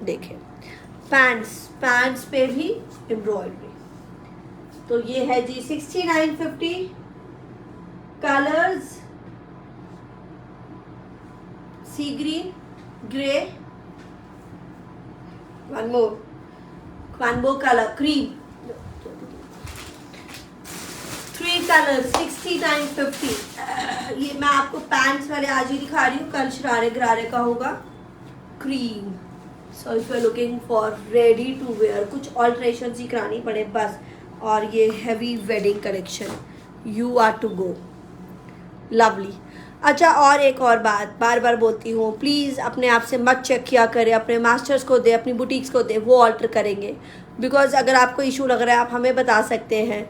देखिए पैंट्स पे भी एम्ब्रॉयडरी। तो ये है जी 6950। Colours sea green, grey, one more colour cream. 3 colour 6950। ये मैं आपको पैंट्स वाले आज ही दिखा रही हूँ, कल शरारे गरारे का होगा cream. So if you are looking for ready to wear, कुछ ऑल्ट्रेशन ही करानी पड़े बस। और ये heavy wedding collection, you are to go, lovely. अच्छा, और एक और बात बार बार बोलती हूँ, प्लीज़ अपने आप से मत चेक किया करें, अपने मास्टर्स को दे, अपनी बुटीक्स को दे, वो ऑल्टर करेंगे। बिकॉज अगर आपको इशू लग रहा है आप हमें बता सकते हैं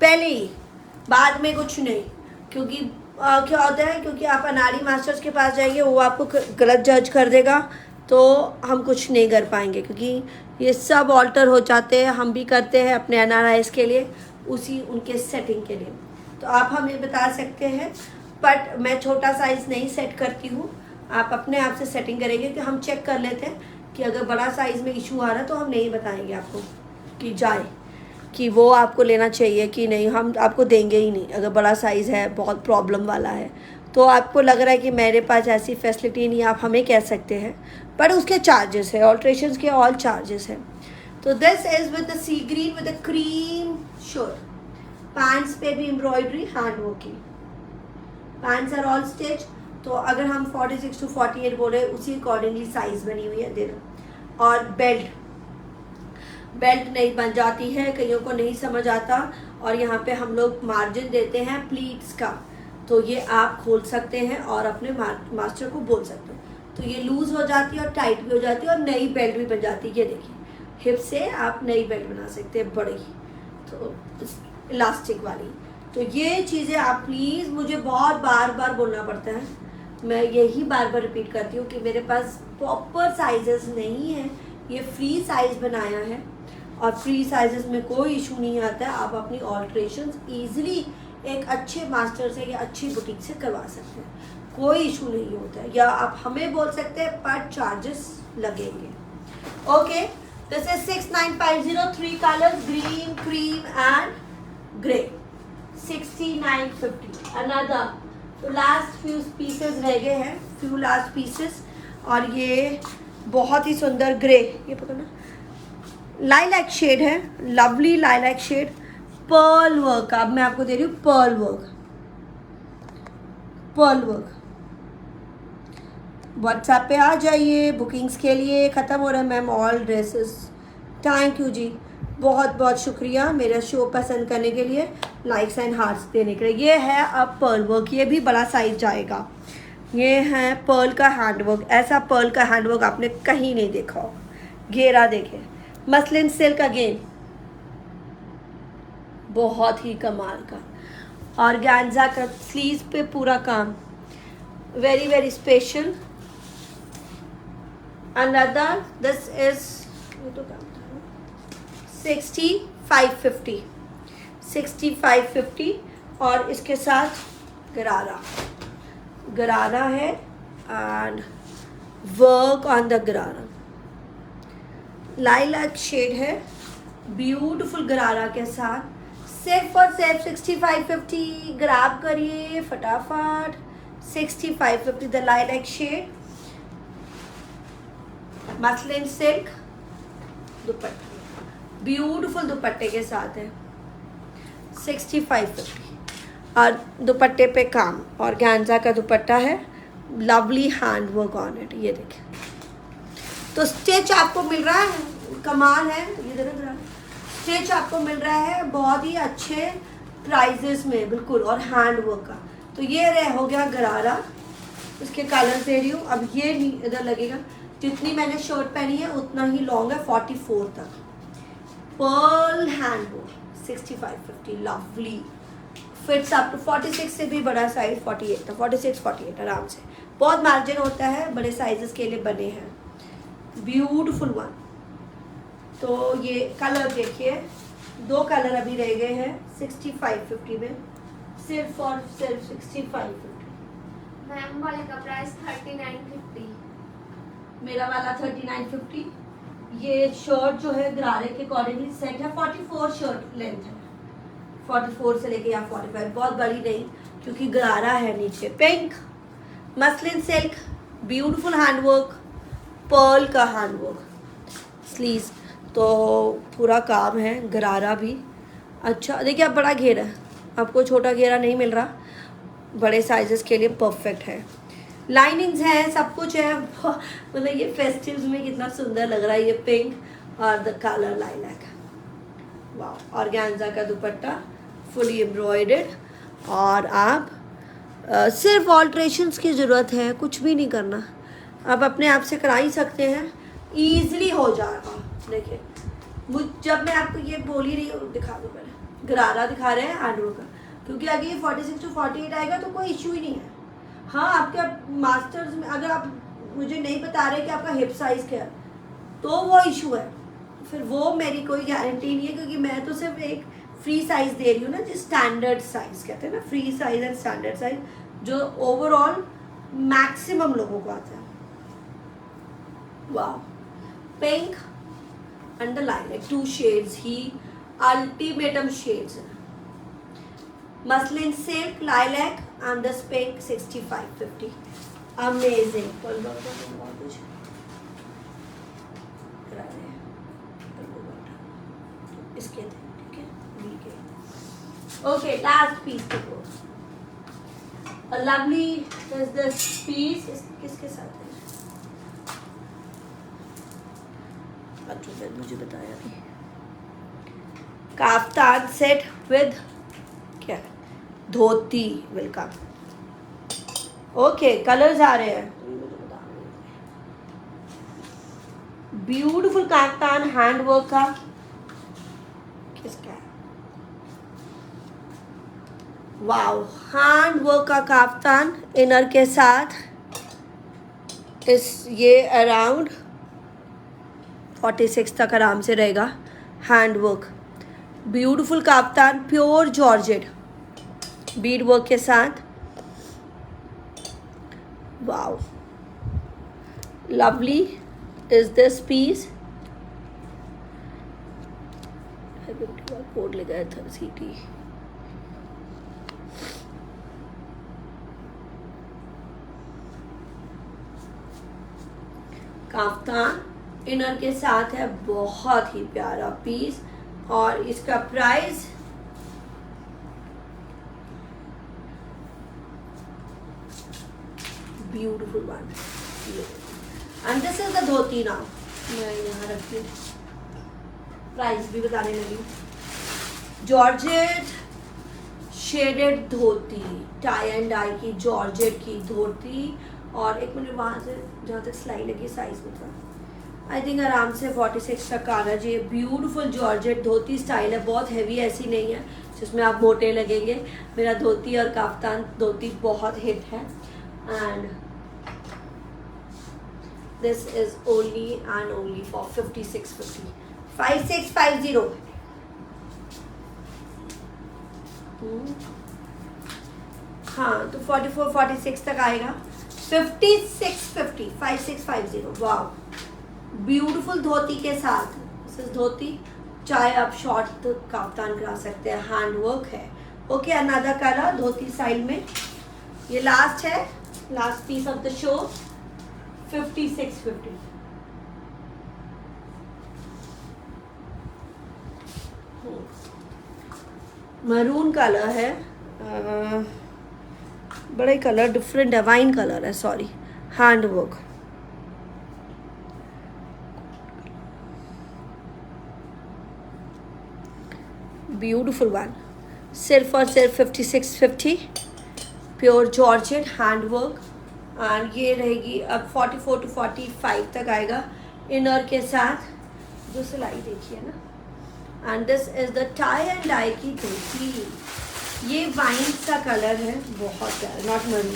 पहले ही, बाद में कुछ नहीं। क्योंकि क्या होता है, क्योंकि आप अनाड़ी मास्टर्स के पास जाएंगे, वो आपको गलत जज कर देगा, तो हम कुछ नहीं कर पाएंगे। क्योंकि ये सब ऑल्टर हो जाते हैं, हम भी करते हैं अपने NRIs के लिए, उसी उनके सेटिंग के लिए। तो आप हमें बता सकते हैं, बट मैं छोटा साइज़ नहीं सेट करती हूँ, आप अपने आप से सेटिंग करेंगे कि हम चेक कर लेते हैं कि अगर बड़ा साइज़ में इशू आ रहा है तो हम नहीं बताएंगे आपको कि जाए कि वो आपको लेना चाहिए कि नहीं, हम आपको देंगे ही नहीं। अगर बड़ा साइज़ है, बहुत प्रॉब्लम वाला है, तो आपको लग रहा है कि मेरे पास ऐसी फैसिलिटी नहीं, आप हमें कह सकते हैं, पर उसके चार्जेस है, ऑल्ट्रेशंस के ऑल चार्जेस हैं। तो this is with the sea green with the cream shirt, pants पे भी embroidery, hand working, pants are all stitch. तो अगर हम 46 टू 48 बोल रहे हैं, उसी अकॉर्डिंगली साइज़ बनी हुई है देना। और बेल्ट नहीं बन जाती है, कईयों को नहीं समझ आता, और यहाँ पे हम लोग मार्जिन देते हैं प्लीट्स का, तो ये आप खोल सकते हैं और अपने मास्टर को बोल सकते हैं। तो ये लूज़ हो जाती है और टाइट भी हो जाती है, और नई बेल्ट भी बन जाती है। ये देखिए, हिप से आप नई बेल्ट बना सकते हैं बड़ी, तो इलास्टिक वाली। तो ये चीज़ें आप प्लीज़, मुझे बहुत बार बार बोलना पड़ता है, मैं यही बार बार रिपीट करती हूँ कि मेरे पास प्रॉपर साइजेस नहीं है, ये फ्री साइज़ बनाया है, और फ्री साइजेस में कोई इशू नहीं आता है। आप अपनी ऑल्ट्रेशंस ईजिली एक अच्छे मास्टर से या अच्छी बुटीक से करवा सकते हैं, कोई इशू नहीं होता है। या आप हमें बोल सकते हैं, पर चार्जेस लगेंगे। Okay, this is 6950, 3 colours, green, cream and grey, 6950। Another तो लास्ट फ्यू पीसेस रह गए हैं, फ्यू लास्ट पीसेस। और ये बहुत ही सुंदर ग्रे, ये पता ना लाइलैक शेड है, lovely lilac shade, pearl work. अब मैं आपको दे रही हूँ pearl work, pearl work. WhatsApp पे आ जाइए बुकिंग्स के लिए। ख़त्म हो रहा है ma'am all dresses. Thank you जी, बहुत बहुत शुक्रिया मेरा शो पसंद करने के लिए, लाइक्स एंड हार्ट्स देने के लिए। ये है अब पर्ल वर्क, ये भी बड़ा साइज जाएगा। ये है पर्ल का हैंडवर्क, ऐसा पर्ल का हैंडवर्क आपने कहीं नहीं देखा हो। घेरा देखें, मसलिन सिल्क अगेन, बहुत ही कमाल का। ऑर्गेन्जा का स्लीव्स पे पूरा काम, very very special. Another this is 6550, 6550 और इसके साथ गरारा, गरारा है एंड वर्क ऑन द गरारा, लाइलैक शेड है, ब्यूटीफुल गरारा के साथ। सिर्फ और सिर्फ 6550 ग्रैब करिए फटाफट। 6550 the lilac shade, muslin silk dupatta, beautiful दुपट्टे के साथ है। 6550 और दुपट्टे पे काम, और ऑर्गेन्जा का दुपट्टा है, lovely hand work on it. ये देखिए, तो स्टिच आपको मिल रहा है, कमाल है। ये देखो स्टिच आपको मिल रहा है बहुत ही अच्छे प्राइजेस में, बिल्कुल, और हैंड वर्क का। तो ये हो गया गरारा, इसके कलर दे रही हूँ। अब ये इधर लगेगा, जितनी मैंने शर्ट पहनी है उतना ही लॉन्ग है, 44 तक। Pearl hand work 6550, lovely, fits up to 46 से भी बड़ा साइज 48 तक, 46 48 आराम से। बहुत मार्जिन होता है, बड़े साइजेस के लिए बने हैं, ब्यूटीफुल वन। तो ये कलर देखिए, 2 कलर अभी रह गए हैं 6550 में, सिर्फ और सिर्फ 6550। मैम वाले का प्राइस 3950, मेरा वाला 3950। ये शर्ट जो है गरारे के अकॉर्डिंगली सेट है, 44 शर्ट लेंथ है, 44 से लेके यहाँ 45, बहुत बड़ी नहीं क्योंकि गरारा है नीचे। Pink muslin silk, beautiful handwork, pearl का हैंडवर्क, स्लीव्स तो पूरा काम है, गरारा भी अच्छा। देखिए अब बड़ा घेरा है, आपको छोटा घेरा नहीं मिल रहा, बड़े साइजेस के लिए परफेक्ट है। लाइनिंग्स हैं, सब कुछ है, मतलब ये फेस्टिव्स में कितना सुंदर लग रहा है। ये पिंक और द कलर लाइलैक, वाह। ऑर्गेन्जा का दुपट्टा फुली एम्ब्रॉयडर्ड, और आप सिर्फ ऑल्ट्रेशंस की ज़रूरत है, कुछ भी नहीं करना, आप अपने आप से करा ही सकते हैं, ईजिली हो जाएगा। देखिए जब मैं आपको ये बोल ही रही हूँ, दिखा दो पहले, गरारा दिखा रहे हैं हैंडवर्क का, क्योंकि अगर ये 46 to 48 आएगा तो कोई इशू ही नहीं है। हाँ, आपके मास्टर्स में अगर आप मुझे नहीं बता रहे कि आपका हिप साइज़ क्या है तो वो इशू है, फिर वो मेरी कोई गारंटी नहीं है, क्योंकि मैं तो सिर्फ एक फ्री साइज़ दे रही हूँ ना, जो स्टैंडर्ड साइज़ कहते हैं ना, free size and standard size, जो ओवरऑल मैक्सिमम लोगों को आता है। वाह, pink and the lilac, 2 shades ही अल्टीमेटम शेड्स हैं। Muslin silk, lilac and this pink 6550, amazing. इसके ठीक है, ओके, लास्ट पीस देखो, a lovely is this piece, किसके साथ है? अच्छा मुझे बताया नहीं। काफ्तान सेट विद क्या, धोती, वेलकम। ओके, कलर्स आ रहे हैं, ब्यूटीफुल काफ्तान हैंडवर्क का, किसका है, वाओ, हैंडवर्क का काफ्तान इनर के साथ, इस ये अराउंड 46 तक आराम से रहेगा। Handwork, beautiful kaftan, pure georgette, bead work के साथ, wow, lovely is this piece. Code लगाया था सीटी, काफ्तान इनर के साथ है, बहुत ही प्यारा पीस। और इसका price beautiful one. And this is the dhoti now. मैं यहाँ रखती हूँ, प्राइस भी बताने लगी। Georgette shaded dhoti, tie and dye की जॉर्जेट की धोती। और एक मिनट, वहाँ से जहाँ तक सिलाई लगी साइज में था, आई थिंक आराम से 46 तक आना चाहिए। ब्यूटीफुल जॉर्जेट धोती स्टाइल है, बहुत हैवी ऐसी नहीं है जिसमें आप मोटे लगेंगे। मेरा धोती और काफ्तान धोती बहुत हिट है। And this is only and only for 5650, 5650। हाँ, तो 44 46 तक आएगा। 5650, 5650। वाह, ब्यूटीफुल धोती के साथ। दिस इज धोती, चाहे आप शॉर्ट काफ्तान करा सकते हैं, हैंड वर्क है। Okay, another colour dhoti style में। ये लास्ट है, last piece of the show, 5650। Maroon colour है, बड़ा ही कलर डिफरेंट है, वाइन कलर है, sorry, hand work. Beautiful one, सिर्फ और सिर्फ 5650, pure georgette hand work. And ये रहेगी अब 44 to 45 तक आएगा इनर के साथ, जो सिलाई देखिए ना। And this is the tie and dye की धोती। ये वाइन का कलर है, बहुत प्यारा, नॉट मरून।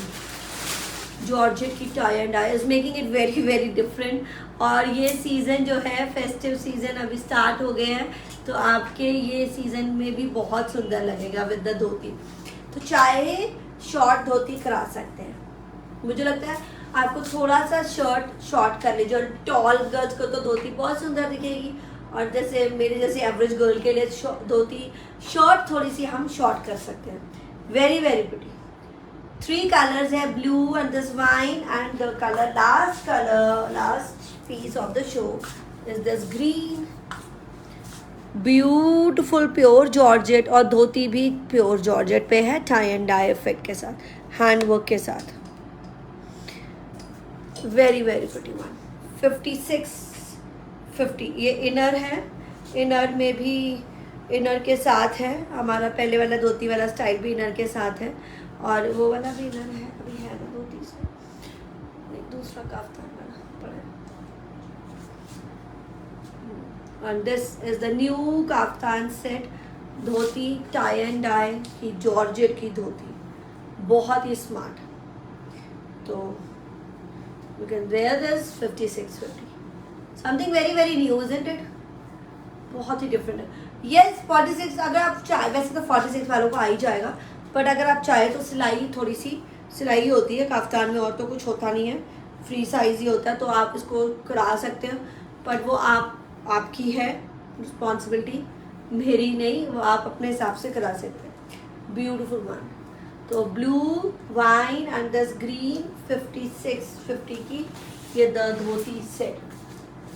जॉर्जेट की tie and dye is making it very very different. और ये सीज़न जो है, फेस्टिव सीज़न अभी स्टार्ट हो गए हैं, तो आपके ये सीज़न में भी बहुत सुंदर लगेगा विद द धोती। तो चाहे शॉर्ट धोती करा सकते हैं। मुझे लगता है आपको थोड़ा सा शर्ट शॉर्ट कर लीजिए, और टॉल गर्ल्स को तो धोती बहुत सुंदर दिखेगी, और जैसे मेरे जैसे एवरेज गर्ल के लिए धोती शॉर्ट थोड़ी सी हम शॉर्ट कर सकते हैं। Very very pretty. 3 कलर्स है, blue and this wine, and the colour last piece of the show is this green. Beautiful pure georgette, और धोती भी प्योर जॉर्जेट पे है, टाई एंड डाई इफेक्ट के साथ, हैंड वर्क के साथ। Very very pretty one, 5650। ये इनर है, इनर में भी इनर के साथ है। हमारा पहले वाला धोती वाला स्टाइल भी इनर के साथ है, और वो वाला भी इनर है, अभी है ना धोती से, नहीं दूसरा काफ्तान वाला पड़ा है। And this is the new kaftan set, dhoti tie and dye की जॉर्जेट की धोती, बहुत ही स्मार्ट। तो you can wear this 5650, something very very new, isn't it? बहुत ही डिफरेंट है। yes 46, अगर आप चाहे, वैसे तो 46 वालों को आ ही जाएगा, बट अगर आप चाहे तो सिलाई, थोड़ी सी सिलाई होती है काफ्तान में, और तो कुछ होता नहीं है, फ्री साइज ही होता है, तो आप इसको करा सकते हो। बट वो आपकी है रिस्पॉन्सिबिलिटी, मेरी नहीं, वो आप अपने हिसाब से करा सकते हैं। Beautiful one. तो blue wine and this green, 5650 की ये the dhoti set,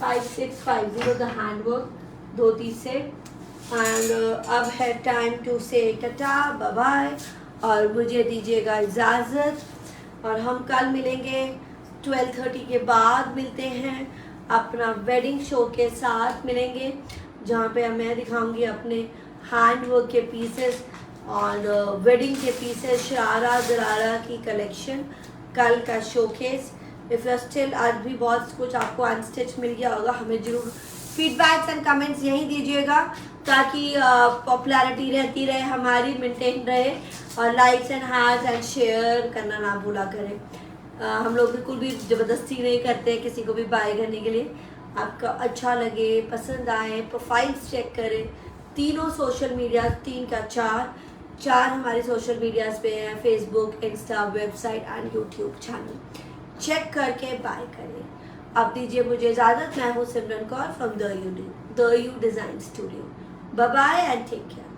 5650 the hand work dhoti set. And अब है टाइम टू से टाटा बाय बाय, और मुझे दीजिएगा इजाज़त, और हम कल मिलेंगे 12:30 के बाद मिलते हैं, अपना वेडिंग शो के साथ मिलेंगे, जहाँ पे मैं दिखाऊंगी अपने हैंड वर्क के पीसेस और वेडिंग के पीसेस, शरारा दरारा की कलेक्शन, कल का शोकेस। इफ़ यू स्टिल, आज भी बहुत कुछ आपको अनस्टिच मिल गया होगा, हमें जरूर फीडबैक्स एंड कमेंट्स यहीं दीजिएगा, ताकि पॉपुलैरिटी रहती रहे हमारी, मेंटेन रहे। और likes and hearts and share करना ना भूला करें। हम लोग बिल्कुल भी ज़बरदस्ती नहीं करते किसी को भी बाय करने के लिए। आपका अच्छा लगे, पसंद आए, प्रोफाइल्स चेक करें। तीनों सोशल मीडिया, 3 का 4 हमारे सोशल मीडियाज़ पे हैं, Facebook, Insta, website and YouTube channel. Check करके बाय करें। अब दीजिए मुझे इजाज़त। मैं हूँ Simran Kaur from the U design Studio. Bye bye and take care.